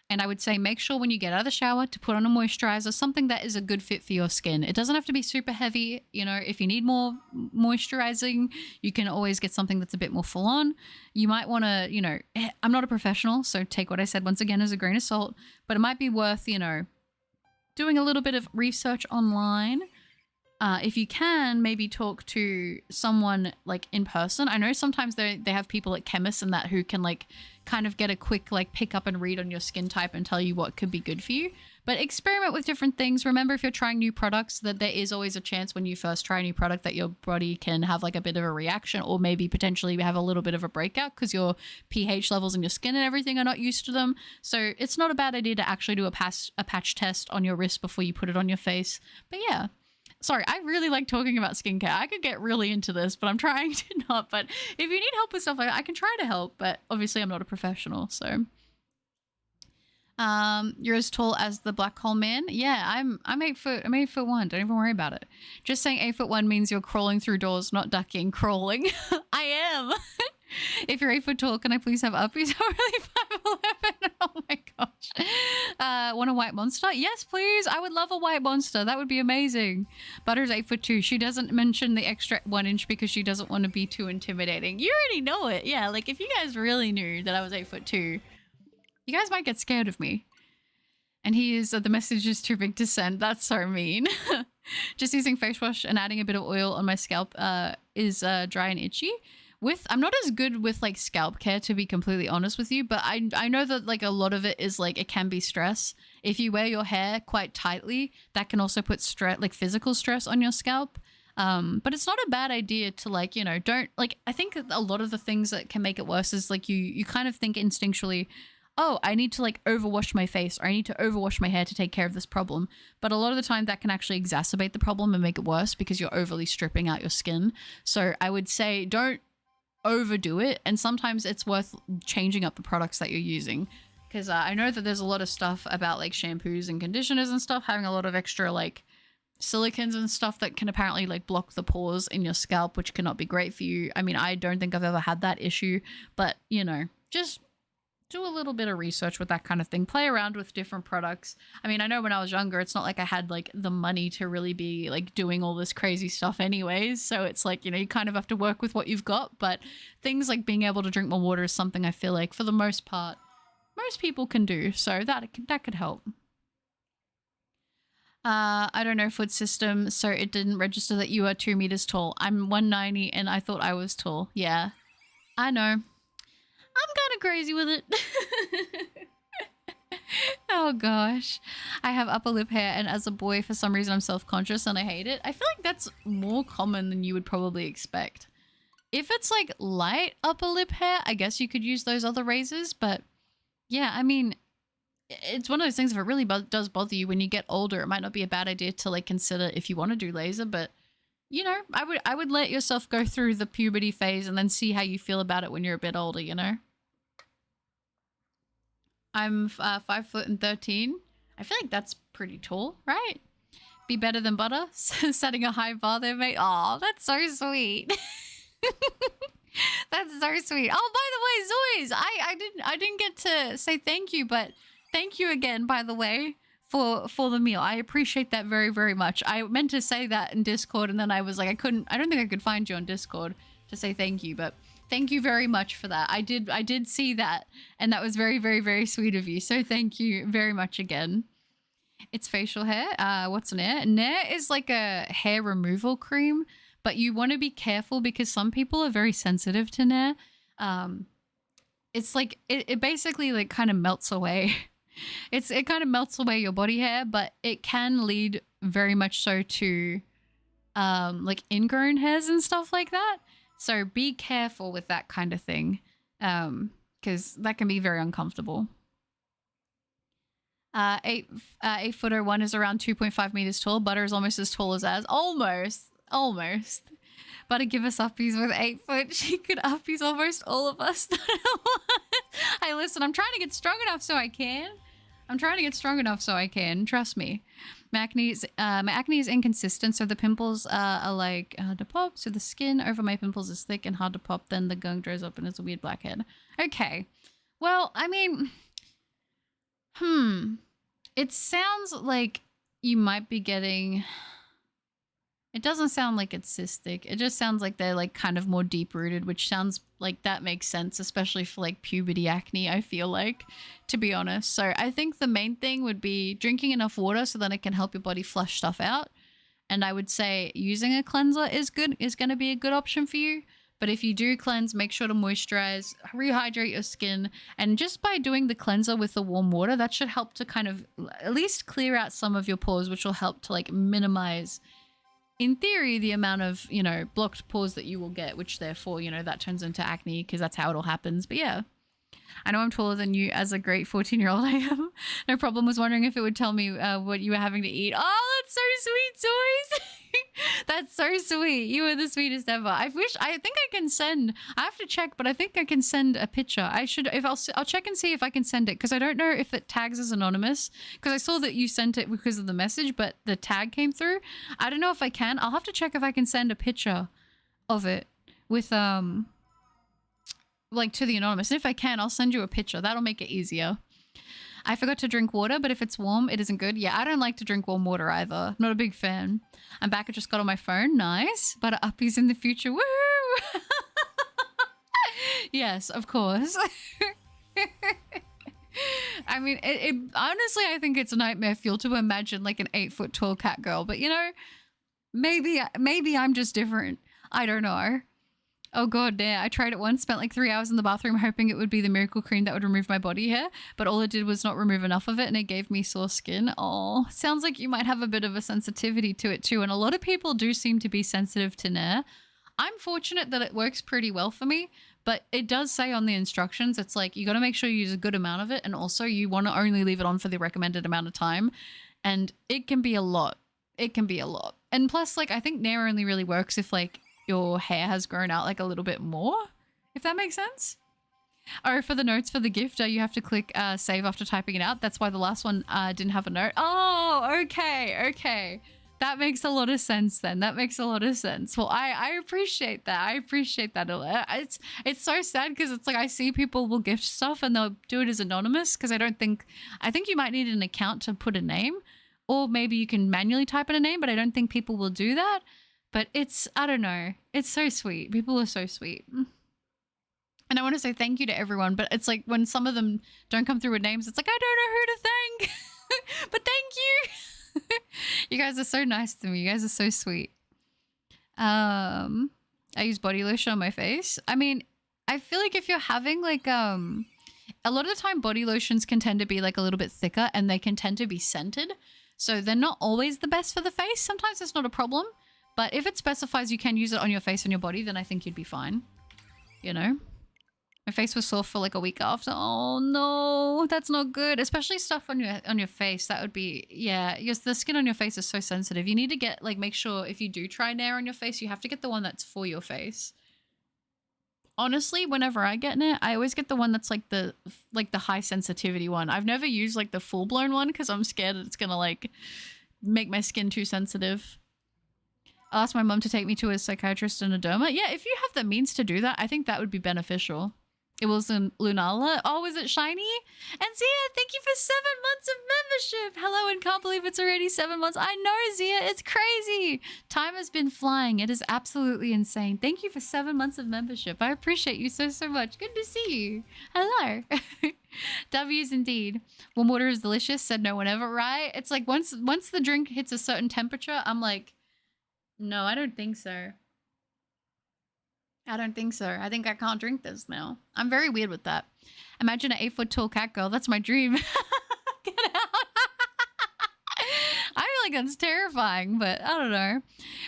And I would say make sure when you get out of the shower to put on a moisturizer, something that is a good fit for your skin. It doesn't have to be super heavy. If you need more moisturizing, you can always get something that's a bit more full on. You might want to, I'm not a professional, so take what I said once again as a grain of salt, but it might be worth, doing a little bit of research online. If you can, maybe talk to someone like in person. I know sometimes they have people like chemists and that who can like kind of get a quick like pick up and read on your skin type and tell you what could be good for you. But experiment with different things. Remember, if you're trying new products, that there is always a chance when you first try a new product that your body can have like a bit of a reaction, or maybe potentially have a little bit of a breakout because your pH levels in your skin and everything are not used to them. So it's not a bad idea to actually do a patch test on your wrist before you put it on your face. But yeah. Sorry, I really like talking about skincare. I could get really into this, but I'm trying to not. But if you need help with stuff like that, I can try to help. But obviously, I'm not a professional, so. You're as tall as the black hole man. Yeah, I'm 8'1". Don't even worry about it. Just saying 8'1" means you're crawling through doors, not ducking, crawling. I am. If you're 8 foot tall, can I please have uppies? I'm really 5'11". Oh my gosh. Want a white monster? Yes, please. I would love a white monster. That would be amazing. Butter's 8'2". She doesn't mention the extra 1 inch because she doesn't want to be too intimidating. You already know it. Yeah, like if you guys really knew that I was 8'2", you guys might get scared of me. And he is, the message is too big to send. That's so mean. Just using face wash and adding a bit of oil on my scalp is dry and itchy. I'm not as good with like scalp care, to be completely honest with you, but I know that like a lot of it is like, it can be stress. If you wear your hair quite tightly, that can also put stress, like physical stress on your scalp. But it's not a bad idea to like, don't like, I think a lot of the things that can make it worse is like you kind of think instinctually, oh, I need to like overwash my face or I need to overwash my hair to take care of this problem. But a lot of the time that can actually exacerbate the problem and make it worse because you're overly stripping out your skin. So I would say don't overdo it. And sometimes it's worth changing up the products that you're using. Because I know that there's a lot of stuff about like shampoos and conditioners and stuff having a lot of extra like silicons and stuff that can apparently like block the pores in your scalp, which cannot be great for you. I mean, I don't think I've ever had that issue, but you know, just do a little bit of research with that kind of thing. Play around with different products. I mean, I know when I was younger, it's not like I had like the money to really be like doing all this crazy stuff anyways. So it's like, you know, you kind of have to work with what you've got. But things like being able to drink more water is something I feel like for the most part, most people can do. So that could help. I don't know, foot system. So it didn't register that you are 2 meters tall. I'm 190 and I thought I was tall. Yeah, I know. I'm kind of crazy with it. Oh gosh. I have upper lip hair and as a boy for some reason I'm self-conscious and I hate it. I feel like that's more common than you would probably expect. If it's like light upper lip hair, I guess you could use those other razors, but yeah, I mean, it's one of those things if it really does bother you when you get older, it might not be a bad idea to like consider if you want to do laser, but you know, I would let yourself go through the puberty phase and then see how you feel about it when you're a bit older, you know? I'm 5 foot and 13. I feel like that's pretty tall, right? Be better than butter. Setting a high bar there, mate. Oh, that's so sweet. That's so sweet. Oh, by the way, Zoys, I didn't get to say thank you, but thank you again, by the way, for the meal. I appreciate that very, very much. I meant to say that in Discord, and then I was like, I don't think I could find you on Discord to say thank you, but thank you very much for that. I did see that, and that was very, very, very sweet of you. So thank you very much again. It's facial hair. What's Nair? Nair is like a hair removal cream, but you want to be careful because some people are very sensitive to Nair. It's like, it basically like kind of melts away. It kind of melts away your body hair, but it can lead very much so to like ingrown hairs and stuff like that. So be careful with that kind of thing because that can be very uncomfortable. 8'1" is around 2.5 meters tall. Butter is almost as tall as Az. Almost. Butter give us uppies with 8 foot. She could uppies almost all of us. Hey, listen, I'm trying to get strong enough so I can. Trust me. My acne is inconsistent, so the pimples are like hard to pop. So the skin over my pimples is thick and hard to pop. Then the gunk dries up and it's a weird blackhead. Okay. Well, I mean, it sounds like you might be getting... It doesn't sound like it's cystic. It just sounds like they're like kind of more deep rooted, which sounds like that makes sense, especially for like puberty acne, I feel like, to be honest. So I think the main thing would be drinking enough water so that it can help your body flush stuff out. And I would say using a cleanser is going to be a good option for you. But if you do cleanse, make sure to moisturize, rehydrate your skin. And just by doing the cleanser with the warm water, that should help to kind of at least clear out some of your pores, which will help to like minimize, in theory, the amount of, you know, blocked pores that you will get, which therefore, you know, that turns into acne because that's how it all happens. But yeah, I know I'm taller than you as a great 14-year-old I am. No problem. Was wondering if it would tell me what you were having to eat. Oh, that's so sweet, Zoys. That's so sweet. You are the sweetest ever. I think I can send, I have to check, but I think I can send a picture. I'll check and see if I can send it because I don't know if it tags as anonymous because I saw that you sent it because of the message, but the tag came through. I don't know if I can. I'll have to check if I can send a picture of it with, like to the anonymous. And if I can, I'll send you a picture. That'll make it easier. I forgot to drink water, but if it's warm, it isn't good. Yeah, I don't like to drink warm water either. Not a big fan. I'm back. I just got on my phone. Nice. But uppies in the future. Woo! Yes, of course. I mean, it honestly, I think it's nightmare fuel to imagine like an 8 foot tall cat girl. But you know, maybe I'm just different. I don't know. Oh god, yeah, I tried it once, spent like 3 hours in the bathroom hoping it would be the miracle cream that would remove my body hair, but all it did was not remove enough of it and it gave me sore skin. Oh, sounds like you might have a bit of a sensitivity to it too, and a lot of people do seem to be sensitive to Nair. I'm fortunate that it works pretty well for me, But it does say on the instructions, it's like you got to make sure you use a good amount of it, and also you want to only leave it on for the recommended amount of time. And it can be a lot. It can be a lot. And plus, like, I think Nair only really works if like your hair has grown out like a little bit more, if that makes sense. Or for the notes for the gift, you have to click save after typing it out. That's why the last one didn't have a note. Oh, okay. That makes a lot of sense then. That makes a lot of sense. Well, I appreciate that. I appreciate that. It's so sad because it's like I see people will gift stuff and they'll do it as anonymous because I think you might need an account to put a name, or maybe you can manually type in a name, but I don't think people will do that. But I don't know. It's so sweet. People are so sweet. And I want to say thank you to everyone, but it's like when some of them don't come through with names, it's like, I don't know who to thank, but thank you. You guys are so nice to me. You guys are so sweet. I use body lotion on my face. I mean, I feel like if you're having like, a lot of the time body lotions can tend to be like a little bit thicker and they can tend to be scented. So they're not always the best for the face. Sometimes it's not a problem, but if it specifies you can use it on your face and your body, then I think you'd be fine. You know? My face was sore for like a week after. Oh no, that's not good. Especially stuff on your face. That would be, yeah. The skin on your face is so sensitive. You need to get like, make sure if you do try Nair on your face, you have to get the one that's for your face. Honestly, whenever I get Nair, I always get the one that's like the high sensitivity one. I've never used like the full blown one because I'm scared that it's gonna like make my skin too sensitive. I'll ask my mum to take me to a psychiatrist and a derma. Yeah, if you have the means to do that, I think that would be beneficial. It was in Lunala. Oh, was it shiny? And Zia, thank you for 7 months of membership. Hello, and can't believe it's already 7 months. I know, Zia, it's crazy. Time has been flying. It is absolutely insane. Thank you for 7 months of membership. I appreciate you so much. Good to see you. Hello. W's indeed. Warm water is delicious, said no one ever, right? It's like once the drink hits a certain temperature, I'm like, no, I don't think so. I don't think so. I think I can't drink this now. I'm very weird with that. Imagine an 8-foot tall cat girl. That's my dream. Get out. I feel like that's terrifying, but I don't know.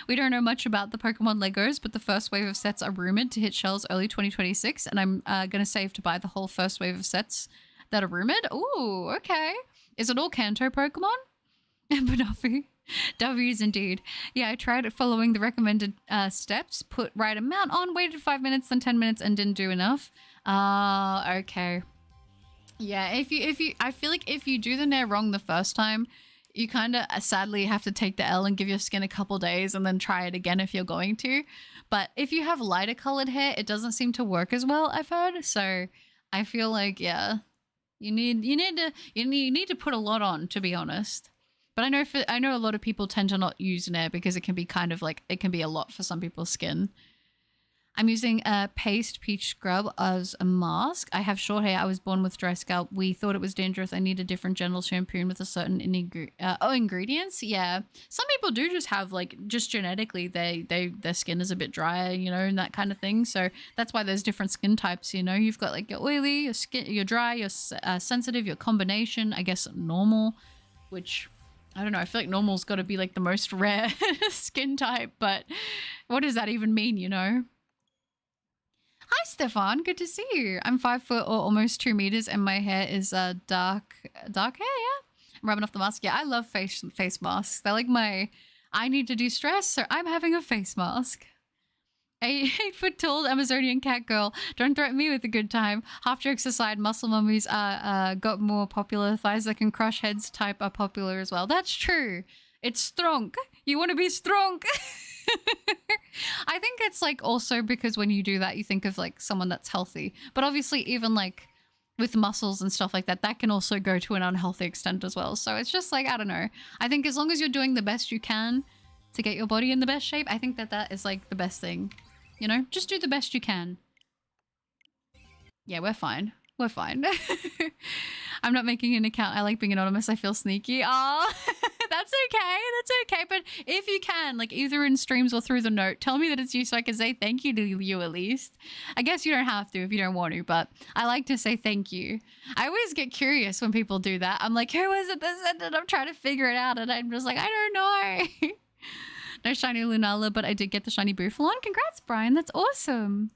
We don't know much about the Pokemon Legos, but the first wave of sets are rumored to hit shelves early 2026, and I'm going to save to buy the whole first wave of sets that are rumored. Ooh, okay. Is it all Kanto Pokemon? Banafi. W's indeed. Yeah, I tried following the recommended steps, put right amount on, waited 5 minutes, then 10 minutes, and didn't do enough. Okay. Yeah, if you, I feel like if you do the Nair wrong the first time, you kind of sadly have to take the L and give your skin a couple days and then try it again if you're going to. But if you have lighter colored hair, it doesn't seem to work as well, I've heard. So I feel like, yeah, you need to put a lot on, to be honest. But I know a lot of people tend to not use Nair because it can be kind of like, it can be a lot for some people's skin. I'm using a paste peach scrub as a mask. I have short hair. I was born with dry scalp. We thought it was dangerous. I need a different gentle shampoo with a certain ingredients. Yeah. Some people do just have like, just genetically, their skin is a bit drier, you know, and that kind of thing. So that's why there's different skin types, you know. You've got like your oily, your skin, your dry, your sensitive, your combination, I guess normal, which I don't know. I feel like normal's got to be like the most rare skin type, but what does that even mean, you know? Hi, Stefan. Good to see you. I'm 5 foot or almost 2 meters, and my hair is dark hair. Yeah, I'm rubbing off the mask. Yeah, I love face masks. They're like my. I need to de-stress, so I'm having a face mask. 8 foot tall Amazonian cat girl. Don't threaten me with a good time. Half jokes aside, muscle mummies got more popular. Thighs that can crush heads type are popular as well. That's true. It's strong. You want to be strong. I think it's like also because when you do that, you think of like someone that's healthy. But obviously even like with muscles and stuff like that, that can also go to an unhealthy extent as well. So it's just like, I don't know. I think as long as you're doing the best you can to get your body in the best shape, I think that is like the best thing. You know, just do the best you can. Yeah, we're fine. We're fine. I'm not making an account. I like being anonymous. I feel sneaky. Oh, that's okay. That's okay. But if you can, like either in streams or through the note, tell me that it's you so I can say thank you to you at least. I guess you don't have to if you don't want to, but I like to say thank you. I always get curious when people do that. I'm like, who is it that said it? I'm trying to figure it out. And I'm just like, I don't know. No shiny Lunala, but I did get the shiny Bouffalon. Congrats, Brian. That's awesome.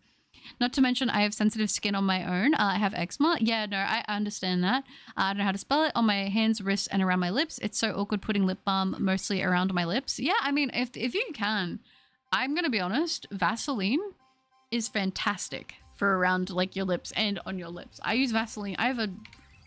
Not to mention, I have sensitive skin on my own. I have eczema. Yeah, no, I understand that. I don't know how to spell it. On my hands, wrists, and around my lips. It's so awkward putting lip balm mostly around my lips. Yeah, I mean, if you can, I'm gonna be honest, Vaseline is fantastic for around like your lips and on your lips. I use Vaseline. I have a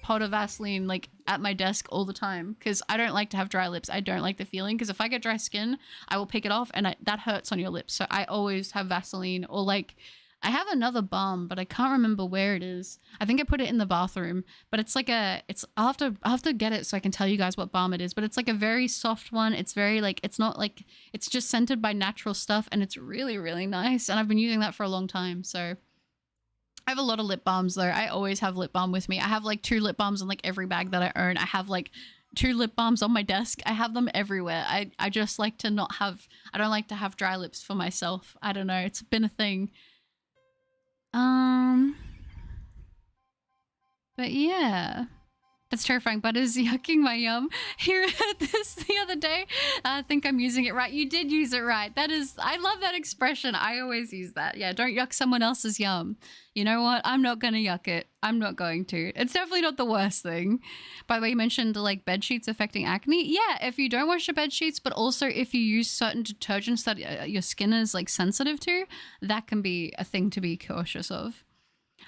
pot of Vaseline like at my desk all the time because I don't like to have dry lips. I don't like the feeling because if I get dry skin, I will pick it off and that hurts on your lips. So I always have Vaseline, or like I have another balm, but I can't remember where it is. I think I put it in the bathroom, but it's like I'll have to get it so I can tell you guys what balm it is, but it's like a very soft one. It's very like, it's not like, it's just scented by natural stuff and it's really, really nice. And I've been using that for a long time. So I have a lot of lip balms though. I always have lip balm with me. I have like 2 lip balms in like every bag that I own. I have like 2 lip balms on my desk. I have them everywhere. I just like to not have, I don't like to have dry lips for myself. I don't know. It's been a thing. But yeah, that's terrifying. Butter's yucking my yum. He read this the other day. I think I'm using it right. You did use it right. That is, I love that expression. I always use that. Yeah, don't yuck someone else's yum. You know what? I'm not gonna yuck it. I'm not going to. It's definitely not the worst thing. By the way, you mentioned like bed sheets affecting acne. Yeah, if you don't wash your bed sheets, but also if you use certain detergents that your skin is like sensitive to, that can be a thing to be cautious of.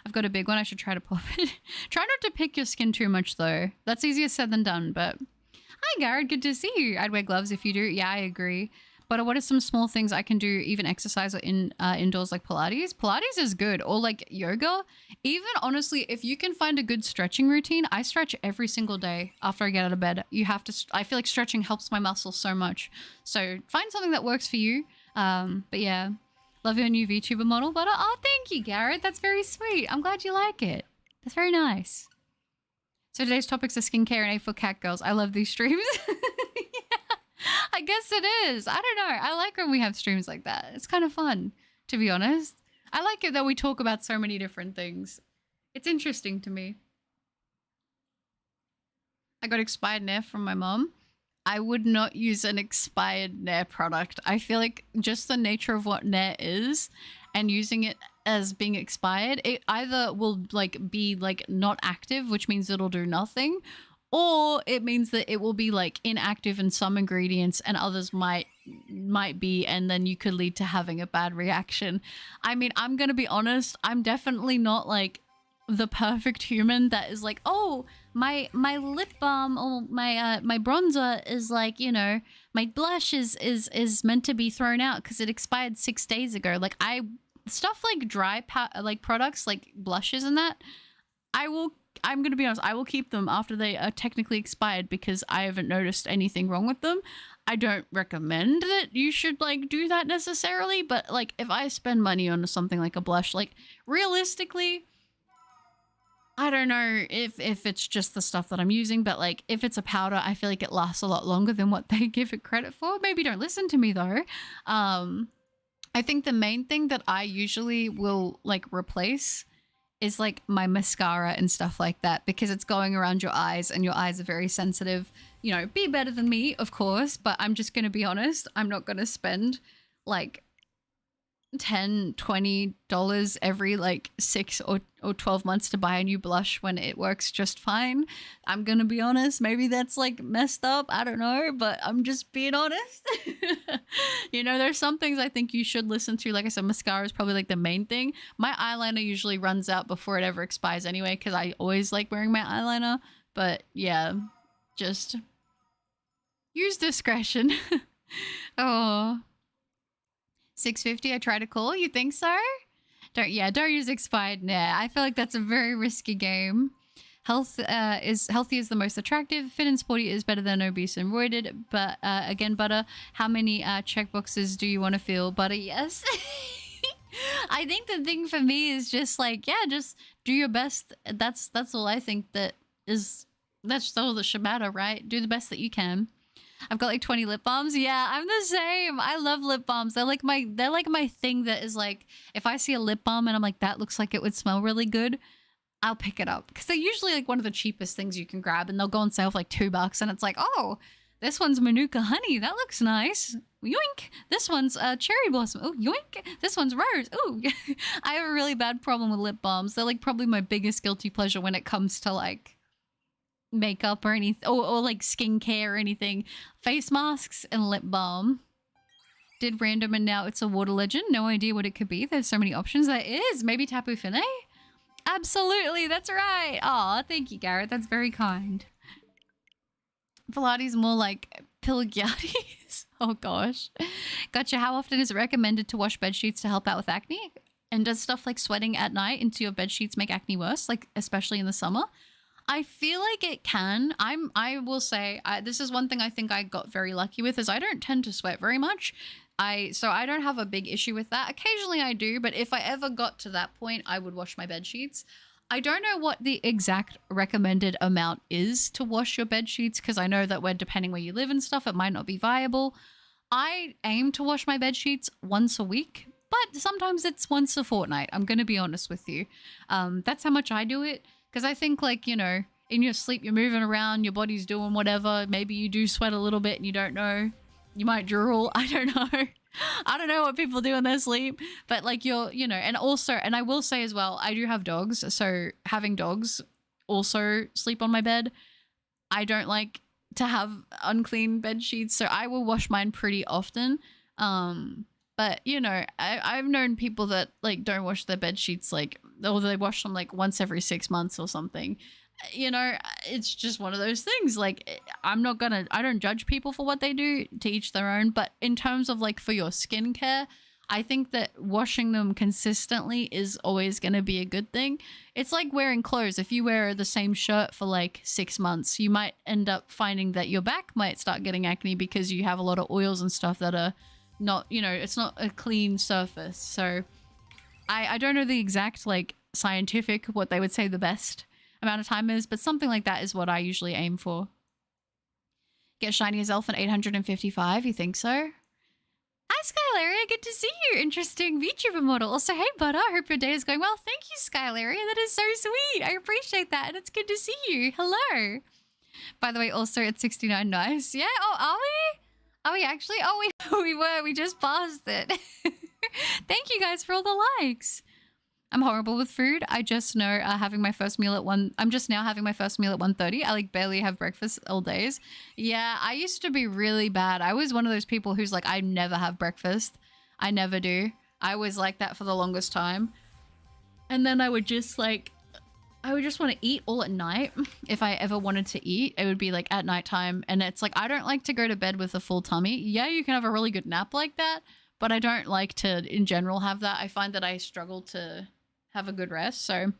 I've got a big one. I should try to pop it. Try not to pick your skin too much though. That's easier said than done, but hi Garrett, good to see you. I'd wear gloves if you do. Yeah, I agree. But what are some small things I can do, even exercise or indoors like Pilates? Pilates is good, or like yoga. Even honestly, if you can find a good stretching routine, I stretch every single day after I get out of bed. You have to, I feel like stretching helps my muscles so much. So find something that works for you. But yeah. Love your new VTuber model, but oh, thank you, Garrett. That's very sweet. I'm glad you like it. That's very nice. So today's topics are skincare and A for cat girls. I love these streams. Yeah, I guess it is. I don't know. I like when we have streams like that. It's kind of fun, to be honest. I like it that we talk about so many different things. It's interesting to me. I got expired Nair from my mom. I would not use an expired Nair product. I feel like just the nature of what Nair is and using it as being expired, it either will like be like not active, which means it'll do nothing, or it means that it will be like inactive in some ingredients and others might be, and then you could lead to having a bad reaction. I mean, I'm gonna be honest, I'm definitely not like the perfect human that is like, oh, my lip balm or my bronzer is like, you know, my blush is meant to be thrown out because it expired 6 days ago. Like stuff like dry like products like blushes and that, I'm gonna be honest, I will keep them after they are technically expired because I haven't noticed anything wrong with them. I don't recommend that you should like do that necessarily, but like if I spend money on something like a blush, like realistically, I don't know if it's just the stuff that I'm using, but like if it's a powder, I feel like it lasts a lot longer than what they give it credit for. Maybe don't listen to me though. I think the main thing that I usually will like replace is like my mascara and stuff like that, because it's going around your eyes and your eyes are very sensitive. You know, be better than me, of course, but I'm just going to be honest. I'm not going to spend like $10-20 every like 6 or 12 months to buy a new blush when it works just fine. I'm gonna be honest, maybe that's like messed up, I don't know, but I'm just being honest. You know, there's some things I think you should listen to. Like I said, mascara is probably like the main thing. My eyeliner usually runs out before it ever expires anyway, because I always like wearing my eyeliner. But yeah, just use discretion. Oh, 650, I try to call. You think so? Don't use expired Nair. I feel like that's a very risky game. Healthy is the most attractive. Fit and sporty is better than obese and roided. But again, Butter, how many checkboxes do you want to fill? Butter, yes. I think the thing for me is just like, yeah, just do your best. That's all I think that's all that should matter, right? Do the best that you can. I've got like 20 lip balms. Yeah, I'm the same. I love lip balms. They're like my thing that is like, if I see a lip balm and I'm like, that looks like it would smell really good, I'll pick it up. Because they're usually like one of the cheapest things you can grab, and they'll go on sale for like $2 and it's like, oh, This one's Manuka honey. That looks nice. Yoink. This one's cherry blossom. Oh, yoink. This one's rose. Oh, I have a really bad problem with lip balms. They're like probably my biggest guilty pleasure when it comes to like makeup or anything, or like skincare or anything. Face masks and lip balm. Did random and now it's a water legend. No idea what it could be. There's so many options. There is. Maybe Tapu Fine? Absolutely. That's right. Aw, thank you, Garrett. That's very kind. Pilates more like Pilgiatis. Oh gosh. Gotcha. How often is it recommended to wash bed sheets to help out with acne? And does stuff like sweating at night into your bed sheets make acne worse, like especially in the summer? I feel like it can. I will say this is one thing I think I got very lucky with is I don't tend to sweat very much. So I don't have a big issue with that. Occasionally I do, but if I ever got to that point, I would wash my bed sheets. I don't know what the exact recommended amount is to wash your bed sheets because I know that when depending where you live and stuff, it might not be viable. I aim to wash my bed sheets once a week, but sometimes it's once a fortnight. I'm going to be honest with you. That's how much I do it because I think like, you know, in your sleep, you're moving around, your body's doing whatever. Maybe you do sweat a little bit and you don't know. You might drool. I don't know. I don't know what people do in their sleep, but like you're, you know, and also, and I will say as well, I do have dogs. So having dogs also sleep on my bed. I don't like to have unclean bed sheets. So I will wash mine pretty often. But you know, I've known people that like don't wash their bed sheets like, or they wash them like once every 6 months or something. You know, it's just one of those things. Like, I don't judge people for what they do, to each their own. But in terms of like for your skincare, I think that washing them consistently is always going to be a good thing. It's like wearing clothes. If you wear the same shirt for like 6 months, you might end up finding that your back might start getting acne because you have a lot of oils and stuff that are not, you know, it's not a clean surface. So I don't know the exact like scientific, what they would say the best amount of time is, but something like that is what I usually aim for. Get shiny Azelf at 855, you think so? Hi Skylaria, good to see you. Interesting VTuber model. Also, hey Butter, hope your day is going well. Thank you Skylaria, that is so sweet. I appreciate that and it's good to see you. Hello. By the way, also at 69, nice. Yeah, oh, are we? Are we actually? Oh, we just passed it. Thank you guys for all the likes. I'm horrible with food. I just know having my first meal at I'm just now having my first meal at 1:30. I like barely have breakfast all days. Yeah, I used to be really bad. I was one of those people who's like, I never have breakfast. I never do. I was like that for the longest time. And then I would just want to eat all at night. If I ever wanted to eat, it would be like at nighttime. And it's like, I don't like to go to bed with a full tummy. Yeah, you can have a really good nap like that, but I don't like to in general have that. I find that I struggle to have a good rest. So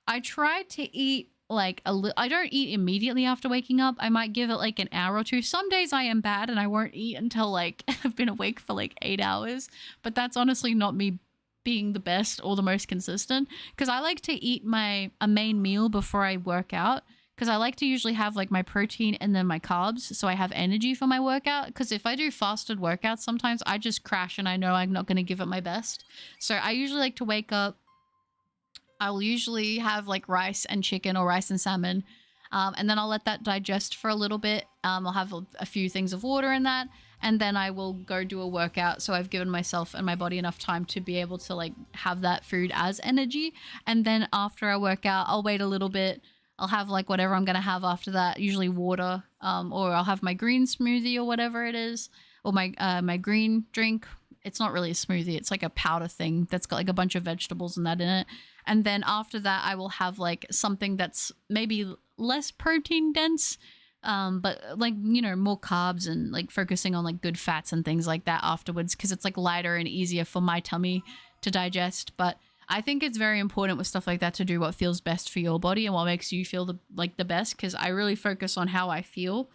I try to eat like I don't eat immediately after waking up. I might give it like an hour or two. Some days I am bad and I won't eat until like I've been awake for like 8 hours, but that's honestly not me being the best or the most consistent because I like to eat a main meal before I work out because I like to usually have like my protein and then my carbs so I have energy for my workout because if I do fasted workouts sometimes I just crash and I know I'm not going to give it my best. So I usually like to wake up. I'll usually have like rice and chicken or rice and salmon and then I'll let that digest for a little bit. I'll have a few things of water in that and then I will go do a workout. So I've given myself and my body enough time to be able to like have that food as energy. And then after I work out, I'll wait a little bit. I'll have like whatever I'm going to have after that, usually water or I'll have my green smoothie or whatever it is or my green drink. It's not really a smoothie. It's like a powder thing that's got like a bunch of vegetables and that in it. And then after that, I will have like something that's maybe less protein dense, but like, you know, more carbs and like focusing on like good fats and things like that afterwards because it's like lighter and easier for my tummy to digest. But I think it's very important with stuff like that to do what feels best for your body and what makes you feel the best because I really focus on how I feel.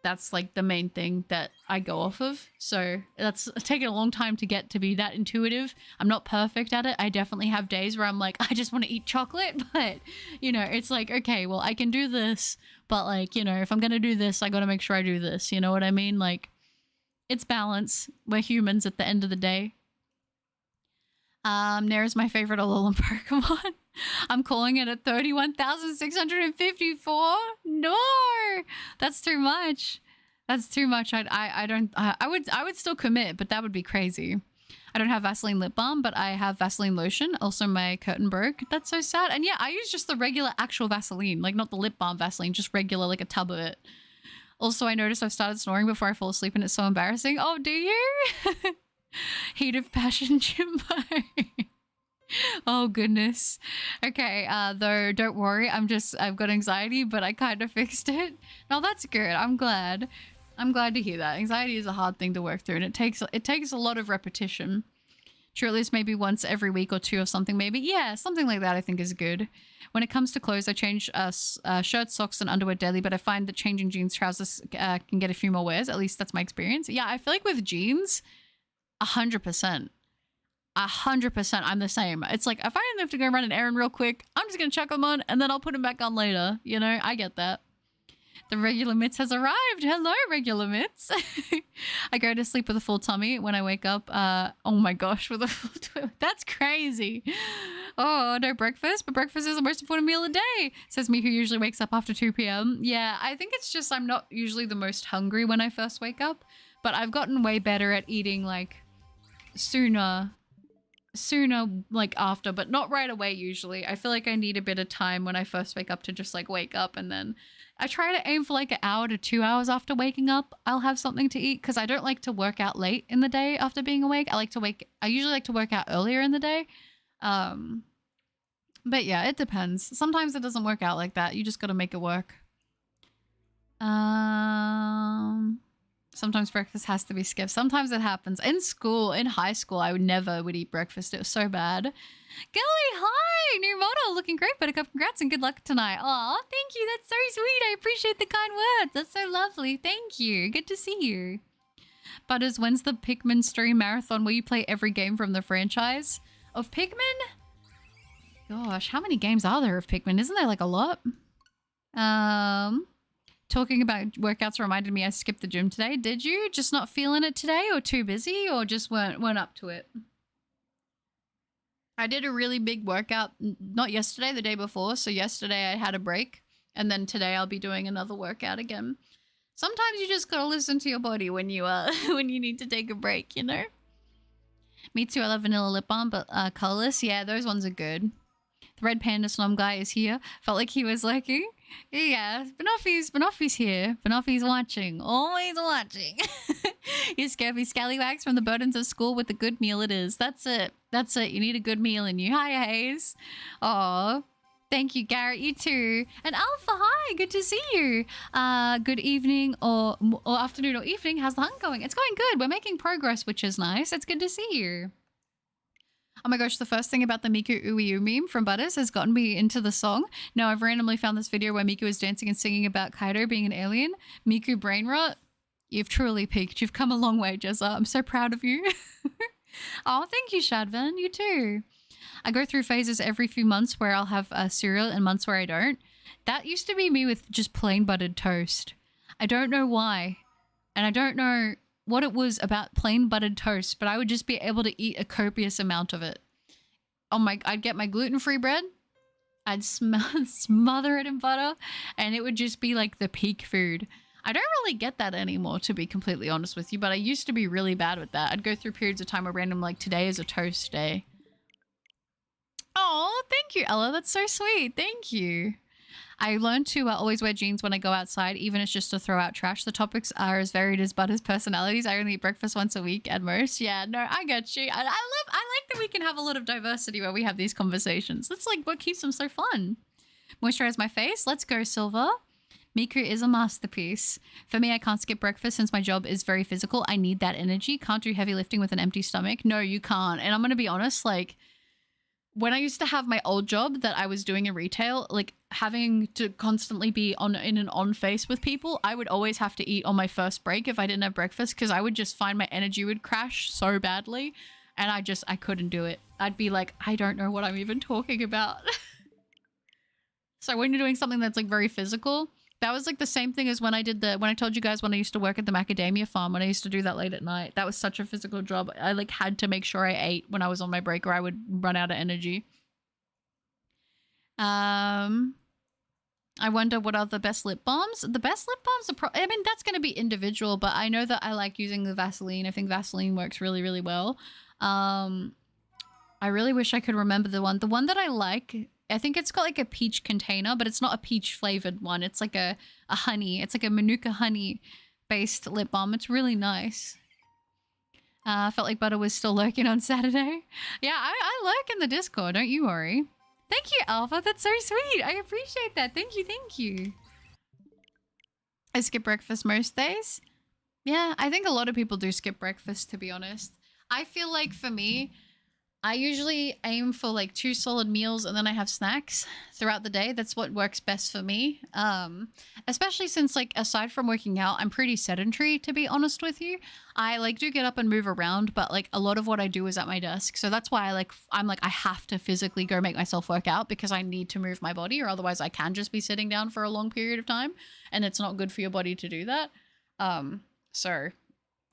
That's like the main thing that I go off of. So that's taken a long time to get to be that intuitive. I'm not perfect at it. I definitely have days where I'm like, I just want to eat chocolate, but you know, it's like, okay, well I can do this, but like, you know, if I'm going to do this, I got to make sure I do this. You know what I mean? Like it's balance. We're humans at the end of the day. Nair's my favorite Alolan Pokemon. I'm calling it at 31,654. No, that's too much. That's too much. I don't. I would still commit, but that would be crazy. I don't have Vaseline lip balm, but I have Vaseline lotion. Also, my curtain broke. That's so sad. And yeah, I use just the regular actual Vaseline, like not the lip balm Vaseline, just regular, like a tub of it. Also, I noticed I've started snoring before I fall asleep, and it's so embarrassing. Oh, do you? Heat of passion, Jimbo. Oh goodness. Okay, though don't worry, I've got anxiety, but I kind of fixed it. No, that's good. I'm glad to hear that. Anxiety is a hard thing to work through, and it takes a lot of repetition. Sure, at least maybe once every week or two or something, maybe. Yeah, something like that I think is good. When it comes to clothes, I change shirts, socks, and underwear daily, but I find that changing jeans, trousers can get a few more wears. At least that's my experience. Yeah, I feel like with jeans, 100%. 100% I'm the same. It's like, if I have to go run an errand real quick, I'm just going to chuck them on and then I'll put them back on later. You know, I get that. The regular mitts has arrived. Hello, regular mitts. I go to sleep with a full tummy. When I wake up, oh my gosh, with a full toilet. That's crazy. Oh, no breakfast, but breakfast is the most important meal of the day, says me who usually wakes up after 2 p.m. Yeah, I think it's just I'm not usually the most hungry when I first wake up, but I've gotten way better at eating like sooner like after, but not right away usually. I feel like I need a bit of time when I first wake up to just like wake up, and then I try to aim for like an hour to 2 hours after waking up. I'll have something to eat because I don't like to work out late in the day after being awake. I usually like to work out earlier in the day. But yeah, it depends. Sometimes it doesn't work out like that. You just got to make it work. Sometimes breakfast has to be skipped. Sometimes it happens. In high school, I would eat breakfast. It was so bad. Gilly, hi! New model, looking great, Buttercup. Congrats and good luck tonight. Aw, thank you. That's so sweet. I appreciate the kind words. That's so lovely. Thank you. Good to see you. Butters, when's the Pikmin stream marathon where you play every game from the franchise? Of Pikmin? Gosh, how many games are there of Pikmin? Isn't there like a lot? Talking about workouts reminded me I skipped the gym today. Did you? Just not feeling it today, or too busy, or just weren't up to it? I did a really big workout, not yesterday, the day before. So yesterday I had a break, and then today I'll be doing another workout again. Sometimes you just gotta listen to your body when you when you need to take a break, you know? Me too, I love vanilla lip balm, but colorless. Yeah, those ones are good. The red panda snom guy is here. Felt like he was lurking. Yeah, Banoffy's here. Banoffy's watching. Always watching. You scurvy scallywags from the burdens of school with a good meal it is. That's it. That's it. You need a good meal in you. Hi, Hayes. Aw. Thank you, Garrett. You too. And Alpha, hi. Good to see you. Good evening or afternoon or evening. How's the hunt going? It's going good. We're making progress, which is nice. It's good to see you. Oh my gosh, the first thing about the Miku Uiu meme from Butters has gotten me into the song. Now I've randomly found this video where Miku is dancing and singing about Kaido being an alien. Miku brain rot. You've truly peaked. You've come a long way, Jezza. I'm so proud of you. Oh, thank you, Shadvan. You too. I go through phases every few months where I'll have cereal and months where I don't. That used to be me with just plain buttered toast. I don't know why. And I don't know what it was about plain buttered toast, but I would just be able to eat a copious amount of it. I'd get my gluten-free bread, I'd smother it in butter, and it would just be like the peak food. I don't really get that anymore, to be completely honest with you, but I used to be really bad with that. I'd go through periods of time where random, like, today is a toast day. Oh, thank you, Ella. That's so sweet. Thank you. I learned to always wear jeans when I go outside, even if it's just to throw out trash. The topics are as varied as Butter's personalities. I only eat breakfast once a week at most. Yeah, no, I get you. I like that we can have a lot of diversity where we have these conversations. That's like what keeps them so fun. Moisturize my face. Let's go, Silver. Miku is a masterpiece. For me, I can't skip breakfast since my job is very physical. I need that energy. Can't do heavy lifting with an empty stomach. No, you can't. And I'm going to be honest, like, when I used to have my old job that I was doing in retail, like having to constantly be in an on face with people, I would always have to eat on my first break if I didn't have breakfast, because I would just find my energy would crash so badly, and I couldn't do it. I'd be like, I don't know what I'm even talking about. So when you're doing something that's like very physical, that was like the same thing as when I told you guys when I used to work at the macadamia farm, when I used to do that late at night. That was such a physical job. I like had to make sure I ate when I was on my break or I would run out of energy. I wonder what are the best lip balms. The best lip balms are I mean, that's going to be individual, but I know that I like using the Vaseline. I think Vaseline works really, really well. I really wish I could remember the one. The one that I like, I think it's got like a peach container, but it's not a peach flavored one. It's like a honey. It's like a Manuka honey based lip balm. It's really nice. I felt like Butter was still lurking on Saturday. Yeah, I lurk in the Discord. Don't you worry. Thank you, Alpha. That's so sweet. I appreciate that. Thank you. Thank you. I skip breakfast most days. Yeah, I think a lot of people do skip breakfast, to be honest. I feel like for me, I usually aim for like 2 solid meals and then I have snacks throughout the day. That's what works best for me. Especially since, like, aside from working out, I'm pretty sedentary, to be honest with you. I like do get up and move around, but like a lot of what I do is at my desk. So that's why I'm like I have to physically go make myself work out because I need to move my body, or otherwise I can just be sitting down for a long period of time and it's not good for your body to do that. So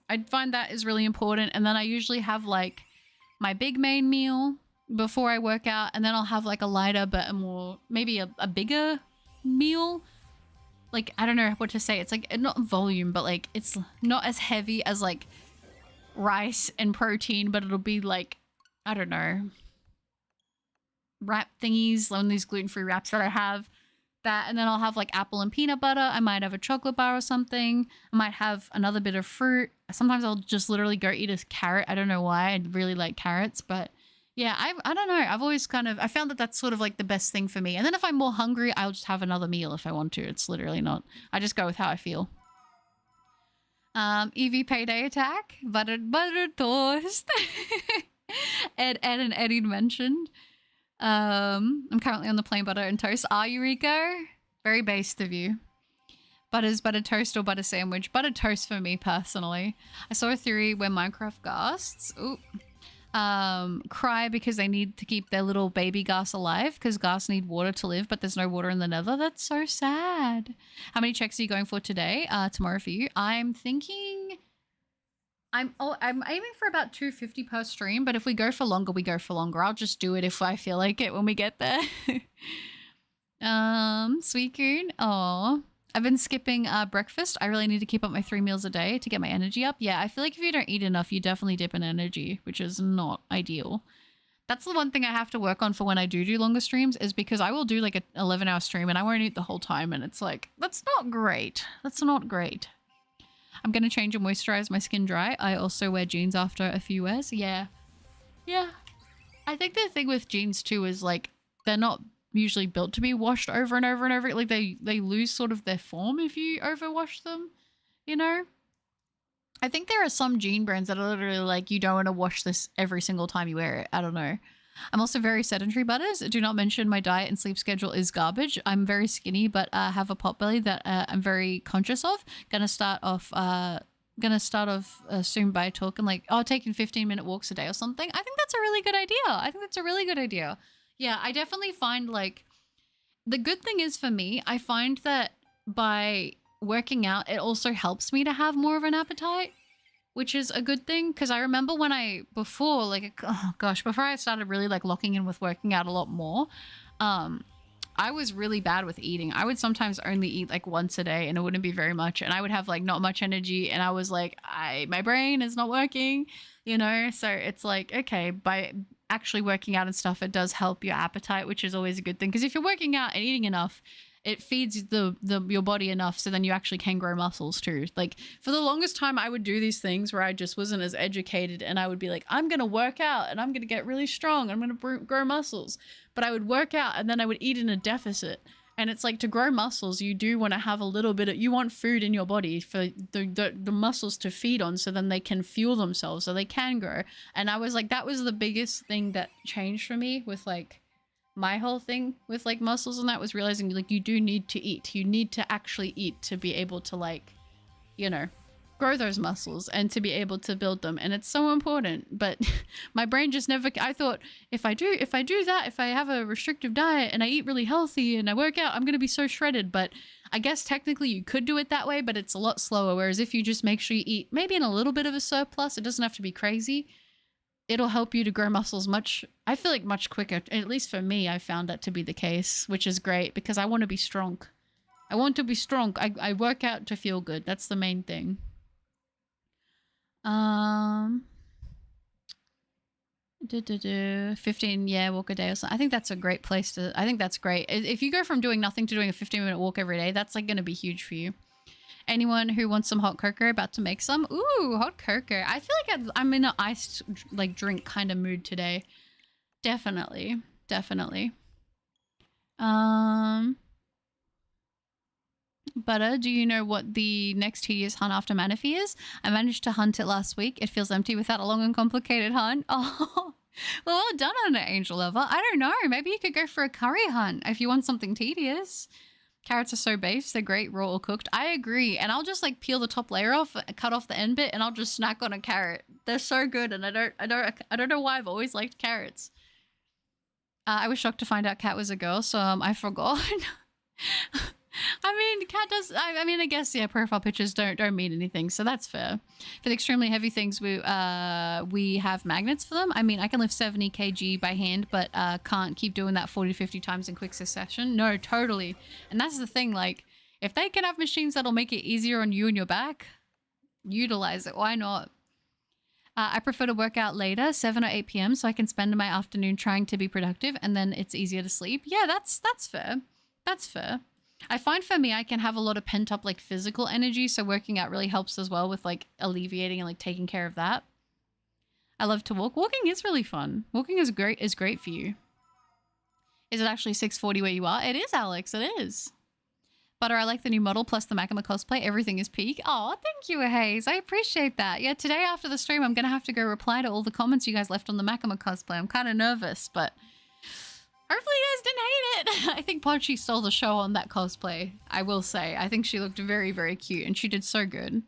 I find that is really important. And then I usually have like my big main meal before I work out, and then I'll have like a lighter but a more, maybe a bigger meal. Like, I don't know what to say. It's like not volume, but like it's not as heavy as like rice and protein, but it'll be like, I don't know, wrap thingies, one of these gluten-free wraps that I have. That, and then I'll have like apple and peanut butter. I might have a chocolate bar or something. I might have another bit of fruit. Sometimes I'll just literally go eat a carrot. I don't know why. I really like carrots, but yeah, I don't know. I've always I found that that's sort of like the best thing for me. And then if I'm more hungry, I'll just have another meal if I want to. It's literally not. I just go with how I feel. Evie payday attack. Buttered toast. Ed and Eddie mentioned. I'm currently on the plain butter and toast. Are you, Rico? Very based of you. Butter's butter toast or butter sandwich? Butter toast for me personally. I saw a theory where Minecraft ghasts cry because they need to keep their little baby ghasts alive because ghasts need water to live, but there's no water in the nether. That's so sad. How many checks are you going for today? Tomorrow for you. I'm thinking I'm aiming for about 250 per stream, but if we go for longer, we go for longer. I'll just do it if I feel like it when we get there. Sweet Coon. Oh, I've been skipping breakfast. I really need to keep up my 3 meals a day to get my energy up. Yeah, I feel like if you don't eat enough, you definitely dip in energy, which is not ideal. That's the one thing I have to work on for when I do longer streams, is because I will do like an 11-hour stream and I won't eat the whole time, and it's like, that's not great. That's not great. I'm going to change and moisturize my skin dry. I also wear jeans after a few wears. Yeah. Yeah. I think the thing with jeans too is like they're not usually built to be washed over and over and over. Like they lose sort of their form if you overwash them, you know? I think there are some jean brands that are literally like, you don't want to wash this every single time you wear it. I don't know. I'm also very sedentary, Butters. Do not mention my diet and sleep schedule is garbage. I'm very skinny, but have a pot belly that I'm very conscious of. Gonna start off soon by talking like, taking 15-minute walks a day or something. I think that's a really good idea. Yeah, I definitely find like the good thing is for me, I find that by working out, it also helps me to have more of an appetite, which is a good thing. Because I remember when before I started really like locking in with working out a lot more, I was really bad with eating. I would sometimes only eat like once a day and it wouldn't be very much. And I would have like not much energy and I was like, my brain is not working, you know? So it's like, okay, by actually working out and stuff, it does help your appetite, which is always a good thing. Because if you're working out and eating enough, it feeds your body enough so then you actually can grow muscles too. Like for the longest time, I would do these things where I just wasn't as educated and I would be like, I'm going to work out and I'm going to get really strong. I'm going to grow muscles. But I would work out and then I would eat in a deficit. And it's like, to grow muscles, you do want to have a little bit of, you want food in your body for the muscles to feed on so then they can fuel themselves so they can grow. And I was like, that was the biggest thing that changed for me with like my whole thing with like muscles, and that was realizing like you do need to eat. You need to actually eat to be able to like, you know, grow those muscles and to be able to build them. And it's so important. But my brain just never, I thought if I do that, if I have a restrictive diet and I eat really healthy and I work out, I'm going to be so shredded. But I guess technically you could do it that way, but it's a lot slower. Whereas if you just make sure you eat maybe in a little bit of a surplus, it doesn't have to be crazy. it'll help you to grow muscles I feel like much quicker. At least for me, I found that to be the case, which is great because I want to be strong. I want to be strong. I work out to feel good. That's the main thing. 15, yeah, walk a day or something. I think that's a great place to, I think that's great. If you go from doing nothing to doing a 15-minute walk every day, that's like going to be huge for you. Anyone who wants some hot cocoa, about to make some? Ooh, hot cocoa. I feel like I'm in an iced like drink kind of mood today. Definitely. Definitely. Butter, do you know what the next tedious hunt after Manaphy is? I managed to hunt it last week. It feels empty without a long and complicated hunt. Oh, well done on it, Angel Lover. I don't know. Maybe you could go for a curry hunt if you want something tedious. Carrots are so base. They're great raw or cooked. I agree. And I'll just like peel the top layer off, cut off the end bit, and I'll just snack on a carrot. They're so good, and I don't know why I've always liked carrots. I was shocked to find out Cat was a girl, so I forgot. I mean, Cat does. I mean, I guess yeah. Profile pictures don't mean anything, so that's fair. For the extremely heavy things, we have magnets for them. I mean, I can lift 70 kg by hand, but can't keep doing that 40 to 50 times in quick succession. No, totally. And that's the thing. Like, if they can have machines that'll make it easier on you and your back, utilize it. Why not? I prefer to work out later, 7 or 8 p.m., so I can spend my afternoon trying to be productive, and then it's easier to sleep. Yeah, that's fair. That's fair. I find for me, I can have a lot of pent up like physical energy. So working out really helps as well with like alleviating and like taking care of that. I love to walk. Walking is really fun. Walking is great for you. Is it actually 6:40 where you are? It is, Alex. It is. Butter, I like the new model plus the Makima cosplay. Everything is peak. Oh, thank you, Hayes. I appreciate that. Yeah, today after the stream, I'm going to have to go reply to all the comments you guys left on the Makima cosplay. I'm kind of nervous, but hopefully you guys didn't hate it. I think Pochi stole the show on that cosplay, I will say. I think she looked very, very cute, and she did so good.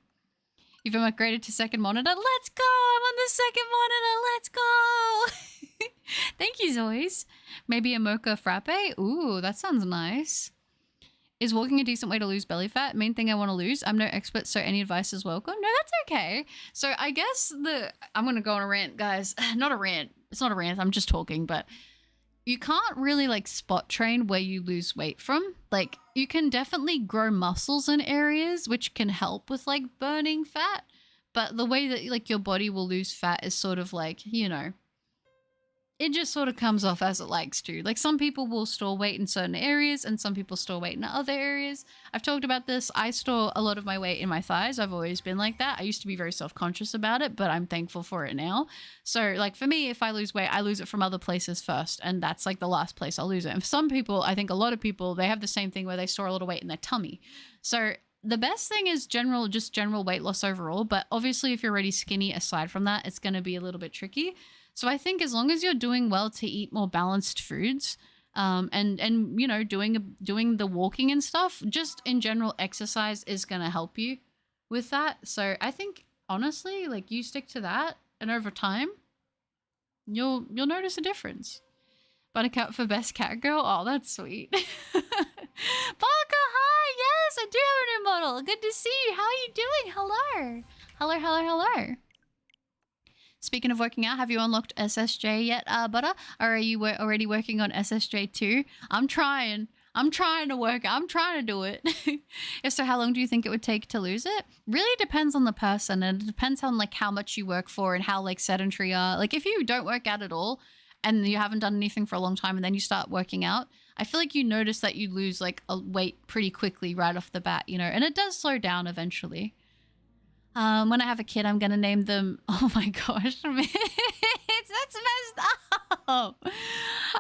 You've been upgraded to second monitor. Let's go! I'm on the second monitor. Let's go! Thank you, Zois. Maybe a mocha frappe? Ooh, that sounds nice. Is walking a decent way to lose belly fat? Main thing I want to lose. I'm no expert, so any advice is welcome. No, that's okay. So I guess I'm going to go on a rant, guys. Not a rant. It's not a rant. I'm just talking, but you can't really like spot train where you lose weight from. Like you can definitely grow muscles in areas which can help with like burning fat. But the way that like your body will lose fat is sort of like, you know, it just sort of comes off as it likes to. Like some people will store weight in certain areas and some people store weight in other areas. I've talked about this. I store a lot of my weight in my thighs. I've always been like that. I used to be very self-conscious about it, but I'm thankful for it now. So like for me, if I lose weight, I lose it from other places first. And that's like the last place I'll lose it. And for some people, I think a lot of people, they have the same thing where they store a lot of weight in their tummy. So the best thing is general weight loss overall. But obviously if you're already skinny, aside from that, it's going to be a little bit tricky. So I think as long as you're doing well to eat more balanced foods, and you know, doing the walking and stuff, just in general exercise is going to help you with that. So I think honestly, like you stick to that and over time you'll notice a difference. Buttercup for best cat girl. Oh, that's sweet. Baka, hi. Yes, I do have a new model. Good to see you. How are you doing? Hello. Hello, hello, hello. Speaking of working out, have you unlocked SSJ yet, Butter? Or are you already working on SSJ too? I'm trying to work. I'm trying to do it. If so, how long do you think it would take to lose it? Really depends on the person, and it depends on like how much you work for and how like sedentary you are. Like if you don't work out at all and you haven't done anything for a long time and then you start working out, I feel like you notice that you lose like a weight pretty quickly right off the bat, you know, and it does slow down eventually. When I have a kid, I'm going to name them... Oh my gosh. That's messed up.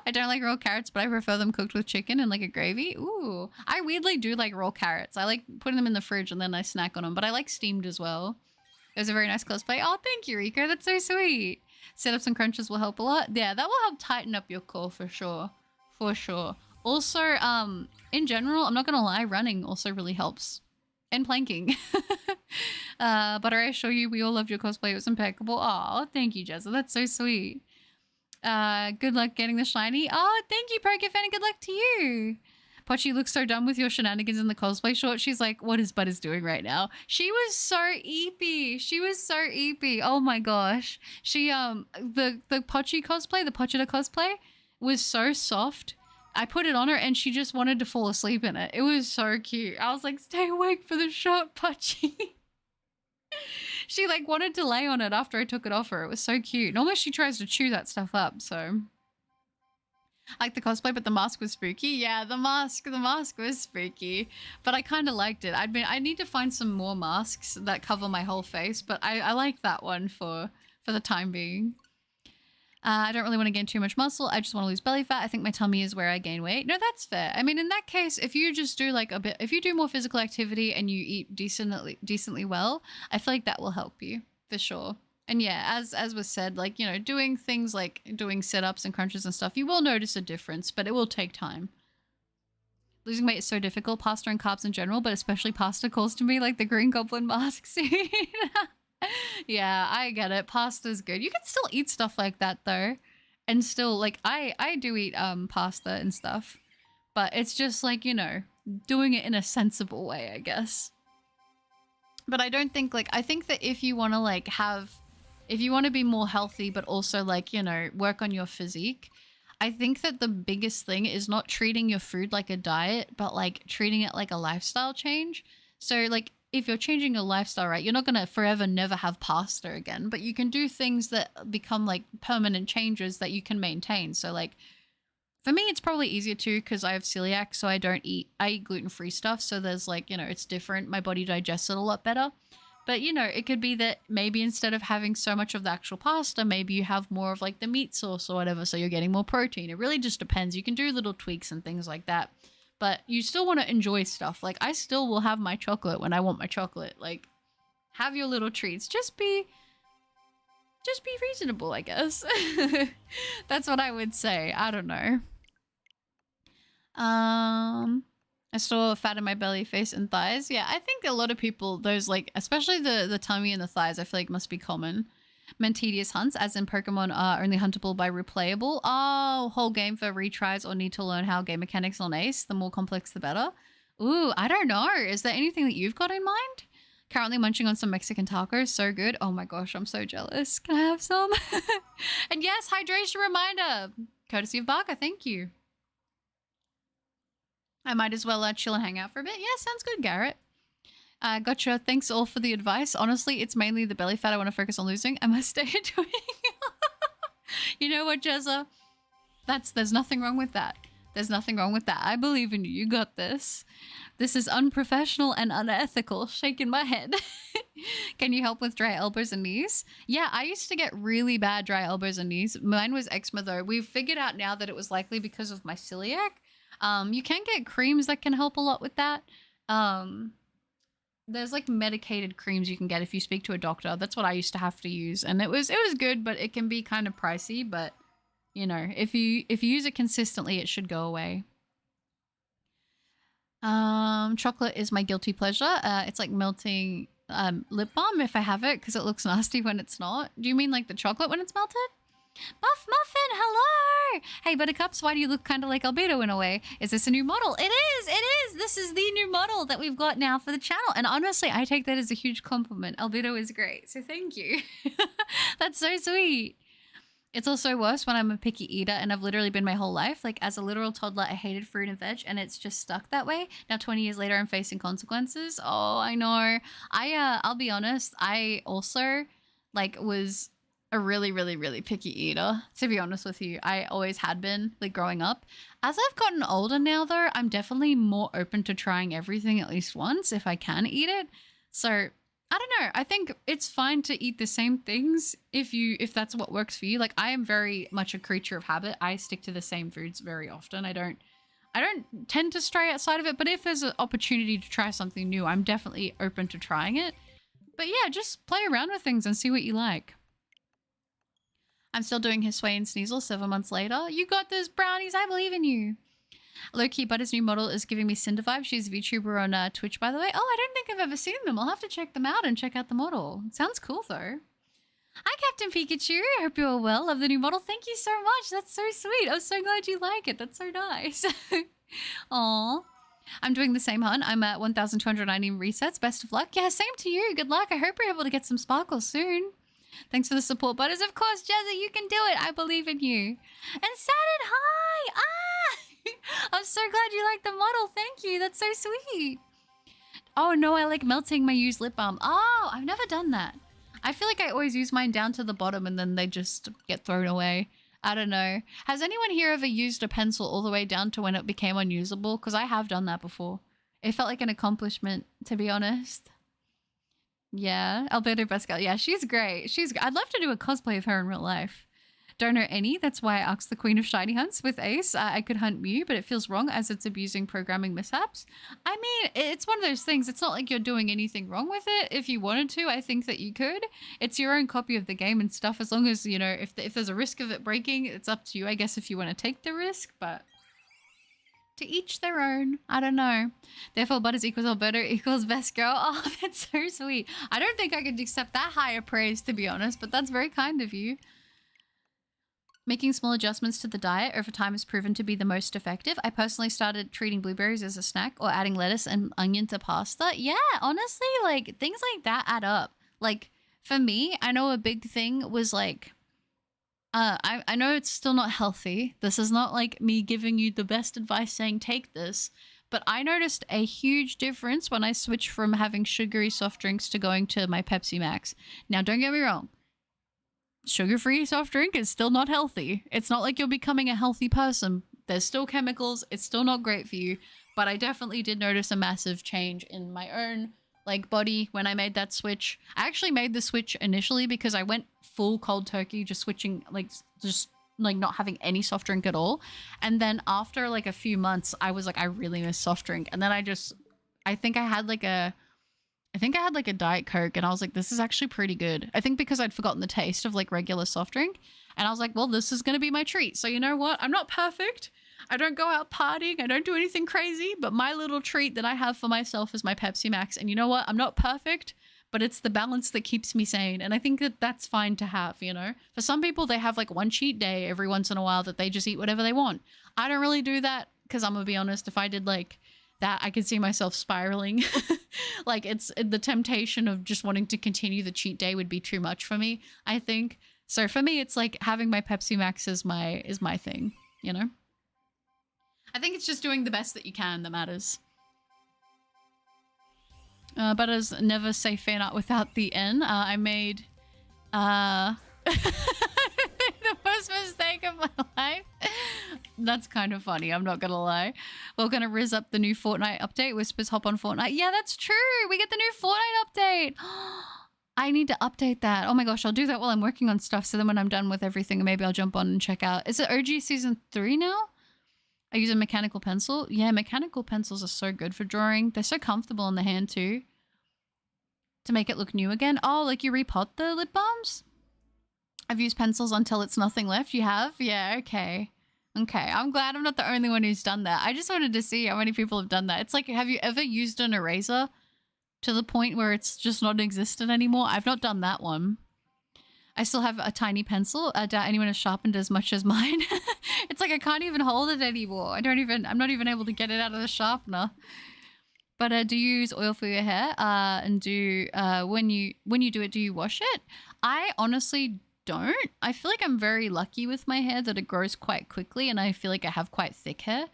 I don't like raw carrots, but I prefer them cooked with chicken and like a gravy. Ooh. I weirdly do like raw carrots. I like putting them in the fridge and then I snack on them, but I like steamed as well. It was a very nice cosplay. Oh, thank you, Rico. That's so sweet. Sit-ups and crunches will help a lot. Yeah, that will help tighten up your core for sure. For sure. Also, in general, I'm not going to lie, running also really helps. And planking. But I assure you, we all loved your cosplay. It was impeccable. Oh, thank you, Jessa. That's so sweet. Good luck getting the shiny. Oh, thank you, Pokefan, and good luck to you. Pochi looks so done with your shenanigans in the cosplay short. She's like, what is Butters doing right now? She was so eepy. She was so eepy. Oh my gosh. She, the Pochi cosplay, the Pochita cosplay was so soft. I put it on her and she just wanted to fall asleep in it. It was so cute. I was like, stay awake for the short, Pochi. She like wanted to lay on it after I took it off her. It was so cute. Normally she tries to chew that stuff up, so... I like the cosplay, but the mask was spooky. Yeah, the mask was spooky, but I kind of liked it. I need to find some more masks that cover my whole face, but I like that one for the time being. I don't really want to gain too much muscle. I just want to lose belly fat. I think my tummy is where I gain weight. No, that's fair. I mean, in that case, if you just do like a bit, if you do more physical activity and you eat decently well, I feel like that will help you for sure. And yeah, as was said, like, you know, doing things like doing sit-ups and crunches and stuff, you will notice a difference, but it will take time. Losing weight is so difficult, pasta and carbs in general, but especially pasta calls to me like the Green Goblin mask scene. Yeah, I get it. Pasta's good. You can still eat stuff like that though. And still, like, I do eat pasta and stuff. But it's just like, you know, doing it in a sensible way, I guess. But I don't think, like, I think that if you want to, like, if you want to be more healthy, but also, like, you know, work on your physique, I think that the biggest thing is not treating your food like a diet, but, like, treating it like a lifestyle change. So, like, if you're changing your lifestyle, right, you're not going to forever never have pasta again, but you can do things that become, like, permanent changes that you can maintain. So, like, for me, it's probably easier too because I have celiac, so I eat gluten-free stuff. So there's, like, you know, it's different. My body digests it a lot better. But, you know, it could be that maybe instead of having so much of the actual pasta, maybe you have more of like the meat sauce or whatever. So you're getting more protein. It really just depends. You can do little tweaks and things like that. But you still want to enjoy stuff. Like, I still will have my chocolate when I want my chocolate. Like, have your little treats. Just be reasonable, I guess. That's what I would say. I don't know. I saw fat in my belly, face, and thighs. Yeah, I think a lot of people, those, like, especially the tummy and the thighs, I feel like must be common. Tedious hunts, as in Pokemon are only huntable by replayable. Oh, whole game for retries or need to learn how game mechanics on Ace. The more complex, the better. Ooh, I don't know. Is there anything that you've got in mind? Currently munching on some Mexican tacos. So good. Oh my gosh, I'm so jealous. Can I have some? And yes, hydration reminder. Courtesy of Barker, thank you. I might as well chill and hang out for a bit. Yeah, sounds good, Garrett. Gotcha. Thanks all for the advice. Honestly, it's mainly the belly fat I want to focus on losing. I must stay doing. You know what, Jezza? There's nothing wrong with that. There's nothing wrong with that. I believe in you. You got this. This is unprofessional and unethical. Shaking my head. Can you help with dry elbows and knees? Yeah, I used to get really bad dry elbows and knees. Mine was eczema though. We've figured out now that it was likely because of my celiac. You can get creams that can help a lot with that. There's like medicated creams you can get if you speak to a doctor. That's what I used to have to use, and it was good, but it can be kind of pricey. But you know, if you use it consistently, it should go away. Chocolate is my guilty pleasure. It's like melting lip balm if I have it because it looks nasty when it's not. Do you mean like the chocolate when it's melted? Muffin, hello! Hey, Buttercups, why do you look kind of like Albedo in a way? Is this a new model? It is! This is the new model that we've got now for the channel. And honestly, I take that as a huge compliment. Albedo is great, so thank you. That's so sweet. It's also worse when I'm a picky eater, and I've literally been my whole life. Like, as a literal toddler, I hated fruit and veg, and it's just stuck that way. Now, 20 years later, I'm facing consequences. Oh, I know. I'll be honest, I also, like, was a really, really, really picky eater, to be honest with you. I always had been, like, growing up. As I've gotten older now, though, I'm definitely more open to trying everything at least once if I can eat it. So, I don't know. I think it's fine to eat the same things if that's what works for you. Like, I am very much a creature of habit. I stick to the same foods very often. I don't tend to stray outside of it, but if there's an opportunity to try something new, I'm definitely open to trying it. But yeah, just play around with things and see what you like. I'm still doing his sway and sneasel 7 months later. You got this, brownies. I believe in you. Low-key, Butter's new model is giving me Cinder vibes. She's a VTuber on Twitch, by the way. Oh, I don't think I've ever seen them. I'll have to check them out and check out the model. Sounds cool, though. Hi, Captain Pikachu. I hope you are well. Love the new model. Thank you so much. That's so sweet. I'm so glad you like it. That's so nice. Aw. I'm doing the same hunt. I'm at 1,290 resets. Best of luck. Yeah, same to you. Good luck. I hope you're able to get some sparkles soon. Thanks for the support, butters. Of course, Jazzy, you can do it. I believe in you. And Saturn, hi! Ah! I'm so glad you like the model. Thank you. That's so sweet. Oh, no, I like melting my used lip balm. Oh, I've never done that. I feel like I always use mine down to the bottom and then they just get thrown away. I don't know. Has anyone here ever used a pencil all the way down to when it became unusable? Because I have done that before. It felt like an accomplishment, to be honest. Yeah, Alberto Pascal. Yeah, she's great. I'd love to do a cosplay of her in real life. Don't know any. That's why I asked the Queen of Shiny Hunts with Ace. I could hunt Mew, but it feels wrong as it's abusing programming mishaps. I mean, it's one of those things. It's not like you're doing anything wrong with it. If you wanted to, I think that you could. It's your own copy of the game and stuff. As long as, you know, if there's a risk of it breaking, it's up to you, I guess, if you want to take the risk. But to each their own. I don't know. Therefore, Butters equals Alberto equals best girl. Oh, that's so sweet. I don't think I could accept that higher praise, to be honest, but that's very kind of you. Making small adjustments to the diet over time has proven to be the most effective. I personally started treating blueberries as a snack or adding lettuce and onion to pasta. Yeah, honestly, like, things like that add up. Like, for me, I know a big thing was, like, I know it's still not healthy. This is not, like, me giving you the best advice saying take this. But I noticed a huge difference when I switched from having sugary soft drinks to going to my Pepsi Max. Now, don't get me wrong. Sugar-free soft drink is still not healthy. It's not like you're becoming a healthy person. There's still chemicals. It's still not great for you. But I definitely did notice a massive change in my own, like, body when I made that switch. I actually made the switch initially because I went full cold turkey, just switching, like, not having any soft drink at all. And then after, like, a few months, I was like, I really miss soft drink. And then I think I had like a Diet Coke and I was like, this is actually pretty good. I think because I'd forgotten the taste of like regular soft drink. And I was like, well, this is going to be my treat. So you know what? I'm not perfect. I don't go out partying. I don't do anything crazy. But my little treat that I have for myself is my Pepsi Max. And you know what? I'm not perfect, but it's the balance that keeps me sane. And I think that that's fine to have, you know? For some people, they have like one cheat day every once in a while that they just eat whatever they want. I don't really do that because I'm going to be honest, if I did like that, I could see myself spiraling. Like, it's the temptation of just wanting to continue the cheat day would be too much for me, I think. So for me, it's like having my Pepsi Max is my thing, you know? I think it's just doing the best that you can that matters. But as never say fan art without the N. I made the worst mistake of my life. That's kind of funny, I'm not gonna lie. We're gonna riz up the new Fortnite update. Whispers hop on Fortnite. Yeah, that's true. We get the new Fortnite update. I need to update that. Oh my gosh, I'll do that while I'm working on stuff. So then when I'm done with everything, maybe I'll jump on and check out. Is it OG season 3 now? I use a mechanical pencil. Yeah, mechanical pencils are so good for drawing. They're so comfortable in the hand too. To make it look new again. Oh, like you repot the lip balms? I've used pencils until it's nothing left. You have? Yeah, okay. Okay, I'm glad I'm not the only one who's done that. I just wanted to see how many people have done that. It's like, have you ever used an eraser to the point where it's just not existent anymore? I've not done that one. I still have a tiny pencil. I doubt anyone has sharpened as much as mine. It's like I can't even hold it anymore. I'm not even able to get it out of the sharpener. But do you use oil for your hair? And when you do it, do you wash it? I honestly don't. I feel like I'm very lucky with my hair that it grows quite quickly, and I feel like I have quite thick hair.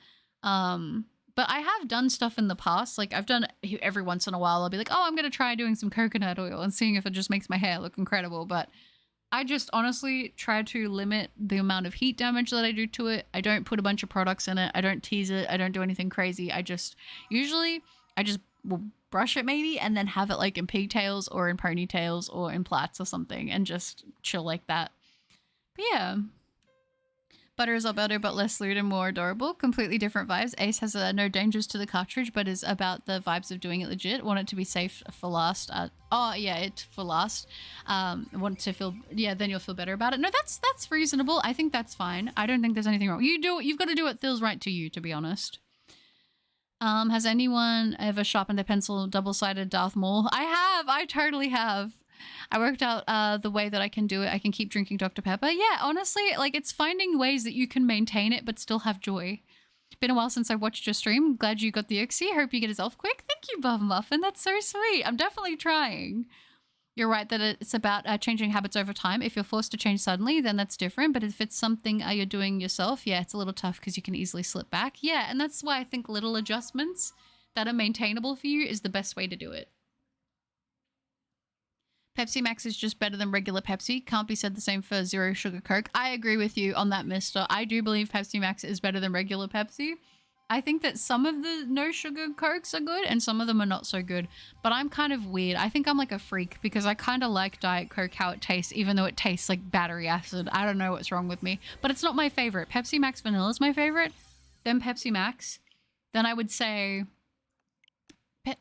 But I have done stuff in the past. Like I've done every once in a while. I'll be like, oh, I'm gonna try doing some coconut oil and seeing if it just makes my hair look incredible. But I just honestly try to limit the amount of heat damage that I do to it. I don't put a bunch of products in it. I don't tease it. I don't do anything crazy. I just will brush it maybe and then have it like in pigtails or in ponytails or in plaits or something and just chill like that. But yeah. Butter is better but less lewd and more adorable. Completely different vibes. Ace has no dangers to the cartridge but is about the vibes of doing it legit. Want it to be safe for last. For last. Want to feel, yeah, then you'll feel better about it. No, that's reasonable. I think that's fine. I don't think there's anything wrong. You've got to do what feels right to you, to be honest. Has anyone ever sharpened their pencil double-sided Darth Maul? I have. I totally have. I worked out the way that I can do it. I can keep drinking Dr. Pepper. Yeah, honestly, like it's finding ways that you can maintain it but still have joy. Been a while since I watched your stream. Glad you got the Oxy. Hope you get Azelf quick. Thank you, Buff Muffin. That's so sweet. I'm definitely trying. You're right that it's about changing habits over time. If you're forced to change suddenly, then that's different. But if it's something you're doing yourself, yeah, it's a little tough because you can easily slip back. Yeah, and that's why I think little adjustments that are maintainable for you is the best way to do it. Pepsi Max is just better than regular Pepsi. Can't be said the same for zero sugar Coke. I agree with you on that, mister. I do believe Pepsi Max is better than regular Pepsi. I think that some of the no sugar Cokes are good and some of them are not so good. But I'm kind of weird. I think I'm like a freak because I kind of like Diet Coke how it tastes, even though it tastes like battery acid. I don't know what's wrong with me. But it's not my favorite. Pepsi Max Vanilla is my favorite. Then Pepsi Max. Then I would say...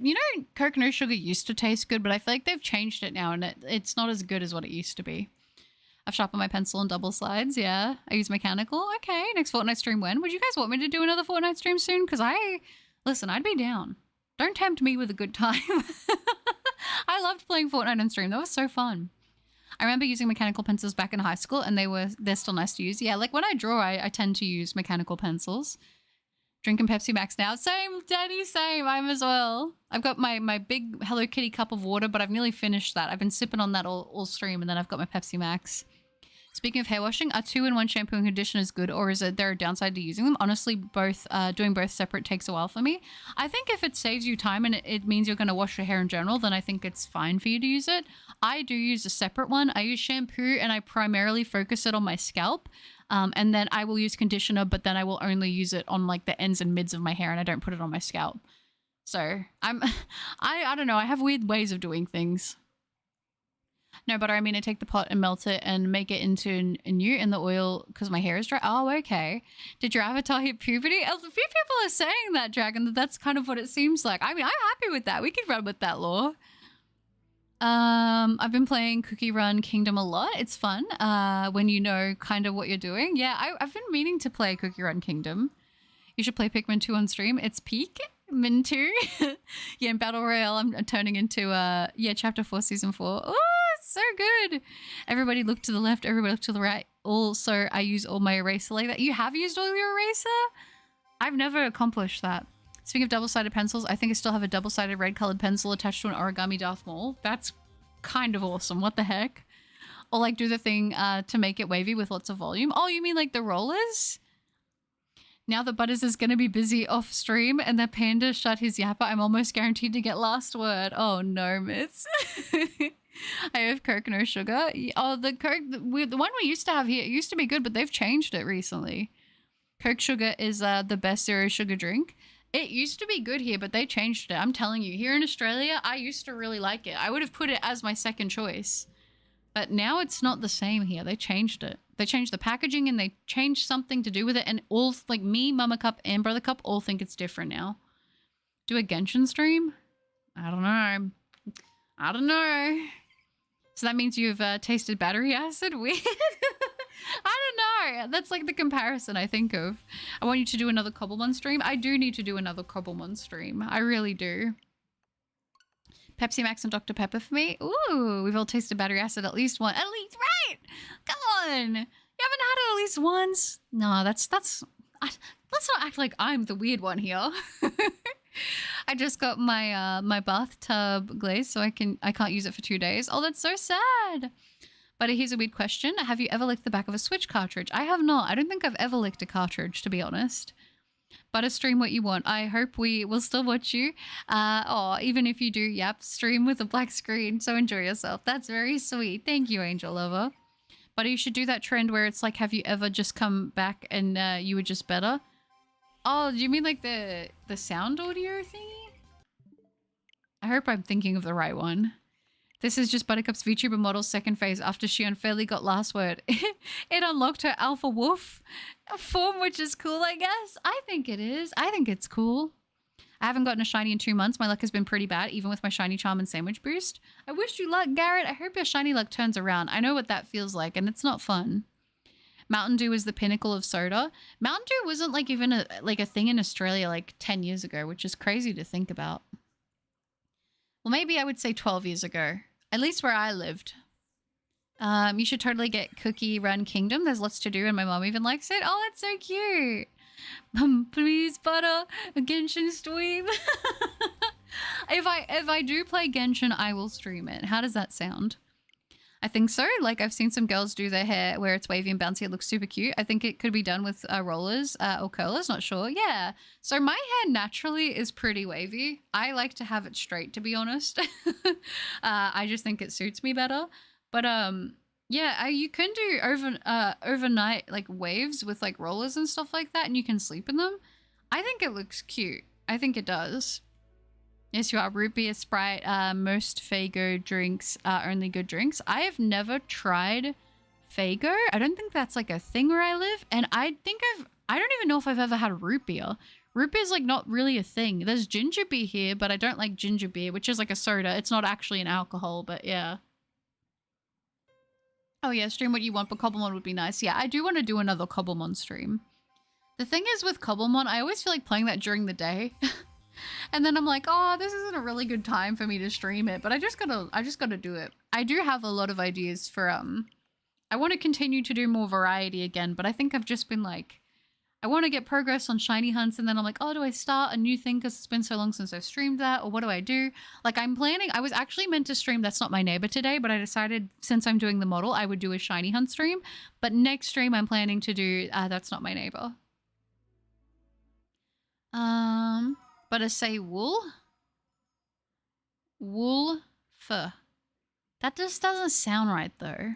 You know, Coke No Sugar used to taste good, but I feel like they've changed it now and it's not as good as what it used to be. I've sharpened my pencil and double slides, yeah. I use mechanical. Okay, next Fortnite stream when? Would you guys want me to do another Fortnite stream soon? Because listen, I'd be down. Don't tempt me with a good time. I loved playing Fortnite on stream. That was so fun. I remember using mechanical pencils back in high school and they're still nice to use. Yeah, like when I draw, I tend to use mechanical pencils. Drinking Pepsi Max now. Same, Daddy, same. I'm as well. I've got my big Hello Kitty cup of water, but I've nearly finished that. I've been sipping on that all stream, and then I've got my Pepsi Max. Speaking of hair washing, are 2-in-1 shampoo and conditioners good, or is there a downside to using them? Honestly, doing both separate takes a while for me. I think if it saves you time and it means you're going to wash your hair in general, then I think it's fine for you to use it. I do use a separate one. I use shampoo, and I primarily focus it on my scalp. And then I will use conditioner, but then I will only use it on like the ends and mids of my hair and I don't put it on my scalp. So I don't know. I have weird ways of doing things. No, but I mean, I take the pot and melt it and make it into a new in the oil because my hair is dry. Oh, okay. Did your avatar hit puberty? A few people are saying that, Dragon, that's kind of what it seems like. I mean, I'm happy with that. We could run with that law. I've been playing Cookie Run Kingdom a lot. It's fun when you know kind of what you're doing. Yeah, I've been meaning to play Cookie Run Kingdom. You should play Pikmin 2 on stream. It's peak. Min 2. Yeah, in Battle Royale, I'm turning into, Chapter 4, Season 4. Oh, it's so good. Everybody look to the left. Everybody look to the right. Also, I use all my eraser like that. You have used all your eraser? I've never accomplished that. Speaking of double-sided pencils, I think I still have a double-sided red-colored pencil attached to an origami Darth Maul. That's kind of awesome. What the heck? Or like do the thing to make it wavy with lots of volume. Oh, you mean like the rollers? Now that Butters is going to be busy off stream and the panda shut his yapper, I'm almost guaranteed to get last word. Oh no, miss. I have Coke No Sugar. Oh, the Coke, the one we used to have here, it used to be good, but they've changed it recently. Coke Sugar is the best zero sugar drink. It used to be good here, but they changed it. I'm telling you, here in Australia, I used to really like it. I would have put it as my second choice. But now it's not the same here. They changed it. They changed the packaging and they changed something to do with it. And all, like me, Mama Cup, and Brother Cup all think it's different now. Do a Genshin stream? I don't know. I don't know. So that means you've tasted battery acid? Weird. I don't know. That's like the comparison I think of. I want you to do another Cobblemon stream. I do need to do another Cobblemon stream. I really do. Pepsi Max and Dr. Pepper for me. Ooh, we've all tasted battery acid at least once. At least, right? Come on. You haven't had it at least once? No, let's not act like I'm the weird one here. I just got my my bathtub glaze, so I can't use it for 2 days. Oh, that's so sad. But here's a weird question. Have you ever licked the back of a Switch cartridge? I have not. I don't think I've ever licked a cartridge, to be honest. But stream what you want. I hope we will still watch you. Even if you do, yep, stream with a black screen. So enjoy yourself. That's very sweet. Thank you, Angel Lover. But you should do that trend where it's like, have you ever just come back and you were just better? Oh, do you mean like the sound audio thingy? I hope I'm thinking of the right one. This is just Buttercup's VTuber model's second phase after she unfairly got last word. It unlocked her alpha wolf form, which is cool, I guess. I think it is. I think it's cool. I haven't gotten a shiny in 2 months. My luck has been pretty bad, even with my shiny charm and sandwich boost. I wish you luck, Garrett. I hope your shiny luck turns around. I know what that feels like, and it's not fun. Mountain Dew is the pinnacle of soda. Mountain Dew wasn't like even a thing in Australia like 10 years ago, which is crazy to think about. Well, maybe I would say 12 years ago. At least where I lived. You should totally get Cookie Run Kingdom. There's lots to do and my mom even likes it. Oh, that's so cute. Please, butter, a Genshin stream. If I do play Genshin, I will stream it. How does that sound? I think so. Like, I've seen some girls do their hair where it's wavy and bouncy. It looks super cute. I think it could be done with rollers or curlers. Not sure. Yeah. So my hair naturally is pretty wavy. I like to have it straight, to be honest. I just think it suits me better. But yeah, you can do overnight like waves with like rollers and stuff like that, and you can sleep in them. I think it looks cute. I think it does. Yes, you are. Root beer, Sprite, most Faygo drinks are only good drinks. I have never tried Faygo. I don't think that's like a thing where I live. And I don't even know if I've ever had root beer. Root beer is like not really a thing. There's ginger beer here, but I don't like ginger beer, which is like a soda. It's not actually an alcohol, but yeah. Oh yeah, stream what you want, but Cobblemon would be nice. Yeah, I do want to do another Cobblemon stream. The thing is with Cobblemon, I always feel like playing that during the day. And then I'm like, oh, this isn't a really good time for me to stream it, but I just gotta do it. I do have a lot of ideas for I want to continue to do more variety again, but I think I've just been like, I want to get progress on shiny hunts, and then I'm like, oh, do I start a new thing because it's been so long since I've streamed that, or what do I do? Like, I'm planning, I was actually meant to stream That's Not My Neighbor today, but I decided since I'm doing the model, I would do a shiny hunt stream. But next stream, I'm planning to do That's Not My Neighbor. But I say wool? Wool fur. That just doesn't sound right though.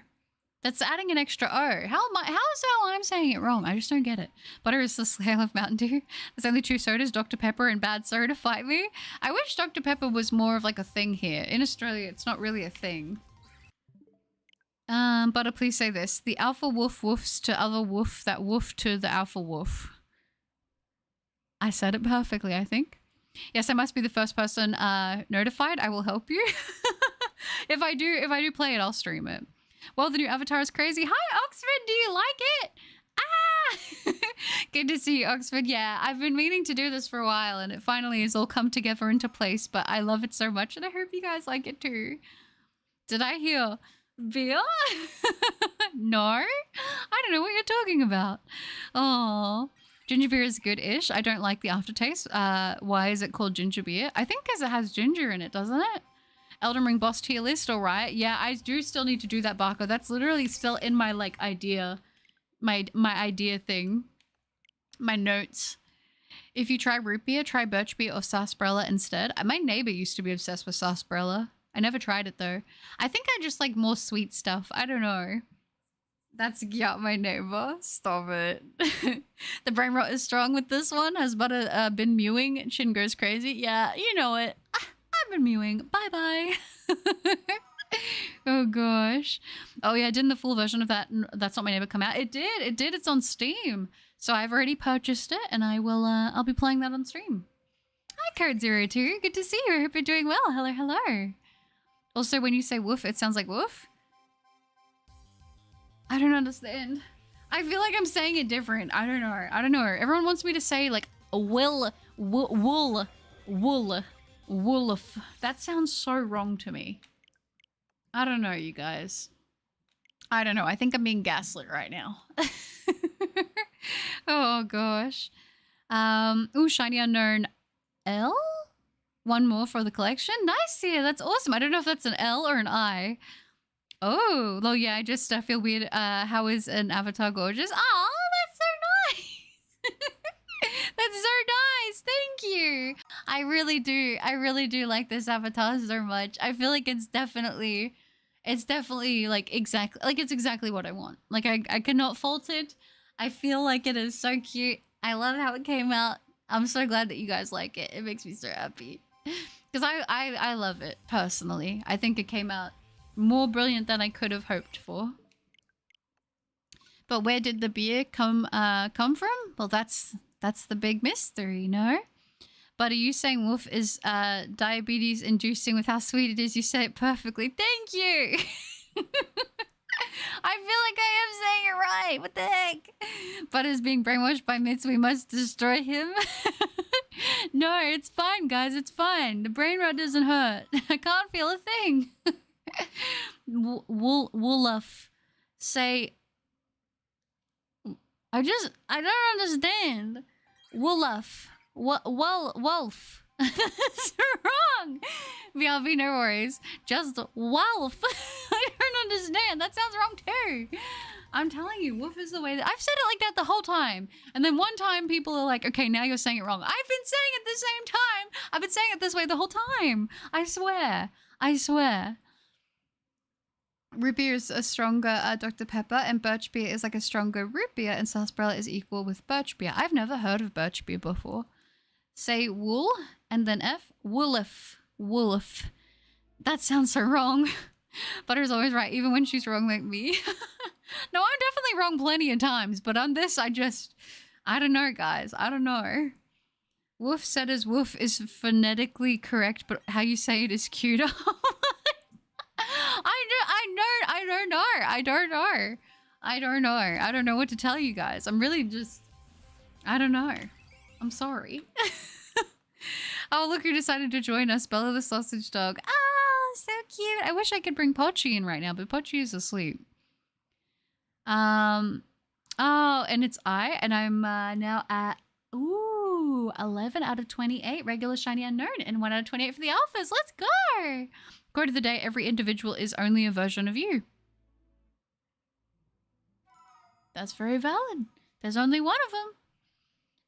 That's adding an extra O. How is I'm saying it wrong? I just don't get it. Butter is the scale of Mountain Dew. There's only two sodas, Dr. Pepper and Bad Soda. Fight me. I wish Dr. Pepper was more of like a thing here. In Australia, it's not really a thing. Butter, please say this. The alpha wolf woofs to other wolf that woof to the alpha wolf. I said it perfectly, I think. Yes, I must be the first person notified. I will help you. If I do play it, I'll stream it. Well, the new avatar is crazy. Hi, Oxford. Do you like it? Ah! Good to see you, Oxford. Yeah, I've been meaning to do this for a while, and it finally has all come together into place, but I love it so much, and I hope you guys like it too. Did I hear beer? No? I don't know what you're talking about. Oh. Ginger beer is good-ish. I don't like the aftertaste. Why is it called ginger beer? I think because it has ginger in it, doesn't it? Elden Ring boss tier list, all right. Yeah, I do still need to do that, Barco. That's literally still in my, like, idea. My idea thing. My notes. If you try root beer, try birch beer or sarsaparilla instead. My neighbor used to be obsessed with sarsaparilla. I never tried it, though. I think I just like more sweet stuff. I don't know. That's yeah, my neighbor. Stop it. The brain rot is strong with this one. Has Butter been mewing? Chin goes crazy. Yeah, you know it. I've been mewing. Bye-bye. Oh, gosh. Oh, yeah, didn't the full version of That's Not My Neighbor come out? It did. It did. It's on Steam. So I've already purchased it, and I'll be playing that on stream. Hi, Card02. Good to see you. I hope you're doing well. Hello, hello. Also, when you say woof, it sounds like woof. I don't understand. I feel like I'm saying it different. I don't know. Everyone wants me to say like wool. Wolf. That sounds so wrong to me. I don't know, you guys. I don't know. I think I'm being gaslit right now. Oh gosh. Ooh, shiny unknown L? One more for the collection. Nice here. That's awesome. I don't know if that's an L or an I. Oh, well, yeah, I just feel weird. How is an avatar gorgeous? Oh, that's so nice. That's so nice. Thank you. I really do like this avatar so much. I feel like it's definitely like it's exactly what I want. Like I cannot fault it. I feel like it is so cute. I love how it came out. I'm so glad that you guys like it. It makes me so happy. Because I love it personally. I think it came out more brilliant than I could have hoped for. But where did the beer come from? Well, that's the big mystery, no? But are you saying wolf is diabetes inducing with how sweet it is? You say it perfectly. Thank you. I feel like I am saying it right. What the heck? But is being brainwashed by myths, we must destroy him. No, it's fine, guys. It's fine. The brain rot doesn't hurt. I can't feel a thing. Wolf. Say. I don't understand. Wolf. Wolf. That's wrong. VRV, no worries. Just wolf. I don't understand. That sounds wrong too. I'm telling you, wolf is the way that I've said it like that the whole time. And then one time people are like, okay, now you're saying it wrong. I've been saying it the same time. I've been saying it this way the whole time. I swear. I swear. Root beer is a stronger Dr. Pepper, and birch beer is like a stronger root beer, and sarsaparilla is equal with birch beer. I've never heard of birch beer before. Say wool and then F. Woolif. Woolif. That sounds so wrong. Butter's always right, even when she's wrong like me. No, I'm definitely wrong plenty of times, but on this, I don't know, guys. I don't know. Woof said as woof is phonetically correct, but how you say it is cuter. I don't know. I don't know what to tell you guys. I'm really just, I don't know. I'm sorry. Oh, look who decided to join us. Bella the sausage dog. Oh, so cute. I wish I could bring Pochi in right now, but Pochi is asleep. Oh, and it's and I'm now at 11 out of 28 regular shiny unknown and 1 out of 28 for the alphas. Let's go. Quote of the day: every individual is only a version of you. That's very valid. There's only one of them.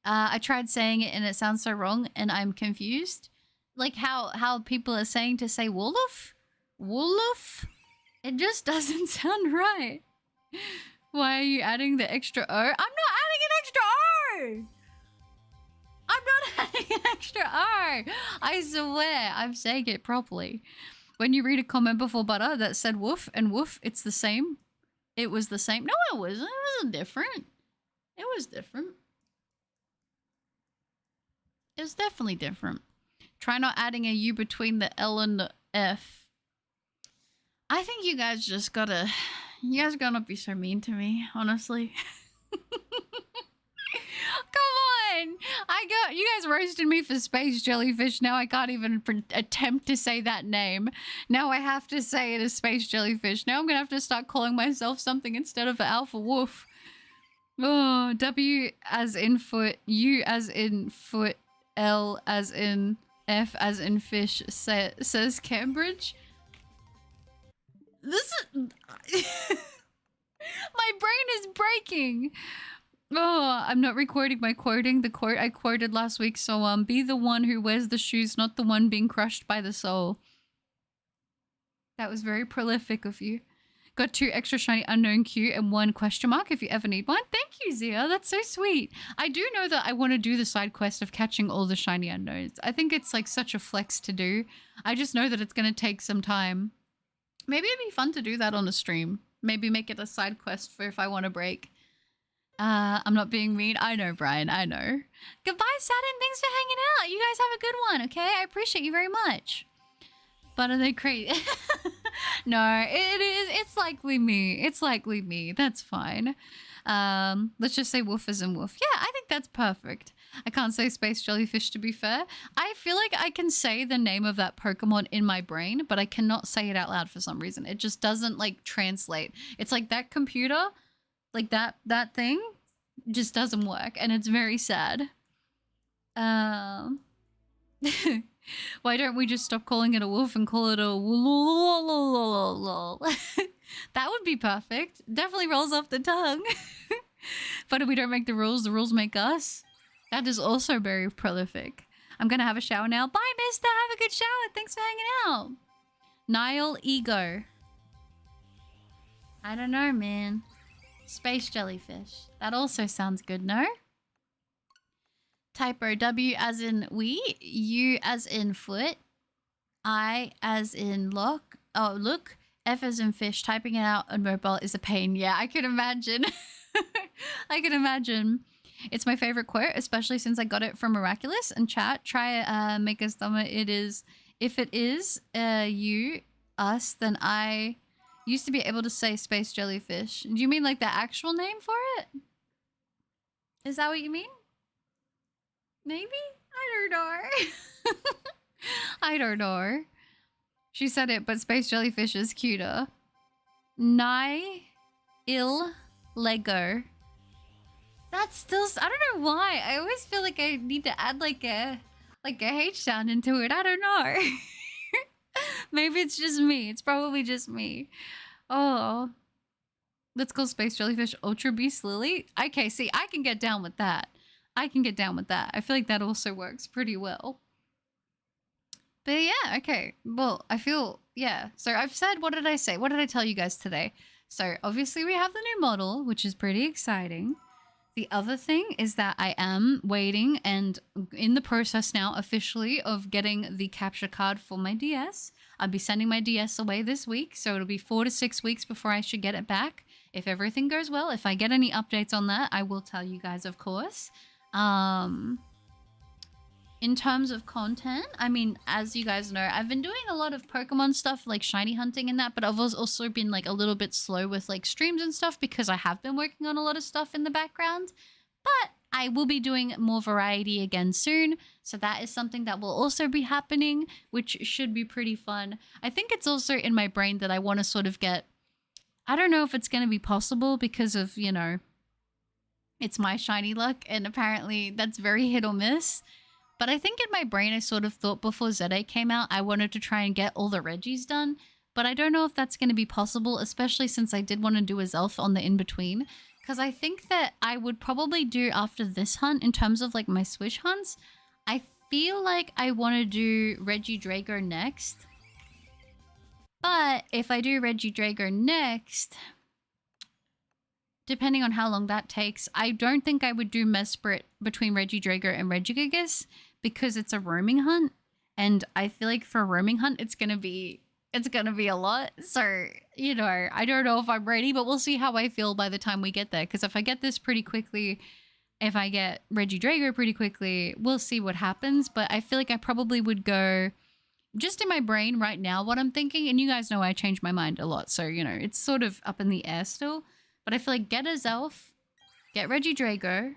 I tried saying it and it sounds so wrong and I'm confused. Like how people are saying to say Wolof? Wolof? It just doesn't sound right. Why are you adding the extra O? I'm not adding an extra O! I'm not adding an extra O! I swear, I'm saying it properly. When you read a comment before butter that said woof and woof, it's the same. It was the same. No, it wasn't. It wasn't different. It was different. It was definitely different. Try not adding a U between the L and the F. I think you guys just gotta... You guys are gonna be so mean to me, honestly. Come on! You guys roasted me for space jellyfish. Now I can't even attempt to say that name. Now I have to say it as space jellyfish. Now I'm gonna have to start calling myself something instead of alpha wolf. Oh, W as in foot, U as in foot, L as in F as in fish, says Cambridge. This is... My brain is breaking. Oh, I'm not recording my quoting. The quote I quoted last week. So, be the one who wears the shoes, not the one being crushed by the soul. That was very prolific of you. Got 2 extra shiny unknown Q and 1 question mark if you ever need one. Thank you, Zia. That's so sweet. I do know that I want to do the side quest of catching all the shiny unknowns. I think it's like such a flex to do. I just know that it's going to take some time. Maybe it'd be fun to do that on a stream. Maybe make it a side quest for if I want to break. I'm not being mean. I know, Brian. I know. Goodbye, Saturn. Thanks for hanging out. You guys have a good one, okay? I appreciate you very much. But are they crazy? No, it is. It's likely me. It's likely me. That's fine. Let's just say woof as in woof. Yeah, I think that's perfect. I can't say space jellyfish, to be fair. I feel like I can say the name of that Pokemon in my brain, but I cannot say it out loud for some reason. It just doesn't like translate. It's like that computer, like that thing just doesn't work, and it's very sad. Why don't we just stop calling it a wolf and call it a woolololololol? That would be perfect. Definitely rolls off the tongue. But if we don't make the rules make us. That is also very prolific. I'm gonna have a shower now. Bye, mister. Have a good shower. Thanks for hanging out. Nile Ego. I don't know, man. Space jellyfish. That also sounds good, no? Typo. W as in we. U as in foot. I as in look. Oh, look. F as in fish. Typing it out on mobile is a pain. Yeah, I can imagine. I can imagine. It's my favorite quote, especially since I got it from Miraculous. And chat, try make a stomach. It is, if it is you, us, then I used to be able to say space jellyfish. Do you mean like the actual name for it? Is that what you mean? Maybe? I don't know. I don't know. She said it, but space jellyfish is cuter. Nai il Lego. That's still, I don't know why. I always feel like I need to add like a H sound into it. I don't know. Maybe it's just me. It's probably just me. Oh. Let's call space jellyfish Ultra Beast Lily. Okay, see, I can get down with that. I can get down with that. I feel like that also works pretty well. But yeah, okay. Well, I feel, yeah. So I've said, what did I say? What did I tell you guys today? So obviously we have the new model, which is pretty exciting. The other thing is that I am waiting and in the process now officially of getting the capture card for my DS. I'll be sending my DS away this week, so it'll be 4 to 6 weeks before I should get it back. If everything goes well, if I get any updates on that, I will tell you guys, of course. In terms of content, I mean, as you guys know, I've been doing a lot of Pokemon stuff, like shiny hunting and that, but I've also been like a little bit slow with like streams and stuff because I have been working on a lot of stuff in the background. But I will be doing more variety again soon, so that is something that will also be happening, which should be pretty fun. I think it's also in my brain that I want to sort of get, I don't know if it's going to be possible because of, you know, it's my shiny luck, and apparently that's very hit or miss. But I think in my brain, I sort of thought before ZA came out, I wanted to try and get all the Reggies done. But I don't know if that's going to be possible, especially since I did want to do Azelf on the in-between. Because I think that I would probably do after this hunt, in terms of like my Switch hunts, I feel like I want to do Regidrago next. But if I do Regidrago next, depending on how long that takes, I don't think I would do Mesprit between Regidrago and Regigigas because it's a roaming hunt. And I feel like for a roaming hunt, it's gonna be a lot. So, you know, I don't know if I'm ready, but we'll see how I feel by the time we get there. Because if I get this pretty quickly, if I get Regidrago pretty quickly, we'll see what happens. But I feel like I probably would go, just in my brain right now, what I'm thinking, and you guys know I change my mind a lot. So, you know, it's sort of up in the air still. But I feel like get Azelf, get Regidrago,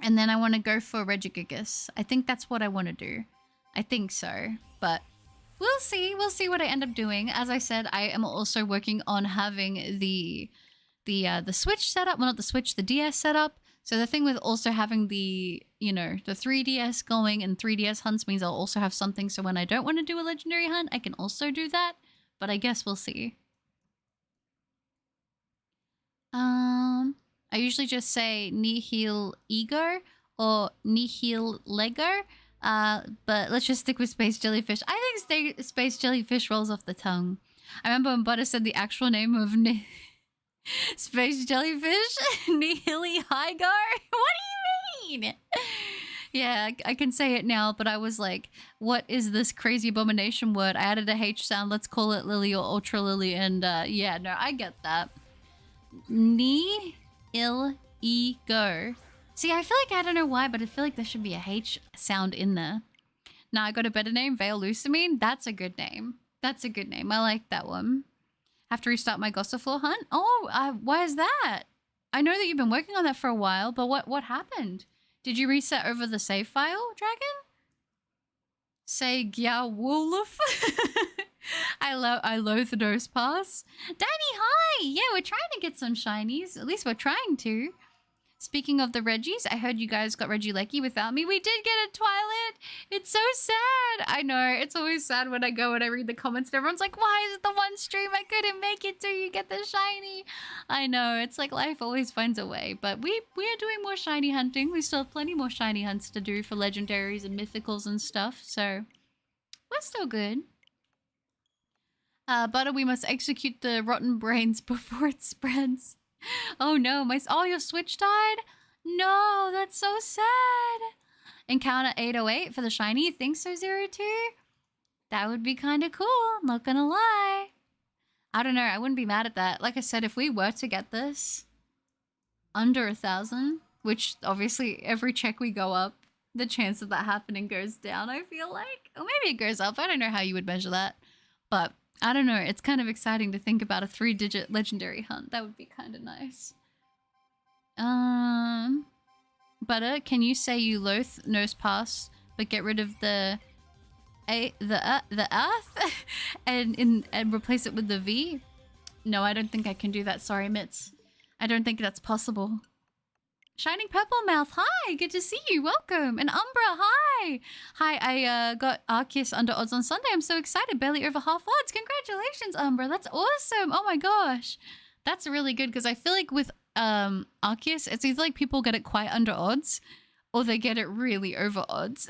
and then I want to go for Regigigas. I think that's what I want to do. I think so, but we'll see. We'll see what I end up doing. As I said, I am also working on having the Switch set up. Well, not the Switch, the DS set up. So the thing with also having the, you know, the 3DS going and 3DS hunts means I'll also have something. So when I don't want to do a legendary hunt, I can also do that. But I guess we'll see. I usually just say Nihil Ego or Nihil Lego. But let's just stick with Space Jellyfish. I think Space Jellyfish rolls off the tongue. I remember when Butter said the actual name of Space Jellyfish, Nihili Hygar. What do you mean? Yeah, I can say it now, but I was like, what is this crazy abomination word? I added a H sound. Let's call it Lily or Ultra Lily. And yeah, no, I get that. Ni-il-ego. See, I feel like, I don't know why, but I feel like there should be a H sound in there. Now I got a better name, Veil Lucamine. That's a good name. That's a good name. I like that one. Have to restart my Gossiflor hunt? Oh, why is that? I know that you've been working on that for a while, but what happened? Did you reset over the save file, Dragon? Say Gyawolf. I loathe the nose pass. Danny, hi! Yeah, we're trying to get some shinies. At least we're trying to. Speaking of the Reggies, I heard you guys got Regieleki without me. We did get a Twilight. It's so sad. I know. It's always sad when I go and I read the comments and everyone's like, why is it the one stream I couldn't make it to? You get the shiny. I know. It's like life always finds a way. But we are doing more shiny hunting. We still have plenty more shiny hunts to do for legendaries and mythicals and stuff. So we're still good. Butter, we must execute the rotten brains before it spreads. Oh no, your Switch died? No, that's so sad. Encounter 808 for the shiny. You think so, 02? That would be kind of cool, not gonna lie. I don't know, I wouldn't be mad at that. Like I said, if we were to get this under 1,000, which obviously every check we go up, the chance of that happening goes down, I feel like. Or maybe it goes up. I don't know how you would measure that. But I don't know. It's kind of exciting to think about a 3-digit legendary hunt. That would be kind of nice. Butter, can you say you loathe nose pass, but get rid of the the earth and replace it with the V? No, I don't think I can do that. Sorry, Mitz. I don't think that's possible. Shining Purple Mouth, hi, good to see you. Welcome. And Umbra, hi. Hi, I got Arceus under odds on Sunday. I'm so excited. Barely over half odds. Congratulations, Umbra. That's awesome. Oh my gosh. That's really good because I feel like with Arceus, it's either like people get it quite under odds or they get it really over odds.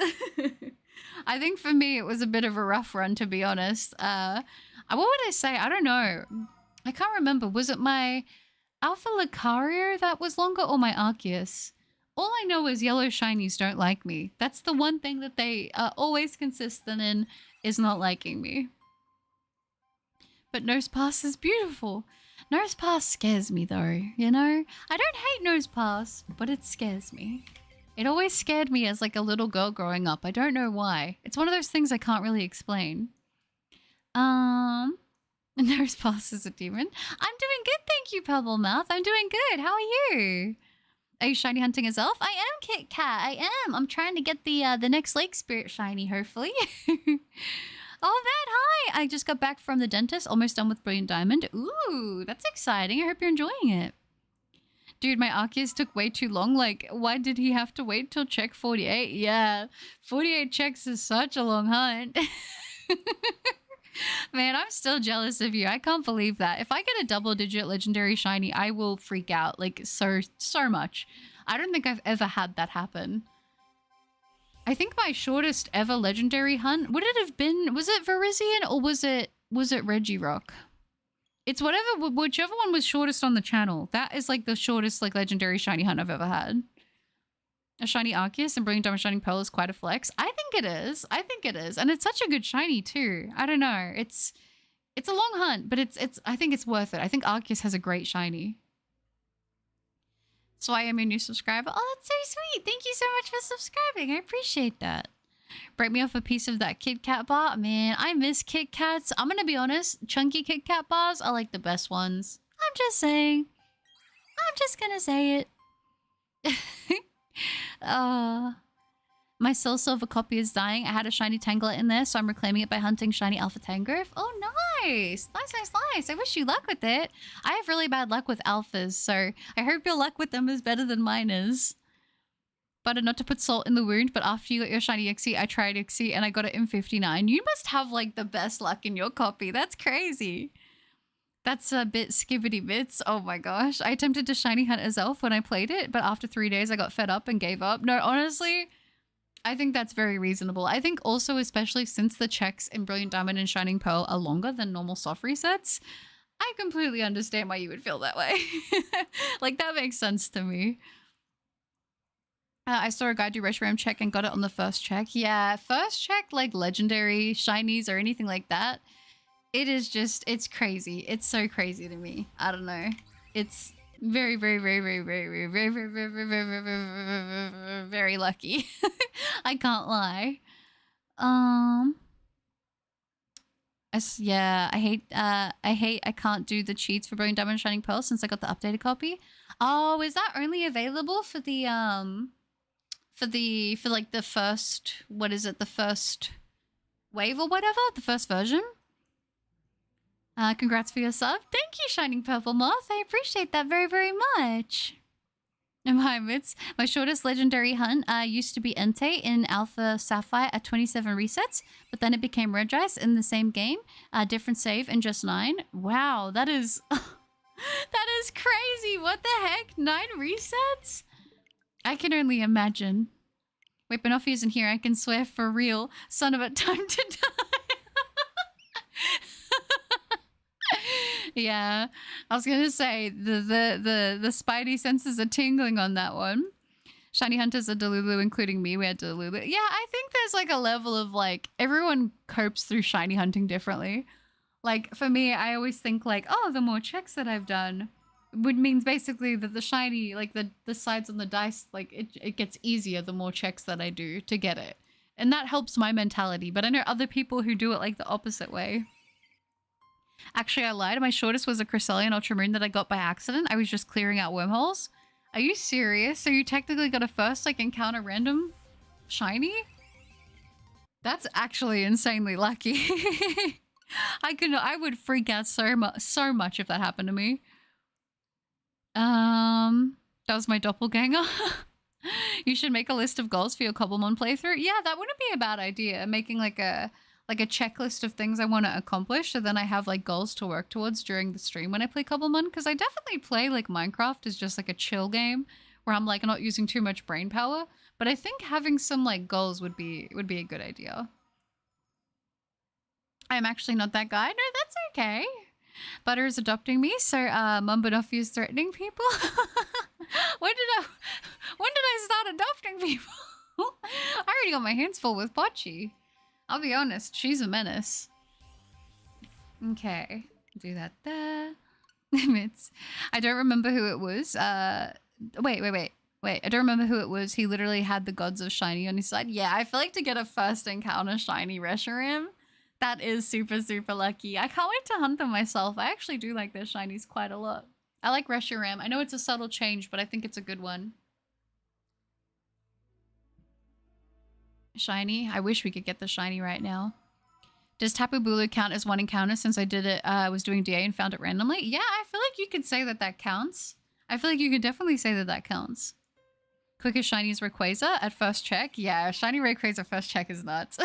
I think for me, it was a bit of a rough run, to be honest. What would I say? I don't know. I can't remember. Was it my Alpha Lucario that was longer or my Arceus? All I know is yellow shinies don't like me. That's the one thing that they are always consistent in, is not liking me. But Nosepass is beautiful. Nosepass scares me though, you know? I don't hate Nosepass, but it scares me. It always scared me as like a little girl growing up. I don't know why. It's one of those things I can't really explain. Nosepass is a demon. I'm doing good, thank you, Pebble Mouth. I'm doing good. How are you? Are you shiny hunting Azelf? I am, Kit Kat. I am. I'm trying to get the next Lake Spirit shiny, hopefully. Oh, Matt, hi! I just got back from the dentist. Almost done with Brilliant Diamond. Ooh, that's exciting. I hope you're enjoying it. Dude, my Arceus took way too long. Like, why did he have to wait till check 48? Yeah, 48 checks is such a long hunt. Man, I'm still jealous of you. I can't believe that. If I get a double-digit legendary shiny, I will freak out, like, so much. I don't think I've ever had that happen. I think my shortest ever legendary hunt, would it have been, was it Virizion or was it Regirock? It's whichever one was shortest on the channel. That is like the shortest like legendary shiny hunt I've ever had. A shiny Arceus and Brilliant Diamond Shining Pearl is quite a flex. I think it is. I think it is. And it's such a good shiny too. I don't know. It's a long hunt, but I think it's worth it. I think Arceus has a great shiny. So I am your new subscriber. Oh, that's so sweet. Thank you so much for subscribing. I appreciate that. Break me off a piece of that Kit Kat bar. Man, I miss Kit Kats. I'm going to be honest. Chunky Kit Kat bars are like the best ones. I'm just saying. I'm just going to say it. My Soul Silver copy is dying. I had a shiny Tangler in there, so I'm reclaiming it by hunting shiny Alpha Tangrowth. Oh, nice. Nice. I wish you luck with it. I have really bad luck with alphas, so I hope your luck with them is better than mine is. But not to put salt in the wound, but after you got your shiny Ixie, I tried Ixie and I got it in 59. You must have like the best luck in your copy. That's crazy. That's a bit skibbity bits. Oh my gosh. I attempted to shiny hunt Azelf when I played it, but after 3 days I got fed up and gave up. No, honestly, I think that's very reasonable. I think also, especially since the checks in Brilliant Diamond and Shining Pearl are longer than normal soft resets, I completely understand why you would feel that way. Like, that makes sense to me. I saw a guy do Reshiram check and got it on the first check. Yeah, first check, like legendary shinies or anything like that. It is just, it's crazy. It's so crazy to me. I don't know. It's very, very, very, very, very, very, very, very, very, very, very, very, very lucky. I can't lie. Yeah, I can't do the cheats for Brilliant Diamond Shining Pearl since I got the updated copy. Oh, is that only available for the for like the first, what is it, the first wave or whatever, the first version? Congrats for your sub. Thank you, Shining Purple Moth. I appreciate that very, very much. And hi, Mitz. My shortest legendary hunt used to be Entei in Alpha Sapphire at 27 resets, but then it became Regice in the same game. Different save in just 9. Wow, that is... that is crazy. What the heck? 9 resets? I can only imagine. Wait, Banoffee isn't here. I can swear for real. Son of a time to die. Yeah, I was gonna say the spidey senses are tingling on that one. Shiny hunters are Delulu, including me. We had Delulu. Yeah, I think there's like a level of like everyone copes through shiny hunting differently. Like for me, I always think like, oh, the more checks that I've done, would means basically that the shiny, like the sides on the dice, like it gets easier the more checks that I do to get it, and that helps my mentality. But I know other people who do it like the opposite way. Actually, I lied. My shortest was a Cresselia Ultramoon that I got by accident. I was just clearing out wormholes. Are you serious? So you technically got a first, like, encounter random shiny? That's actually insanely lucky. I would freak out so much if that happened to me. That was my doppelganger. You should make a list of goals for your Cobblemon playthrough. Yeah, that wouldn't be a bad idea. Making like a checklist of things I want to accomplish, so then I have like goals to work towards during the stream when I play Cobblemon, because I definitely play like Minecraft as just like a chill game where I'm like not using too much brain power, but I think having some like goals would be a good idea. I'm actually not that guy. No, that's okay. Butter is adopting me, so Mum Banoffee is threatening people. When did I start adopting people? I already got my hands full with Pochi. I'll be honest, she's a menace. Okay, do that there. I don't remember who it was. Wait. I don't remember who it was. He literally had the gods of shiny on his side. Yeah, I feel like to get a first encounter shiny Reshiram, that is super, super lucky. I can't wait to hunt them myself. I actually do like their shinies quite a lot. I like Reshiram. I know it's a subtle change, but I think it's a good one. Shiny. I wish we could get the shiny right now. Does Tapu Bulu count as one encounter since I did it, I was doing DA and found it randomly? Yeah, I feel like you could say that counts. I feel like you could definitely say that counts. Quickest shiny is Rayquaza at first check. Yeah, shiny Rayquaza first check is nuts.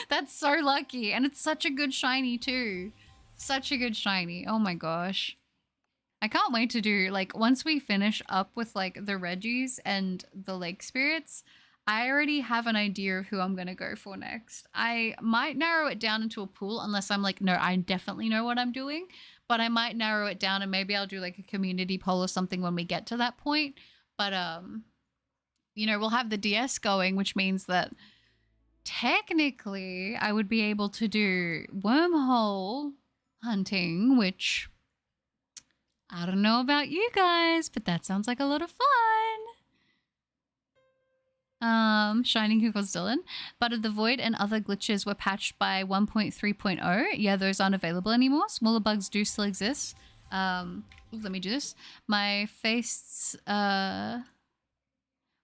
That's so lucky. And it's such a good shiny too. Such a good shiny. Oh my gosh. I can't wait to do, like, once we finish up with like the Reggies and the Lake Spirits, I already have an idea of who I'm going to go for next. I might narrow it down into a pool unless I'm like, no, I definitely know what I'm doing. But I might narrow it down and maybe I'll do like a community poll or something when we get to that point. But, you know, we'll have the DS going, which means that technically I would be able to do wormhole hunting, which I don't know about you guys, but that sounds like a lot of fun. Shining Who Calls Dylan. But the Void and other glitches were patched by 1.3.0. Yeah, those aren't available anymore. Smaller bugs do still exist. Let me do this. My face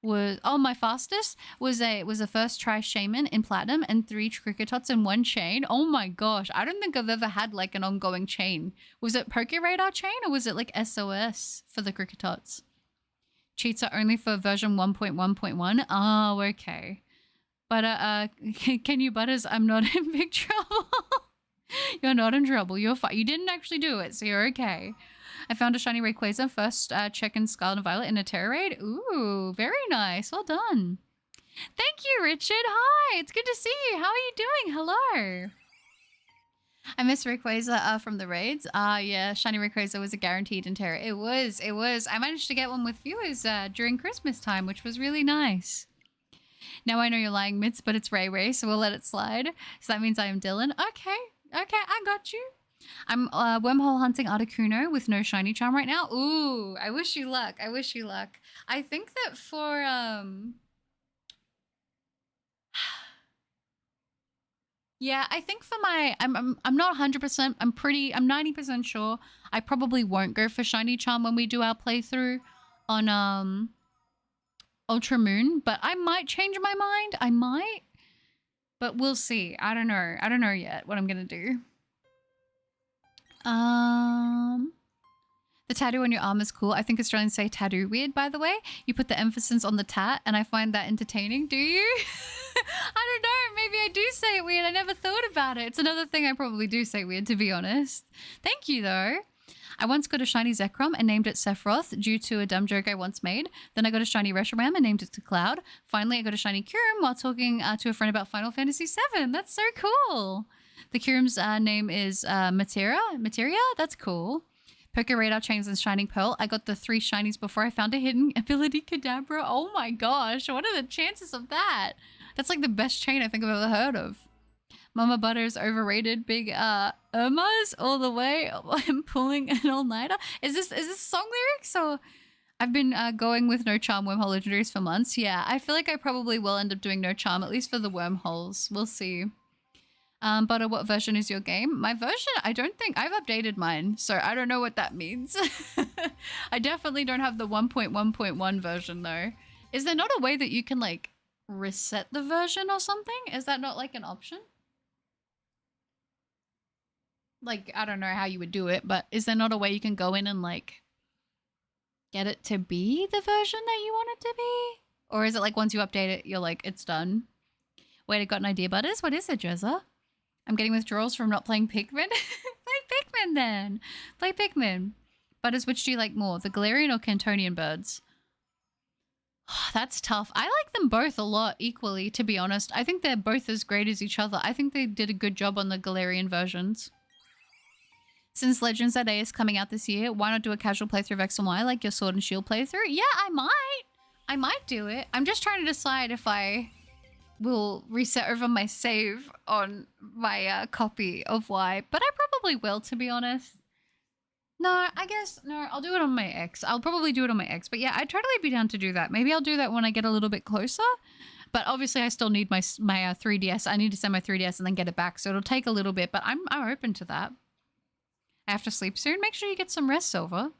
was my fastest was a first try shaman in platinum and 3 cricketots in one chain. Oh my gosh, I don't think I've ever had like an ongoing chain. Was it Poke Radar chain or was it like SOS for the cricketots? Cheats are only for version 1.1.1. Oh, okay. But can you butters? I'm not in big trouble. You're not in trouble. You're fine. You didn't actually do it, so you're okay. I found a shiny Rayquaza first check in Scarlet and Violet in a Terra raid. Ooh, very nice. Well done. Thank you, Richard. Hi, it's good to see you. How are you doing? Hello. I miss Rayquaza from the raids. Yeah, shiny Rayquaza was a guaranteed in Terra. It was. I managed to get one with viewers during Christmas time, which was really nice. Now I know you're lying, Mitz, but it's Ray, so we'll let it slide. So that means I am Dylan. Okay, I got you. I'm wormhole hunting Articuno with no shiny charm right now. Ooh, I wish you luck. I think that for yeah, I think for my I'm not 100%. I'm 90% sure I probably won't go for shiny charm when we do our playthrough on Ultra Moon, but I might change my mind. I might. But we'll see. I don't know yet what I'm going to do. The tattoo on your arm is cool. I think Australians say tattoo weird, by the way. You put the emphasis on the tat, and I find that entertaining. Do you? I don't know. Maybe I do say it weird. I never thought about it. It's another thing I probably do say weird, to be honest. Thank you, though. I once got a shiny Zekrom and named it Sephiroth due to a dumb joke I once made. Then I got a shiny Reshiram and named it to Cloud. Finally, I got a shiny Kyurem while talking to a friend about Final Fantasy VII. That's so cool. The Kyurem's name is Materia? That's cool. Poke Radar chains and Shining Pearl. I got the 3 shinies before I found a hidden ability Kadabra. Oh my gosh, what are the chances of that? That's like the best chain I think I've ever heard of. Mama Butter's overrated. Big Irma's all the way. I'm pulling an all-nighter. Is this song lyrics? Or I've been going with no charm wormhole legendaries for months. Yeah, I feel like I probably will end up doing no charm, at least for the wormholes. We'll see. Butter, what version is your game? My version? I don't think I've updated mine, so I don't know what that means. I definitely don't have the 1.1.1 version though. Is there not a way that you can like reset the version or something? Is that not like an option? Like, I don't know how you would do it, but is there not a way you can go in and like get it to be the version that you want it to be? Or is it like once you update it, you're like, it's done? Wait, I got an idea, Butters. What is it, Jezza? I'm getting withdrawals from not playing Pikmin. Play Pikmin then. Play Pikmin. Butters, which do you like more, the Galarian or Cantonian birds? That's tough. I like them both a lot equally, to be honest. I think they're both as great as each other. I think they did a good job on the Galarian versions. Since Legends at A is coming out this year, why not do a casual playthrough of X and Y like your Sword and Shield playthrough? Yeah, I might. I might do it. I'm just trying to decide if I will reset over my save on my copy of Y, but I probably will, to be honest. No, I guess, no, I'll do it on my X. I'll probably do it on my X, but yeah, I'd totally be down to do that. Maybe I'll do that when I get a little bit closer, but obviously I still need my 3DS. I need to send my 3DS and then get it back, so it'll take a little bit, but I'm open to that. I have to sleep soon. Make sure you get some rest, Silver.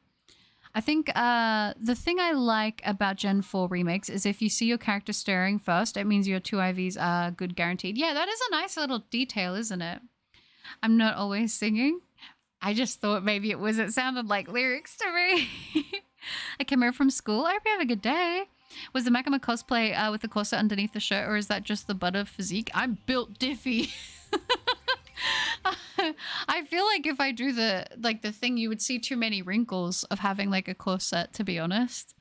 I think the thing I like about Gen 4 remakes is if you see your character staring first, it means your 2 IVs are good guaranteed. Yeah, that is a nice little detail, isn't it? I'm not always singing. I just thought maybe it sounded like lyrics to me. I came over from school. I hope you have a good day. Was the Makima cosplay with the corset underneath the shirt, or is that just the butter physique? I'm built diffy. I feel like if I do the thing, you would see too many wrinkles of having like a corset, to be honest.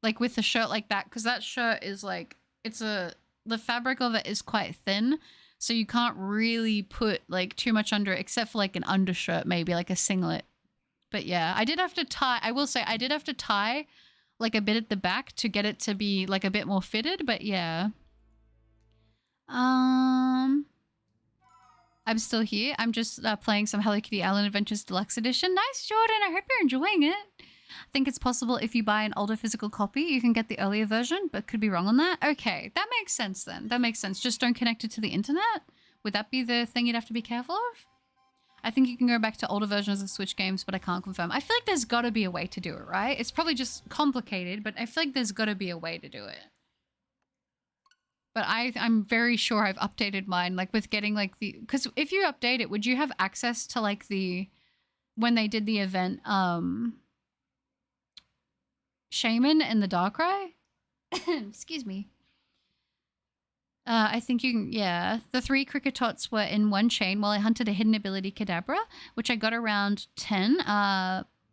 Like with a shirt like that, because that shirt is like, the fabric of it is quite thin, so you can't really put like too much under it, except for like an undershirt, maybe like a singlet. But yeah, I did have to tie, I will say I did have to tie like a bit at the back to get it to be like a bit more fitted, but yeah. I'm still here. I'm just playing some Hello Kitty Island Adventures Deluxe Edition. Nice, Jordan. I hope you're enjoying it. I think it's possible if you buy an older physical copy, you can get the earlier version, but could be wrong on that. Okay, that makes sense then. That makes sense. Just don't connect it to the internet? Would that be the thing you'd have to be careful of? I think you can go back to older versions of Switch games, but I can't confirm. I feel like there's got to be a way to do it, right? It's probably just complicated, but I feel like there's got to be a way to do it. But I'm very sure I've updated mine, like with getting like the, because if you update it, would you have access to like the, when they did the event, Shaman and the Darkrai? Excuse me. I think you can, yeah. The 3 Cricketots were in one chain while I hunted a hidden ability Kadabra, which I got around 10,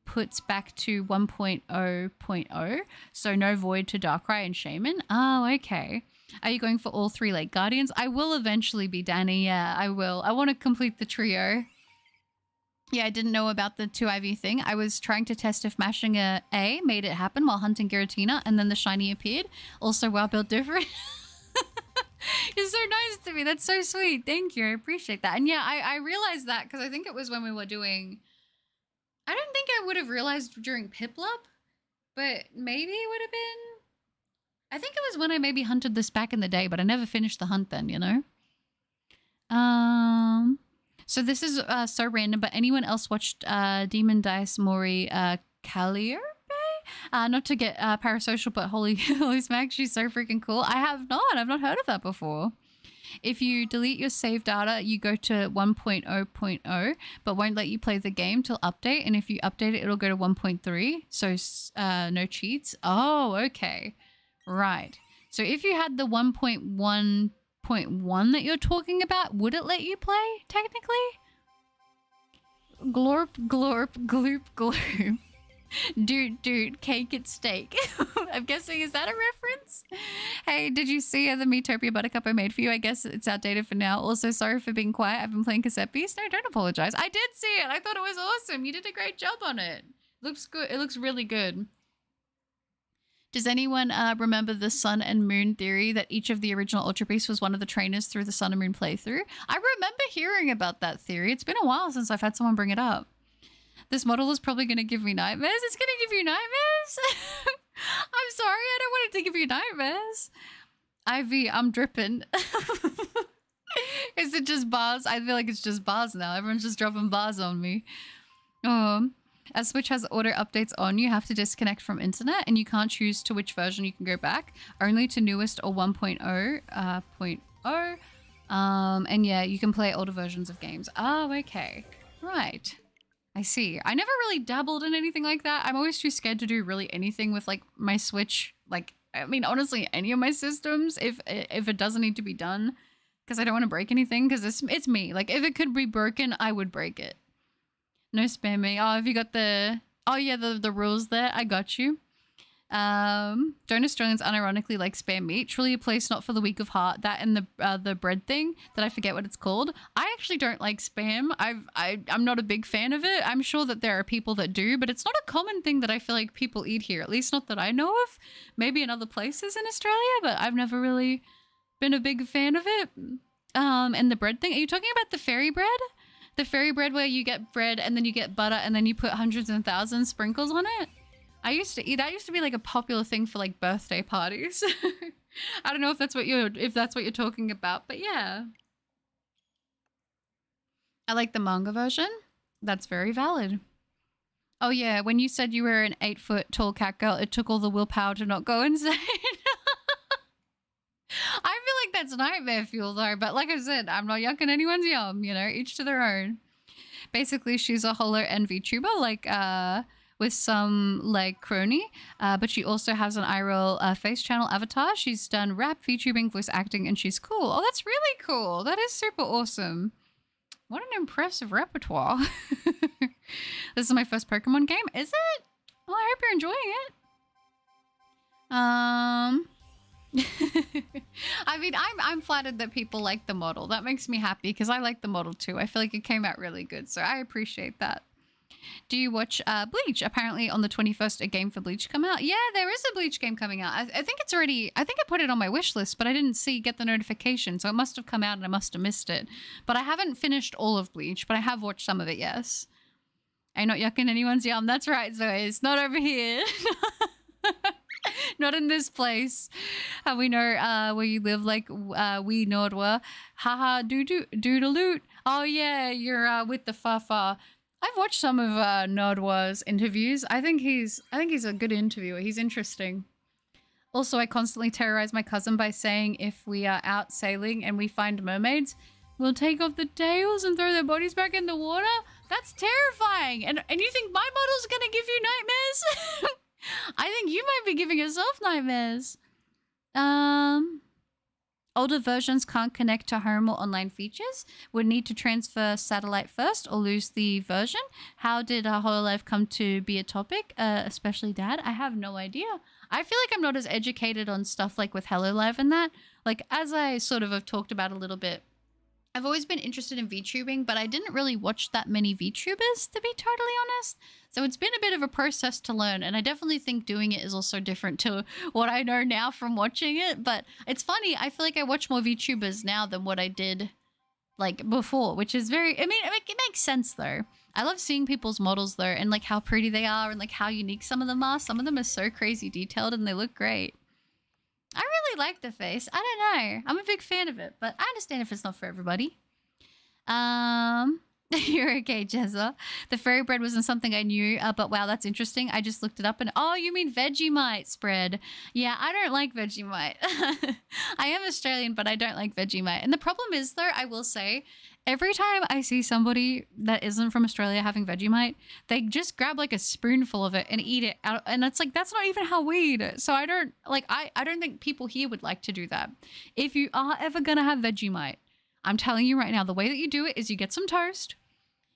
puts back to 1.0.0, so no Void to Darkrai and Shaman. Oh, okay. Are you going for all 3 Lake Guardians? I will eventually be, Danny. Yeah, I will. I want to complete the trio. Yeah, I didn't know about the 2 IV thing. I was trying to test if mashing a made it happen while hunting Giratina, and then the shiny appeared. Also, well built different. You're so nice to me. That's so sweet. Thank you. I appreciate that. And yeah, I realized that because I think it was when we were doing... I don't think I would have realized during Piplup, but maybe it would have been... I think it was when I maybe hunted this back in the day, but I never finished the hunt then, you know? So this is so random, but anyone else watched Demon Dice Mori Calliope? Not to get parasocial, but holy smack, she's so freaking cool. I have not. I've not heard of that before. If you delete your save data, you go to 1.0.0, but won't let you play the game till update. And if you update it, it'll go to 1.3. So no cheats. Oh, okay. Right. So if you had the 1.1.1 that you're talking about, would it let you play, technically? Glorp, glorp, gloop, gloop. Dude, cake and steak. I'm guessing, is that a reference? Hey, did you see the Miitopia Buttercup I made for you? I guess it's outdated for now. Also, sorry for being quiet. I've been playing cassette piece. No, don't apologize. I did see it. I thought it was awesome. You did a great job on it. Looks good. It looks really good. Does anyone remember the Sun and Moon theory that each of the original Ultra Beasts was one of the trainers through the Sun and Moon playthrough? I remember hearing about that theory. It's been a while since I've had someone bring it up. This model is probably going to give me nightmares. It's going to give you nightmares? I'm sorry, I don't want it to give you nightmares. Ivy, I'm dripping. Is it just bars? I feel like it's just bars now. Everyone's just dropping bars on me. As Switch has auto updates on, you have to disconnect from internet and you can't choose to which version you can go back, only to newest or 1.0. And yeah, you can play older versions of games. Oh, okay. Right. I see. I never really dabbled in anything like that. I'm always too scared to do really anything with like my Switch. Like, I mean, honestly, any of my systems, if it doesn't need to be done, because I don't want to break anything, because it's me. Like, if it could be broken, I would break it. No spamming. Oh, have you got the... Oh, yeah, the rules there. I got you. Don't Australians unironically like spam meat? Truly a place not for the weak of heart. That and the bread thing that I forget what it's called. I actually don't like spam. I'm not a big fan of it. I'm sure that there are people that do, but it's not a common thing that I feel like people eat here. At least not that I know of. Maybe in other places in Australia, but I've never really been a big fan of it. And the bread thing. Are you talking about the fairy bread? The fairy bread where you get bread and then you get butter and then you put hundreds and thousands sprinkles on it? I used to eat that. Used to be like a popular thing for like birthday parties. I don't know if that's what you're talking about, but yeah. I like the manga version. That's very valid. Oh yeah, when you said you were an 8-foot tall cat girl, it took all the willpower to not go insane. I feel like that's nightmare fuel though, but like I said, I'm not yucking anyone's yum, you know, each to their own. Basically, she's a holo and VTuber, like with some like crony, but she also has an IRL face channel avatar. She's done rap, VTubing, voice acting, and she's cool. Oh, that's really cool. That is super awesome. What an impressive repertoire. This is my first Pokemon game. Is it? Well, I hope you're enjoying it. I mean, I'm flattered that people like the model. That makes me happy because I like the model too. I feel like it came out really good, so I appreciate that. Do you watch Bleach? Apparently on the 21st, a game for Bleach come out. Yeah, there is a Bleach game coming out. I think it's already... I think I put it on my wish list, but I didn't get the notification, so it must have come out and I must have missed it. But I haven't finished all of Bleach, but I have watched some of it, yes. I'm not yucking anyone's yum. That's right, Zoe. It's not over here. Not in this place. How we know where you live, like we Nordwa. Haha, doodaloot. Oh yeah, you're with the Fafa. I've watched some of Nordwa's interviews. I think he's a good interviewer. He's interesting. Also, I constantly terrorize my cousin by saying if we are out sailing and we find mermaids, we'll take off the tails and throw their bodies back in the water. That's terrifying. And you think my model's gonna give you nightmares? I think you might be giving yourself nightmares. Older versions can't connect to home or online features. Would need to transfer satellite first or lose the version. How did HoloLive come to be a topic? Especially Dad? I have no idea. I feel like I'm not as educated on stuff like with HoloLive and that. Like, as I sort of have talked about a little bit, I've always been interested in VTubing, but I didn't really watch that many VTubers, to be totally honest. So it's been a bit of a process to learn, and I definitely think doing it is also different to what I know now from watching it. But it's funny, I feel like I watch more VTubers now than what I did, like, before, which is very... I mean, it makes sense, though. I love seeing people's models, though, and, like, how pretty they are and, like, how unique some of them are. Some of them are so crazy detailed, and they look great. I really like the face. I don't know. I'm a big fan of it, but I understand if it's not for everybody. You're okay, Jezza. The fairy bread wasn't something I knew, but wow, that's interesting. I just looked it up and... Oh, you mean Vegemite spread. Yeah, I don't like Vegemite. I am Australian, but I don't like Vegemite. And the problem is, though, I will say, every time I see somebody that isn't from Australia having Vegemite, they just grab like a spoonful of it and eat it out. And it's like, that's not even how we eat it. So I don't like, I don't think people here would like to do that. If you are ever going to have Vegemite, I'm telling you right now, the way that you do it is you get some toast,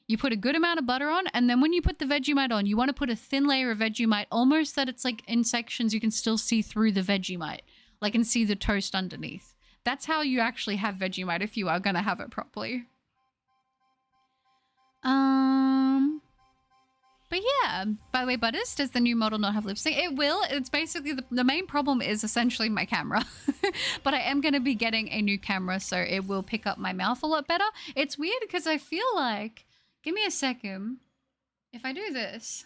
you put a good amount of butter on, and then when you put the Vegemite on, you want to put a thin layer of Vegemite, almost that it's like in sections you can still see through the Vegemite, like and see the toast underneath. That's how you actually have Vegemite if you are going to have it properly. But yeah, by the way, Butters, does the new model not have lip sync? It will. It's basically the main problem is essentially my camera. But I am going to be getting a new camera, so it will pick up my mouth a lot better. It's weird because I feel like, give me a second. If I do this,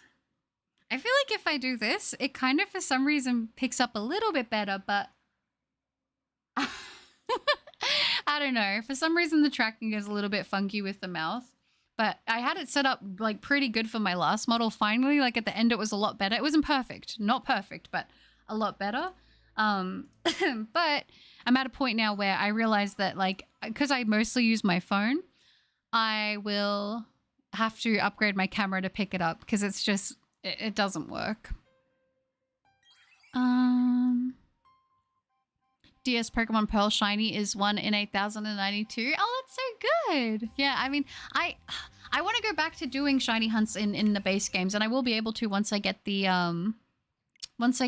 I feel like if I do this, it kind of for some reason picks up a little bit better, but I don't know. For some reason, the tracking is a little bit funky with the mouth. But I had it set up like pretty good for my last model. Finally, like at the end, it was a lot better. It wasn't perfect, not perfect, but a lot better. But I'm at a point now where I realize that like, because I mostly use my phone, I will have to upgrade my camera to pick it up because it's just, it doesn't work. DS Pokemon Pearl Shiny is 1 in 8,092. Oh, that's so good. Yeah, I mean, I want to go back to doing shiny hunts in the base games, and I will be able to once I get the what's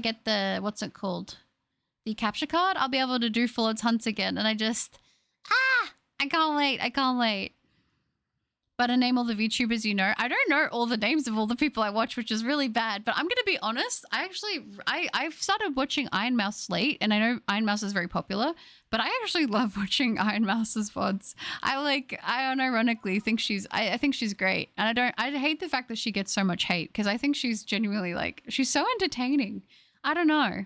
it called? The capture card. I'll be able to do full odds hunts again, and I can't wait. I can't wait. But I name all the VTubers you know. I don't know all the names of all the people I watch, which is really bad. But I'm going to be honest. I've started watching Iron Mouse late, and I know Iron Mouse is very popular, but I actually love watching Iron Mouse's VODs. I unironically think I think she's great. And I hate the fact that she gets so much hate because I think she's genuinely like, she's so entertaining. I don't know.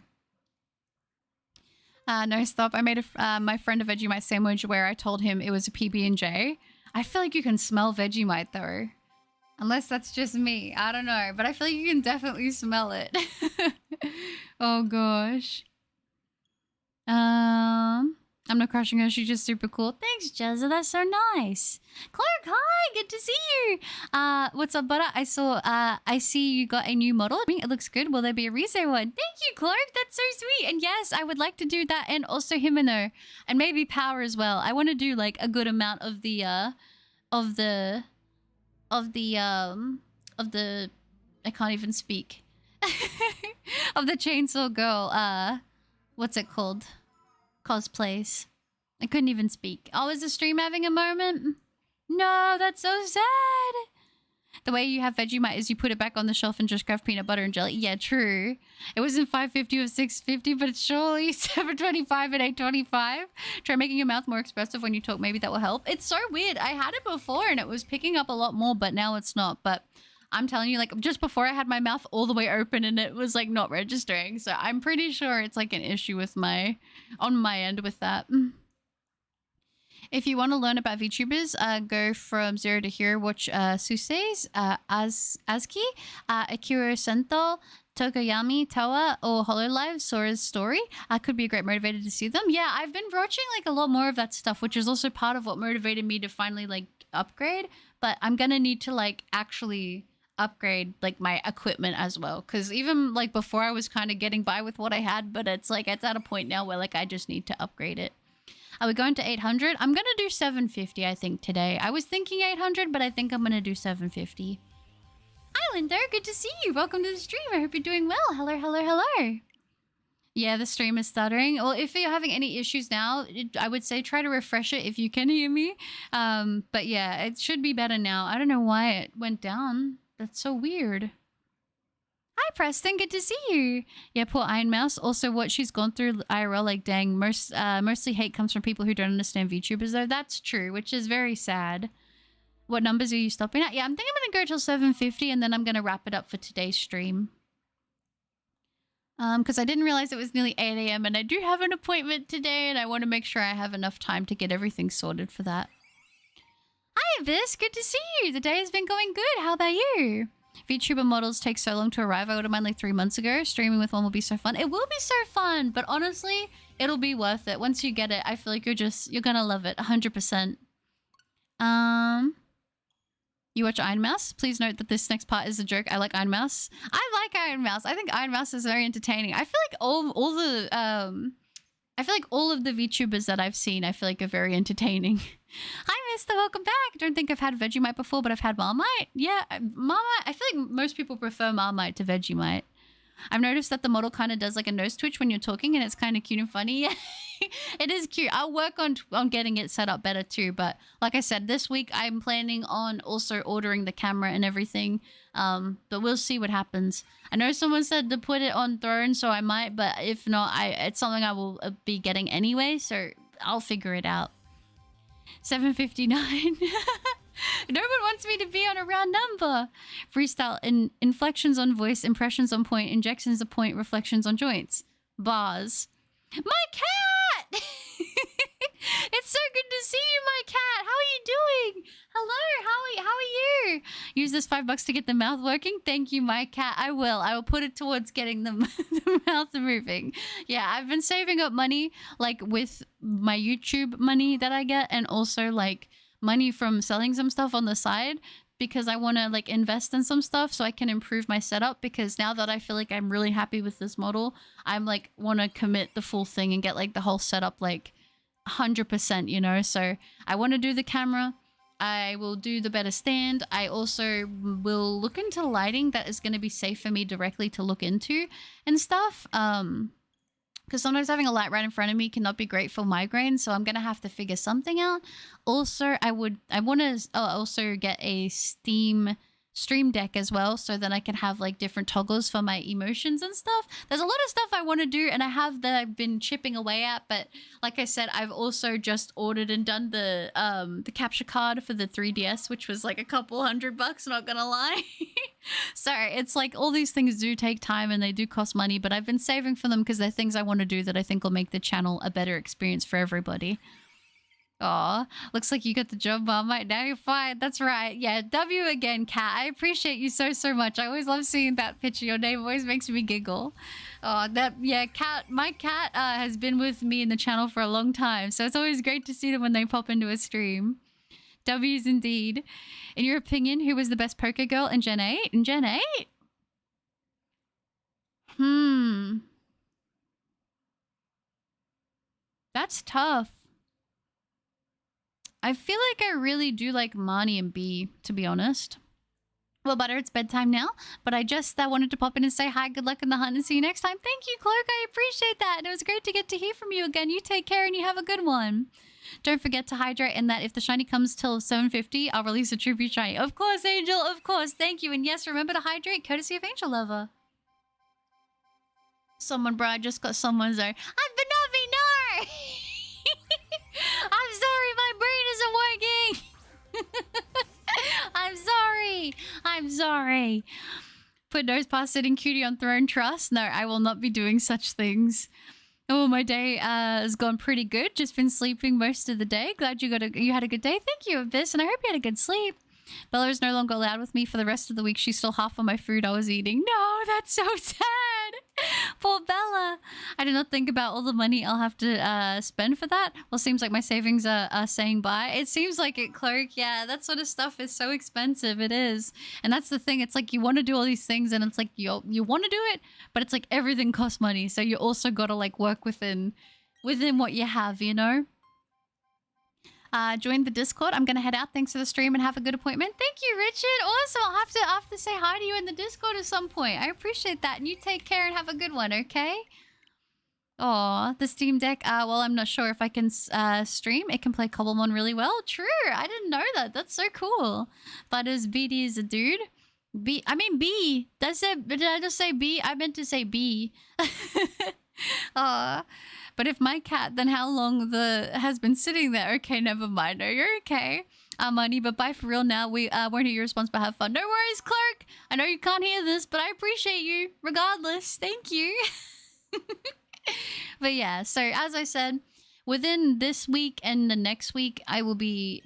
No, stop. I made my friend a Vegemite sandwich where I told him it was a PB&J. I feel like you can smell Vegemite though. Unless that's just me. I don't know. But I feel like you can definitely smell it. Oh gosh. I'm not crushing her. She's just super cool. Thanks, Jezza. That's so nice. Clark, hi. Good to see you. What's up, butter? I see you got a new model. It looks good. Will there be a resale one? Thank you, Clark. That's so sweet. And yes, I would like to do that, and also Himeno, and maybe Power as well. I want to do like a good amount of the I can't even speak. Of the Chainsaw Girl. What's it called? Cosplays. I couldn't even speak. Oh, is the stream having a moment? No, that's so sad. The way you have Vegemite is you put it back on the shelf and just grab peanut butter and jelly. Yeah, true. It wasn't 550 or 650, but it's surely 725 and 825. Try making your mouth more expressive when you talk. Maybe that will help. It's so weird. I had it before and it was picking up a lot more, but now it's not. But I'm telling you, like, just before I had my mouth all the way open and it was like not registering. So I'm pretty sure it's like an issue with on my end with that. If you want to learn about VTubers, go from zero to hero. Watch Susei's, Azuki, Akira Sento, Tokoyami, Tawa, or Hololive, Sora's story. Could be a great motivator to see them. Yeah, I've been watching like a lot more of that stuff, which is also part of what motivated me to finally like upgrade. But I'm gonna need to like actually upgrade like my equipment as well, because even like before I was kind of getting by with what I had, but it's like it's at a point now where like I just need to upgrade it. Are we going to 800? I'm gonna do 750 I think today. I was thinking 800, but I think I'm gonna do 750. Islander, good to see you. Welcome to the stream. I hope you're doing well. Hello, hello, hello. Yeah, the stream is stuttering. Well, if you're having any issues now, I would say try to refresh it if you can hear me. But yeah, it should be better now. I don't know why it went down. That's so weird. Hi, Preston. Good to see you. Yeah, poor Iron Mouse. Also, what she's gone through IRL, like, dang, mostly hate comes from people who don't understand VTubers, though. That's true, which is very sad. What numbers are you stopping at? Yeah, I'm thinking I'm going to go till 750, and then I'm going to wrap it up for today's stream. Because I didn't realize it was nearly 8 a.m., and I do have an appointment today, and I want to make sure I have enough time to get everything sorted for that. Hi, Abyss. Good to see you. The day has been going good. How about you? VTuber models take so long to arrive. I ordered mine like 3 months ago. Streaming with one will be so fun. It will be so fun, but honestly, it'll be worth it. Once you get it, I feel like you're gonna love it 100%. You watch Iron Mouse? Please note that this next part is a joke. I like Iron Mouse. I like Iron Mouse. I think Iron Mouse is very entertaining. I feel like all of the VTubers that I've seen, I feel like are very entertaining. Hi, Mister. Welcome back. Don't think I've had Vegemite before, but I've had Marmite. Yeah, Marmite. I feel like most people prefer Marmite to Vegemite. I've noticed that the model kind of does like a nose twitch when you're talking, and it's kind of cute and funny. Yeah, it is cute. I'll work on getting it set up better too. But like I said, this week I'm planning on also ordering the camera and everything. But we'll see what happens. I know someone said to put it on Throne, so I might. But if not, it's something I will be getting anyway. So I'll figure it out. 759. No one wants me to be on a round number. Freestyle inflections on voice, impressions on point, injections of point, reflections on joints. Bars. My cat! It's so good to see you, my cat. How are you doing? Hello, how are you? Use this $5 to get the mouth working. Thank you, my cat. I will. I will put it towards getting the, the mouth moving. Yeah, I've been saving up money, like with my YouTube money that I get, and also like money from selling some stuff on the side, because I want to like invest in some stuff so I can improve my setup, because now that I feel like I'm really happy with this model, I'm like want to commit the full thing and get like the whole setup like 100%, you know? So I want to do the camera. I will do the better stand. I also will look into lighting that is going to be safe for me directly to look into and stuff. Because sometimes having a light right in front of me cannot be great for migraines, so I'm gonna have to figure something out. Also, I want to also get a stream deck as well, so that I can have like different toggles for my emotions and stuff. There's a lot of stuff I want to do, and I have that I've been chipping away at. But like I said, I've also just ordered and done the capture card for the 3DS, which was like a couple $100, not gonna lie. So it's like all these things do take time and they do cost money, but I've been saving for them because they're things I want to do that I think will make the channel a better experience for everybody. Aw, looks like you got the job, Mom. Right now you're fine. That's right. Yeah, W again, Cat. I appreciate you so much. I always love seeing that picture. Your name always makes me giggle. Oh, Cat. My cat has been with me in the channel for a long time, so it's always great to see them when they pop into a stream. W's indeed. In your opinion, who was the best poker girl in Gen 8? In Gen 8? That's tough. I feel like I really do like Marnie and B, to be honest. Well, Butter, it's bedtime now, but I just wanted to pop in and say hi, good luck in the hunt, and see you next time. Thank you, Cloak. I appreciate that, and it was great to get to hear from you again. You take care, and you have a good one. Don't forget to hydrate, and that if the shiny comes till 7:50, I'll release a tribute shiny. Of course, Angel, of course. Thank you. And yes, remember to hydrate, courtesy of Angel Lover. Someone, bro, I just got someone's there. I'm Banavi, no! I'm sorry, my brain isn't working. I'm sorry. I'm sorry. Put nose past sitting cutie on throne trust. No, I will not be doing such things. Oh, my day has gone pretty good. Just been sleeping most of the day. Glad you had a good day. Thank you, Abyss, and I hope you had a good sleep. Bella is no longer allowed with me for the rest of the week. She's still half of my food I was eating. No, that's so sad. Poor Bella. I did not think about all the money I'll have to spend for that. Well, seems like my savings are saying bye. It seems like it, Clerk. Yeah, that sort of stuff is so expensive. It is. And that's the thing. It's like you want to do all these things and it's like you want to do it, but it's like everything costs money. So you also got to like work within what you have, you know? Join the Discord. I'm gonna head out. Thanks for the stream and have a good appointment. Thank you, Richard. Awesome. I'll have to say hi to you in the Discord at some point. I appreciate that. And you take care and have a good one, okay? Aw, the Steam Deck. Well, I'm not sure if I can stream. It can play Cobblemon really well. True. I didn't know that. That's so cool. But as BD is a dude. B. Did I just say B? I meant to say B. Aw. But if my cat, then how long has been sitting there? Okay, never mind. No, you're okay. Money, but bye for real now. We won't hear your response, but have fun. No worries, Clark. I know you can't hear this, but I appreciate you regardless. Thank you. But yeah, so as I said, within this week and the next week, I will be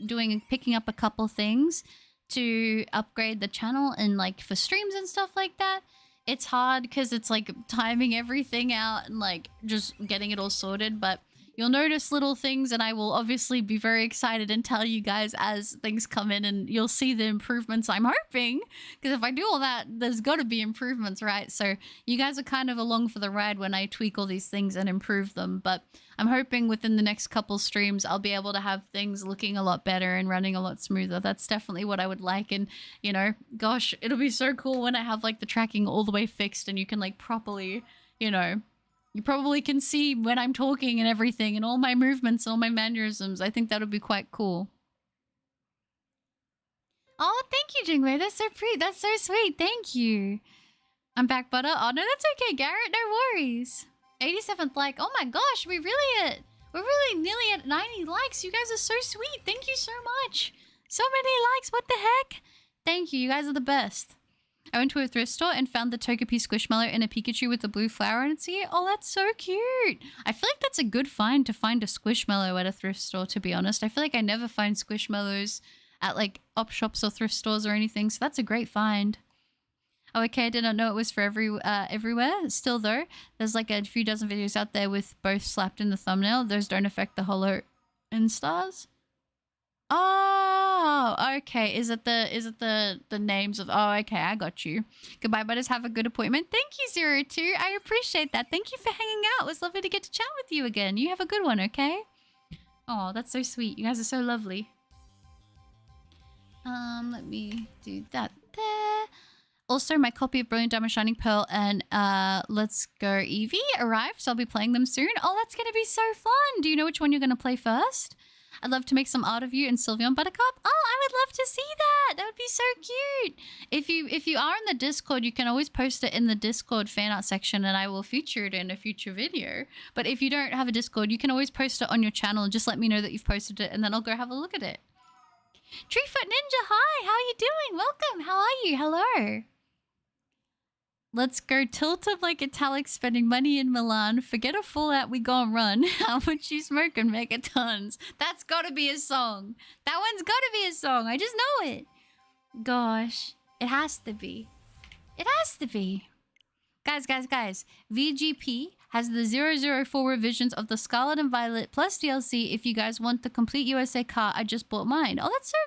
picking up a couple things to upgrade the channel and like for streams and stuff like that. It's hard because it's like timing everything out and like just getting it all sorted, but you'll notice little things and I will obviously be very excited and tell you guys as things come in and you'll see the improvements I'm hoping, because if I do all that, there's got to be improvements, right? So you guys are kind of along for the ride when I tweak all these things and improve them, but I'm hoping within the next couple streams I'll be able to have things looking a lot better and running a lot smoother. That's definitely what I would like, and you know, gosh, it'll be so cool when I have like the tracking all the way fixed and you can like properly, you know, you probably can see when I'm talking and everything and all my movements, all my mannerisms. I think that'll be quite cool. Oh, thank you, Jingwei. That's so pretty. That's so sweet. Thank you. I'm back, Butter. Oh, no, that's okay, Garrett. No worries. 87th like. Oh my gosh, we're really nearly at 90 likes. You guys are so sweet. Thank you so much. So many likes. What the heck? Thank you. You guys are the best. I went to a thrift store and found the Togepi Squishmallow in a Pikachu with the blue flower on its ear. Oh, that's so cute. I feel like that's a good find to find a Squishmallow at a thrift store, to be honest. I feel like I never find Squishmallows at like op shops or thrift stores or anything. So that's a great find. Oh, okay, I did not know it was for everywhere. Still though, there's like a few dozen videos out there with both slapped in the thumbnail. Those don't affect the holo instars. Oh, okay. Is it the names of? Oh, okay, I got you. Goodbye, buddies. Have a good appointment. Thank you, 02. I appreciate that. Thank you for hanging out. It was lovely to get to chat with you again. You have a good one, okay? Oh, that's so sweet. You guys are so lovely. Let me do that there. Also, my copy of Brilliant Diamond Shining Pearl and Let's Go Eevee arrived, so I'll be playing them soon. Oh, that's going to be so fun. Do you know which one you're going to play first? I'd love to make some art of you and Sylveon Buttercup. Oh, I would love to see that. That would be so cute. If you are in the Discord, you can always post it in the Discord fan art section and I will feature it in a future video. But if you don't have a Discord, you can always post it on your channel and just let me know that you've posted it and then I'll go have a look at it. Treefoot Ninja, hi. How are you doing? Welcome. How are you? Hello. Let's go tilt up like Italic spending money in Milan. Forget a Fallout, we gon' run. How much you smoking, megatons? That's gotta be a song. That one's gotta be a song. I just know it. Gosh. It has to be. It has to be. Guys. VGP has the 004 revisions of the Scarlet and Violet plus DLC if you guys want the complete USA cart. I just bought mine. Oh, that's so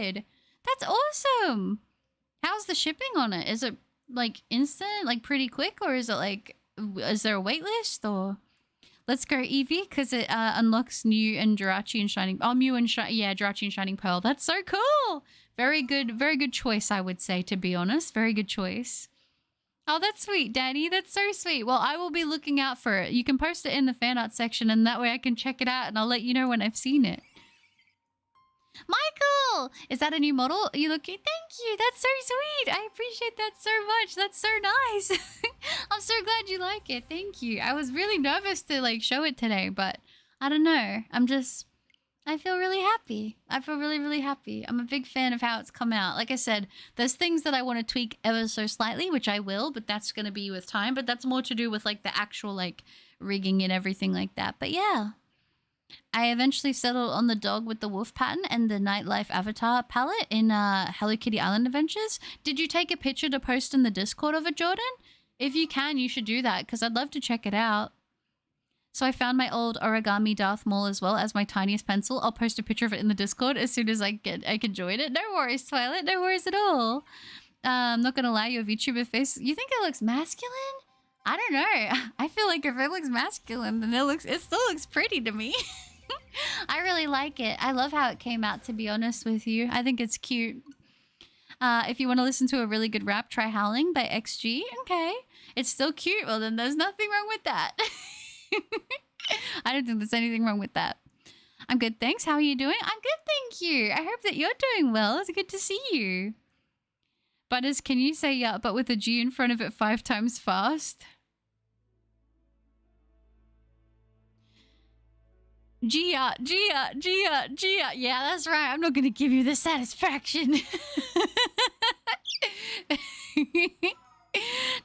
good. That's awesome. How's the shipping on it? Is it like instant, like pretty quick, or is it like, is there a wait list? Or Let's Go Eevee because it unlocks Mew and Jirachi and Shining, Mew and Jirachi and Shining Pearl. That's so cool. Very good choice, I would say, to be honest. Very good choice. Oh, that's sweet, Daddy. That's so sweet. Well, I will be looking out for it. You can post it in the fan art section and that way I can check it out and I'll let you know when I've seen it. Michael! Is that a new model? You looking? Thank you. That's so sweet. I appreciate that so much. That's so nice. I'm so glad you like it. Thank you. I was really nervous to like show it today, but I don't know. I feel really happy. I feel really happy. I'm a big fan of how it's come out. Like I said, there's things that I want to tweak ever so slightly, which I will, but that's going to be with time. But that's more to do with like the actual like rigging and everything like that. But yeah. I eventually settled on the dog with the wolf pattern and the nightlife avatar palette in Hello Kitty Island Adventures. Did you take a picture to post in the Discord of it, Jordan? If you can, you should do that because I'd love to check it out. So I found my old origami Darth Maul as well as my tiniest pencil. I'll post a picture of it in the Discord as soon as I can join it. No worries, Twilight. No worries at all. I'm not gonna lie, your VTuber face. You think it looks masculine? I don't know. I feel like if it looks masculine, then it still looks pretty to me. I really like it. I love how it came out, to be honest with you. I think it's cute. If you want to listen to a really good rap, try Howling by XG. Okay. It's still cute. Well, then there's nothing wrong with that. I don't think there's anything wrong with that. I'm good, thanks. How are you doing? I'm good, thank you. I hope that you're doing well. It's good to see you. Butters, can you say yeah, but with a G in front of it 5 times fast? Gia. Yeah, that's right. I'm not going to give you the satisfaction.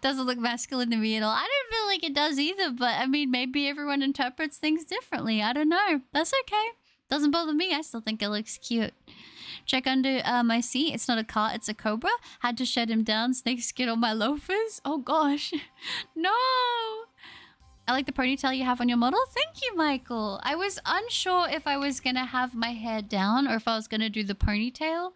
Doesn't look masculine to me at all. I don't feel like it does either, but I mean, maybe everyone interprets things differently. I don't know. That's okay. Doesn't bother me. I still think it looks cute. Check under my seat. It's not a car, it's a cobra. Had to shed him down. Snake skin on my loafers. Oh gosh. No. I like the ponytail you have on your model. Thank you, Michael. I was unsure if I was going to have my hair down or if I was going to do the ponytail.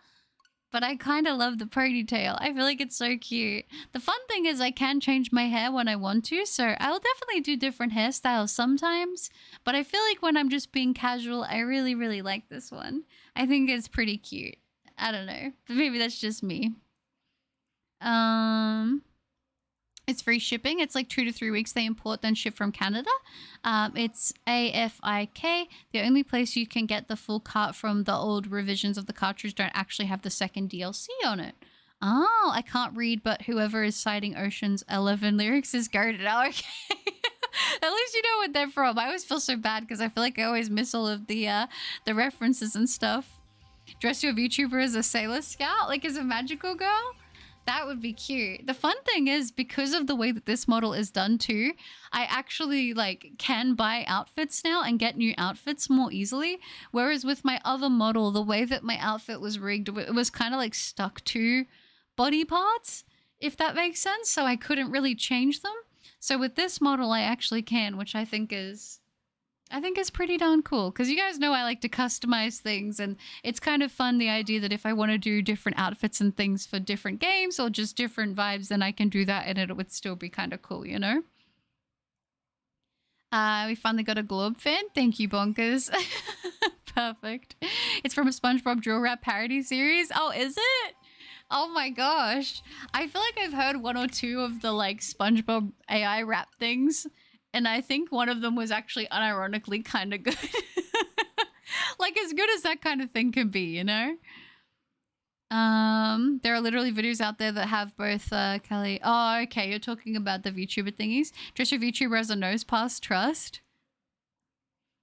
But I kind of love the ponytail. I feel like it's so cute. The fun thing is I can change my hair when I want to. So I'll definitely do different hairstyles sometimes. But I feel like when I'm just being casual, I really like this one. I think it's pretty cute. I don't know. But maybe that's just me. It's free shipping. It's like 2 to 3 weeks they import, then ship from Canada. It's AFIK. The only place you can get the full cart from the old revisions of the cartridge don't actually have the second DLC on it. Oh, I can't read, but whoever is citing Ocean's 11 lyrics is goated. Oh, okay. At least you know what they're from. I always feel so bad because I feel like I always miss all of the references and stuff. Dress your VTuber as a Sailor Scout, like as a magical girl. That would be cute. The fun thing is, because of the way that this model is done too, I actually like can buy outfits now and get new outfits more easily. Whereas with my other model, the way that my outfit was rigged, it was kind of like stuck to body parts, if that makes sense. So I couldn't really change them. So with this model, I actually can, which I think is pretty darn cool, because you guys know I like to customize things, and it's kind of fun, the idea that if I want to do different outfits and things for different games or just different vibes, then I can do that and it would still be kind of cool, you know? We finally got a Globe fan. Thank you, Bonkers. Perfect. It's from a SpongeBob Drill Rap parody series. Oh, is it? Oh my gosh. I feel like I've heard one or two of the like SpongeBob AI rap things, and I think one of them was actually unironically kind of good. Like as good as that kind of thing can be, you know? There are literally videos out there that have both Kelly. Oh, okay, you're talking about the VTuber thingies. Dress your VTuber as a nose pass, trust.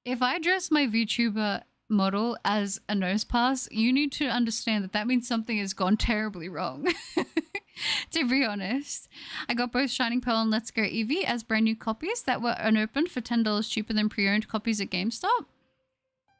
If I dress my VTuber model as a nose pass, you need to understand that that means something has gone terribly wrong. To be honest, I got both Shining Pearl and Let's Go Eevee as brand new copies that were unopened for $10 cheaper than pre-owned copies at GameStop.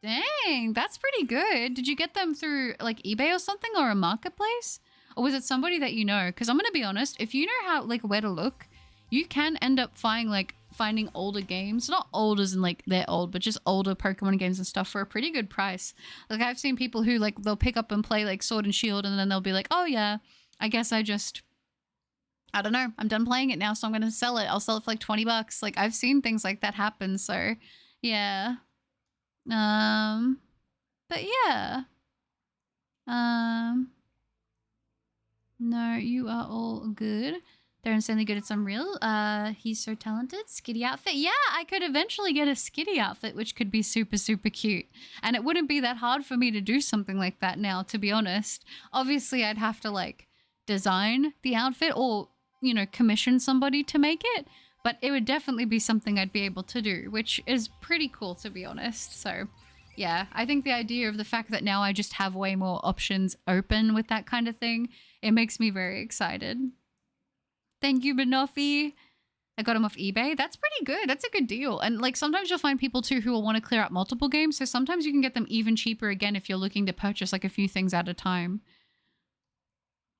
Dang, that's pretty good. Did you get them through like eBay or something, or a marketplace? Or was it somebody that you know? Because I'm gonna be honest, if you know how like where to look, you can end up finding older games. Not old as in like they're old, but just older Pokemon games and stuff for a pretty good price. Like I've seen people who like they'll pick up and play like Sword and Shield, and then they'll be like, oh yeah, I guess I don't know, I'm done playing it now, so I'm gonna sell it. I'll sell it for like $20. Like I've seen things like that happen, so yeah. But yeah. No, you are all good. They're insanely good at some real. He's so talented. Skitty outfit. Yeah, I could eventually get a Skitty outfit, which could be super, super cute. And it wouldn't be that hard for me to do something like that now, to be honest. Obviously, I'd have to like design the outfit or, you know, commission somebody to make it. But it would definitely be something I'd be able to do, which is pretty cool, to be honest. So yeah, I think the idea of the fact that now I just have way more options open with that kind of thing, it makes me very excited. Thank you, Banoffee. I got them off eBay. That's pretty good. That's a good deal. And like sometimes you'll find people too who will want to clear out multiple games. So sometimes you can get them even cheaper again if you're looking to purchase like a few things at a time.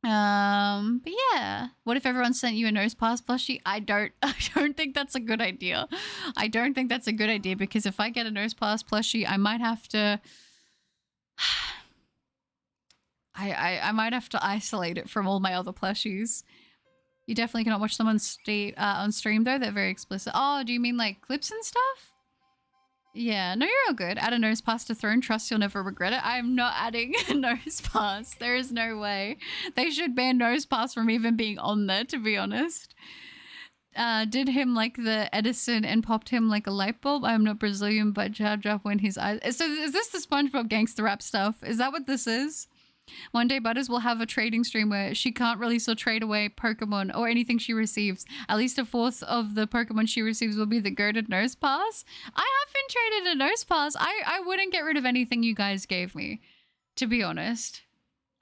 But yeah, what if everyone sent you a nose pass plushie? I don't think that's a good idea. I don't think that's a good idea, because if I get a nose pass plushie, I might have to I might have to isolate it from all my other plushies. You definitely cannot watch them on stream though. They're very explicit. Oh, do you mean like clips and stuff? Yeah, no, you're all good. Add a nose pass to Throne. Trust you'll never regret it. I'm not adding a nose pass. There is no way. They should ban nose pass from even being on there, to be honest. Did him like the Edison and popped him like a light bulb. I'm not Brazilian, but jab jab when his eyes. So is this the SpongeBob gangster rap stuff? Is that what this is? One day Butters will have a trading stream where she can't release or trade away Pokemon or anything she receives. At least a fourth of the Pokemon she receives will be the goated nose pass. I have been traded a nose pass. I wouldn't get rid of anything you guys gave me, to be honest.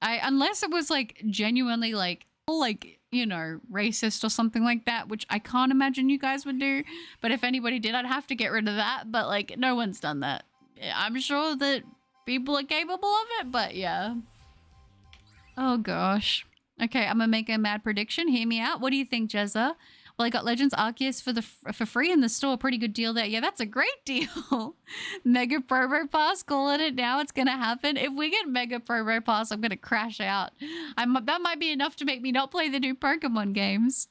Unless it was like genuinely like, you know, racist or something like that, which I can't imagine you guys would do. But if anybody did, I'd have to get rid of that. But like, no one's done that. I'm sure that people are capable of it, but yeah. Oh gosh. Okay, I'm gonna make a mad prediction. Hear me out. What do you think, Jezza? Well, I got Legends Arceus for free in the store. Pretty good deal there. Yeah, that's a great deal. Mega Promo Pass, calling it now. It's gonna happen. If we get Mega Promo Pass, I'm gonna crash out. That might be enough to make me not play the new Pokemon games.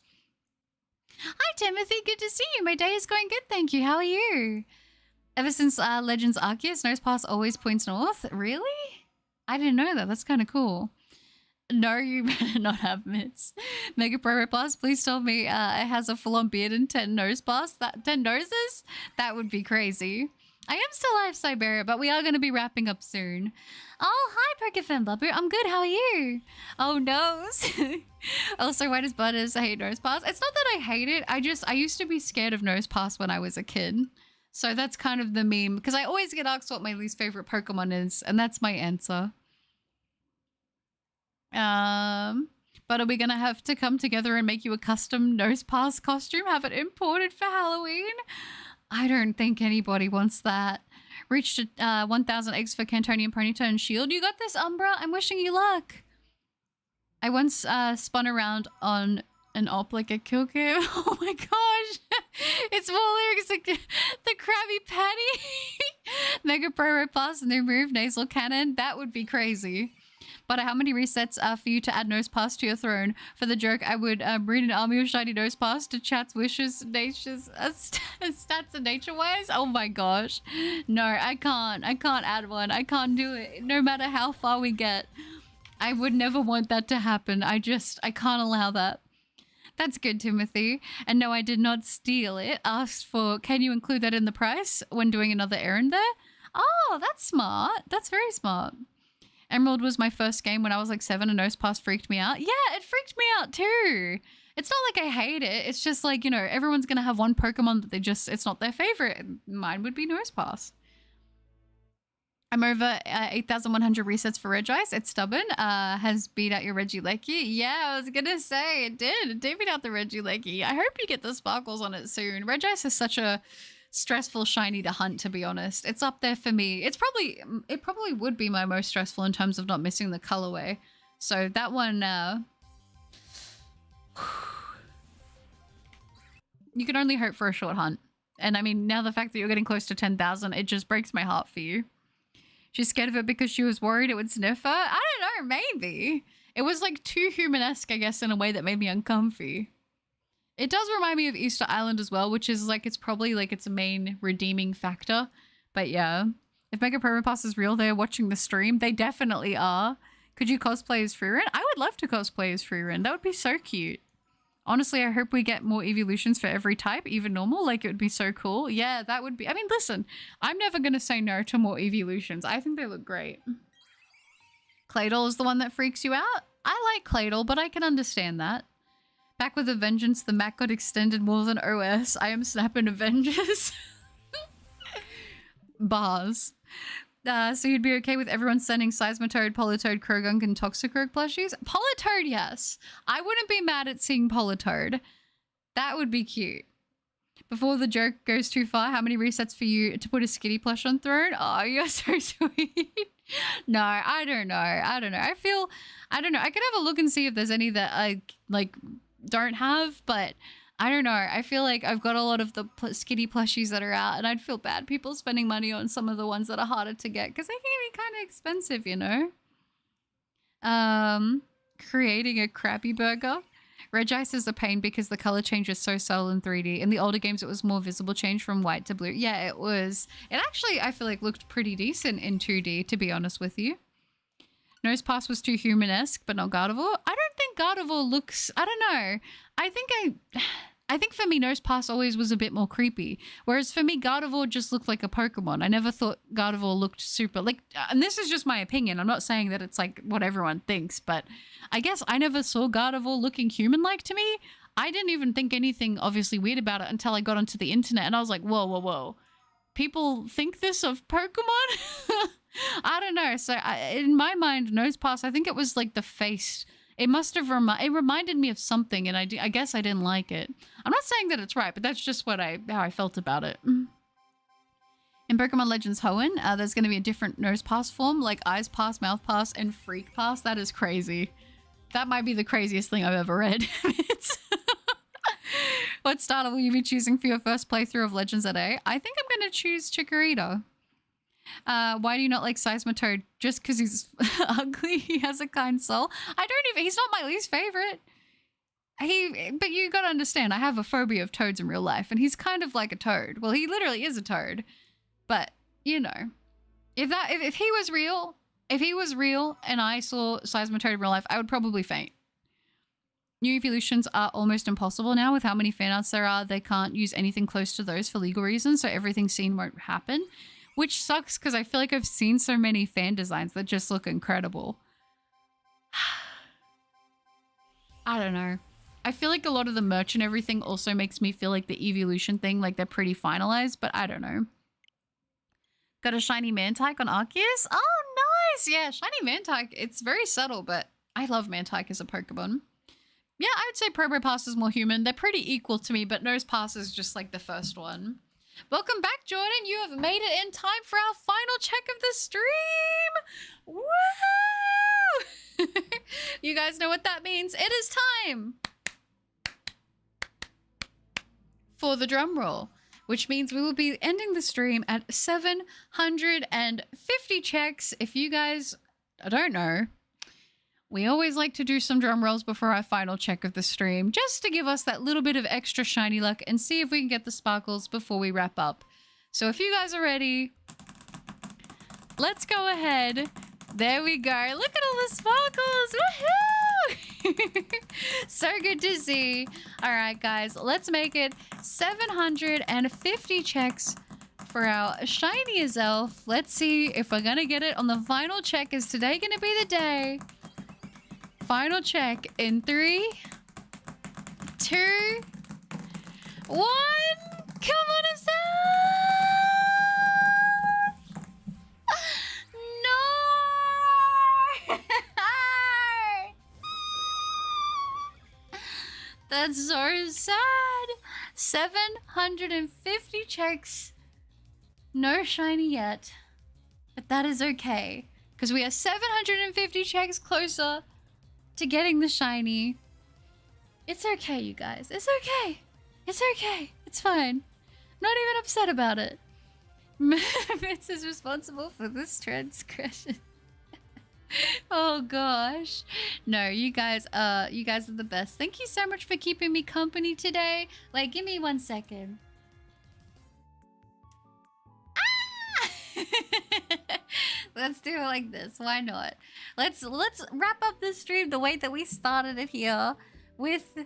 Hi, Timothy. Good to see you. My day is going good, thank you. How are you? Ever since Legends Arceus, Nose Pass always points north. Really? I didn't know that. That's kind of cool. No, you better not have mitts. Mega Pro Pass, please tell me it has a full-on beard and 10 nose pass. 10 noses? That would be crazy. I am still live, Siberia, but we are going to be wrapping up soon. Oh, hi, Pokefan Blubber. I'm good. How are you? Oh, nose. Also, why does Butters hate nose pass? It's not that I hate it. I used to be scared of nose pass when I was a kid. So that's kind of the meme. Because I always get asked what my least favorite Pokemon is. And that's my answer. But are we going to have to come together and make you a custom Nosepass costume? Have it imported for Halloween? I don't think anybody wants that. Reached 1,000 eggs for Cantonian Ponyta and Shield. You got this, Umbra. I'm wishing you luck. I once spun around on an op like a kill cam. Oh my gosh. It's more lyrics like the Krabby Patty. Mega Pro Plus, new move, Nasal Cannon. That would be crazy. But how many resets for you to add Nosepass to your throne? For the joke, I would breed an army of shiny Nosepass to chat's wishes, nature's stats and nature-wise. Oh my gosh. No, I can't. I can't add one. I can't do it. No matter how far we get. I would never want that to happen. I can't allow that. That's good, Timothy. And no, I did not steal it. Asked for, can you include that in the price when doing another errand there? Oh, that's smart. That's very smart. Emerald was my first game when I was like 7 and Nosepass freaked me out. Yeah, it freaked me out too. It's not like I hate it. It's just like, you know, everyone's going to have one Pokemon that it's not their favorite. Mine would be Nosepass. I'm over 8,100 resets for Regice. It's stubborn. Has beat out your Regieleki. Yeah, I was going to say it did. It did beat out the Regieleki. I hope you get the sparkles on it soon. Regice is such a stressful shiny to hunt, to be honest. It's up there for me. It probably would be my most stressful in terms of not missing the colorway. So that one, you can only hope for a short hunt. And I mean, now the fact that you're getting close to 10,000, it just breaks my heart for you. She's scared of it because she was worried it would sniff her. I don't know, maybe. It was like too human-esque, I guess, in a way that made me uncomfy. It does remind me of Easter Island as well, which is like, it's probably like its main redeeming factor. But yeah, if Mega Promo Pass is real, they're watching the stream. They definitely are. Could you cosplay as Freerin? I would love to cosplay as Freerin. That would be so cute. Honestly, I hope we get more evolutions for every type, even normal. Like, it would be so cool. Yeah, that would be... I mean, listen, I'm never going to say no to more evolutions. I think they look great. Claydol is the one that freaks you out? I like Claydol, but I can understand that. Back with a vengeance, the Mac got extended more than OS. I am snapping Avengers. Bars. So you'd be okay with everyone sending Seismitoad, Politoad, Krogunk, and Toxicroak plushies? Politoad, yes. I wouldn't be mad at seeing Politoad. That would be cute. Before the joke goes too far, how many resets for you to put a Skitty plush on throne? Oh, you're so sweet. No, I don't know. I don't know. I don't know. I could have a look and see if there's any that I, like, don't have, but I don't know. I feel like I've got a lot of the Skitty plushies that are out, and I'd feel bad people spending money on some of the ones that are harder to get because they can be kind of expensive, you know? Creating a Krabby Burger. Regice is a pain because the color change is so subtle in 3D. In the older games, it was more visible change from white to blue. Yeah, it was. It actually, I feel like, looked pretty decent in 2D, to be honest with you. Nosepass was too human-esque, but not Gardevoir. I don't think Gardevoir looks... I don't know. I think for me, Nosepass always was a bit more creepy. Whereas for me, Gardevoir just looked like a Pokemon. I never thought Gardevoir looked super... like, and this is just my opinion. I'm not saying that it's like what everyone thinks, but I guess I never saw Gardevoir looking human-like to me. I didn't even think anything obviously weird about it until I got onto the internet, and I was like, whoa, whoa, whoa. People think this of Pokemon? I don't know. So in my mind, Nosepass, I think it was like the face. It must have it reminded me of something, and I guess I didn't like it. I'm not saying that it's right, but that's just how I felt about it. In Pokemon Legends Hoenn, there's going to be a different Nosepass form, like Eyes Pass, Mouth Pass, and Freak Pass. That is crazy. That might be the craziest thing I've ever read. What starter will you be choosing for your first playthrough of Legends at A? I think I'm going to choose Chikorita. Why do you not like Seismitoad? Just because he's ugly? He has a kind soul? He's not my least favorite. But you gotta understand, I have a phobia of toads in real life, and he's kind of like a toad. Well, he literally is a toad. But, you know, if he was real, and I saw Seismitoad in real life, I would probably faint. New evolutions are almost impossible now with how many fan arts there are. They can't use anything close to those for legal reasons, so everything seen won't happen. Which sucks because I feel like I've seen so many fan designs that just look incredible. I don't know. I feel like a lot of the merch and everything also makes me feel like the evolution thing, like they're pretty finalized, but I don't know. Got a shiny Mantike on Arceus? Oh, nice! Yeah, shiny Mantike. It's very subtle, but I love Mantike as a Pokemon. Yeah, I would say Probo Pass is more human. They're pretty equal to me, but Nose Pass is just like the first one. Welcome back, Jordan. You have made it in time for our final check of the stream. Woo! You guys know what that means. It is time for the drum roll, which means we will be ending the stream at 750 checks. If you guys, I don't know, we always like to do some drum rolls before our final check of the stream, just to give us that little bit of extra shiny luck and see if we can get the sparkles before we wrap up. So if you guys are ready, let's go ahead. There we go. Look at all the sparkles. Woohoo! So good to see. All right, guys, let's make it 750 checks for our shiny Azelf. Let's see if we're gonna get it on the final check. Is today gonna be the day? Final check in 3, 2, 1. Come on, Azelf! No! That's so sad. 750 checks. No shiny yet. But that is okay, because we are 750 checks closer to getting the shiny. It's okay, you guys. It's okay. It's okay. It's fine. I'm not even upset about it. Mitz is responsible for this transgression. Oh gosh. No, you guys are the best. Thank you so much for keeping me company today. Like, give me 1 second. Let's do it like this. Why not? Let's wrap up this stream the way that we started it here, with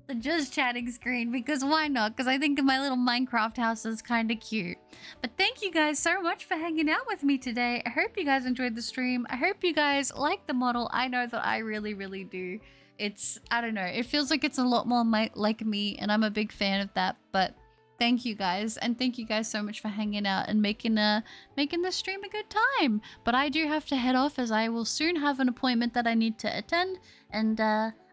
the just chatting screen, because why not? Because I think my little Minecraft house is kind of cute. But thank you guys so much for hanging out with me today. I hope you guys enjoyed the stream. I hope you guys like the model. I know that I really, really do. It's, I don't know, it feels like it's a lot more like me, and I'm a big fan of that. But thank you guys, and thank you guys so much for hanging out and making the stream a good time. But I do have to head off, as I will soon have an appointment that I need to attend, and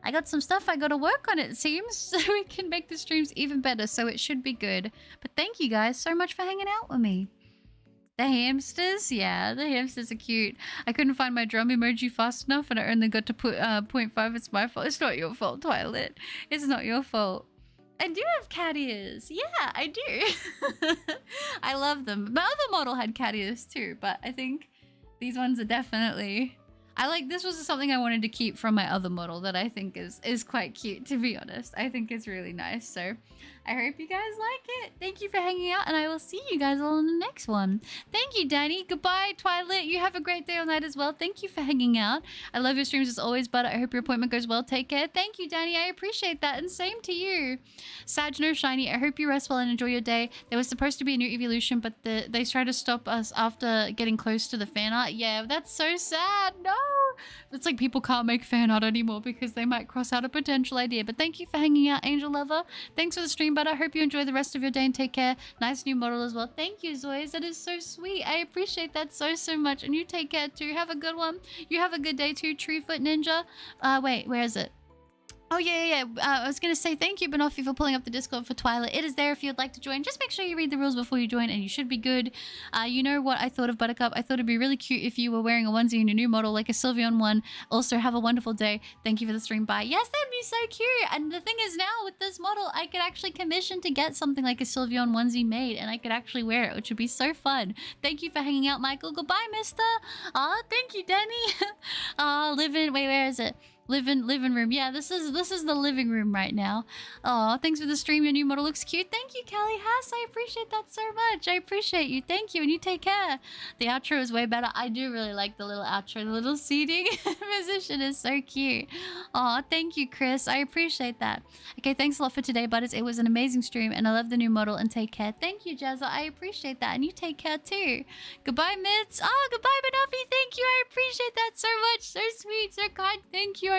I got some stuff I gotta work on, it seems, so we can make the streams even better, so it should be good. But thank you guys so much for hanging out with me. The hamsters? Yeah, the hamsters are cute. I couldn't find my drum emoji fast enough, and I only got to put 0.5. It's my fault. It's not your fault, Twilight. It's not your fault. I do have cat ears. Yeah, I do. I love them. My other model had cat ears too, but I think these ones are definitely... this was something I wanted to keep from my other model that I think is quite cute, to be honest. I think it's really nice. So I hope you guys like it. Thank you for hanging out, and I will see you guys all in the next one. Thank you, Danny. Goodbye, Twilight. You have a great day or night as well. Thank you for hanging out. I love your streams as always, but I hope your appointment goes well. Take care. Thank you, Danny. I appreciate that, and same to you. Sag No Shiny, I hope you rest well and enjoy your day. There was supposed to be a new evolution, but they tried to stop us after getting close to the fan art. Yeah, that's so sad. No. It's like people can't make fan art anymore because they might cross out a potential idea. But thank you for hanging out, Angel Lover. Thanks for the stream, but I hope you enjoy the rest of your day and take care. Nice new model as well. Thank you, Zoys. That is so sweet. I appreciate that so much. And you take care too. Have a good one. You have a good day too, Treefoot Ninja. Wait, where is it? Oh, yeah. I was going to say thank you, Banoffee, for pulling up the Discord for Twilight. It is there if you'd like to join. Just make sure you read the rules before you join, and you should be good. You know what I thought of, Buttercup? I thought it'd be really cute if you were wearing a onesie in your new model, like a Sylveon one. Also, have a wonderful day. Thank you for the stream. Bye. Yes, that'd be so cute. And the thing is, now with this model, I could actually commission to get something like a Sylveon onesie made, and I could actually wear it, which would be so fun. Thank you for hanging out, Michael. Goodbye, mister. Aw, thank you, Denny. Wait, where is it? Living room. Yeah, this is the living room right now. Oh, thanks for the stream. Your new model looks cute. Thank you, Callie Haas. I appreciate that so much. I appreciate you. Thank you, and you take care. The outro is way better. I do really like the little outro. The little seating position is so cute. Oh, thank you, Chris. I appreciate that. Okay, thanks a lot for today, Butters. It was an amazing stream, and I love the new model, and take care. Thank you, Jazza. I appreciate that, and you take care too. Goodbye, Mitz. Oh, goodbye, Banoffee. Thank you. I appreciate that so much. So sweet, so kind. Thank you.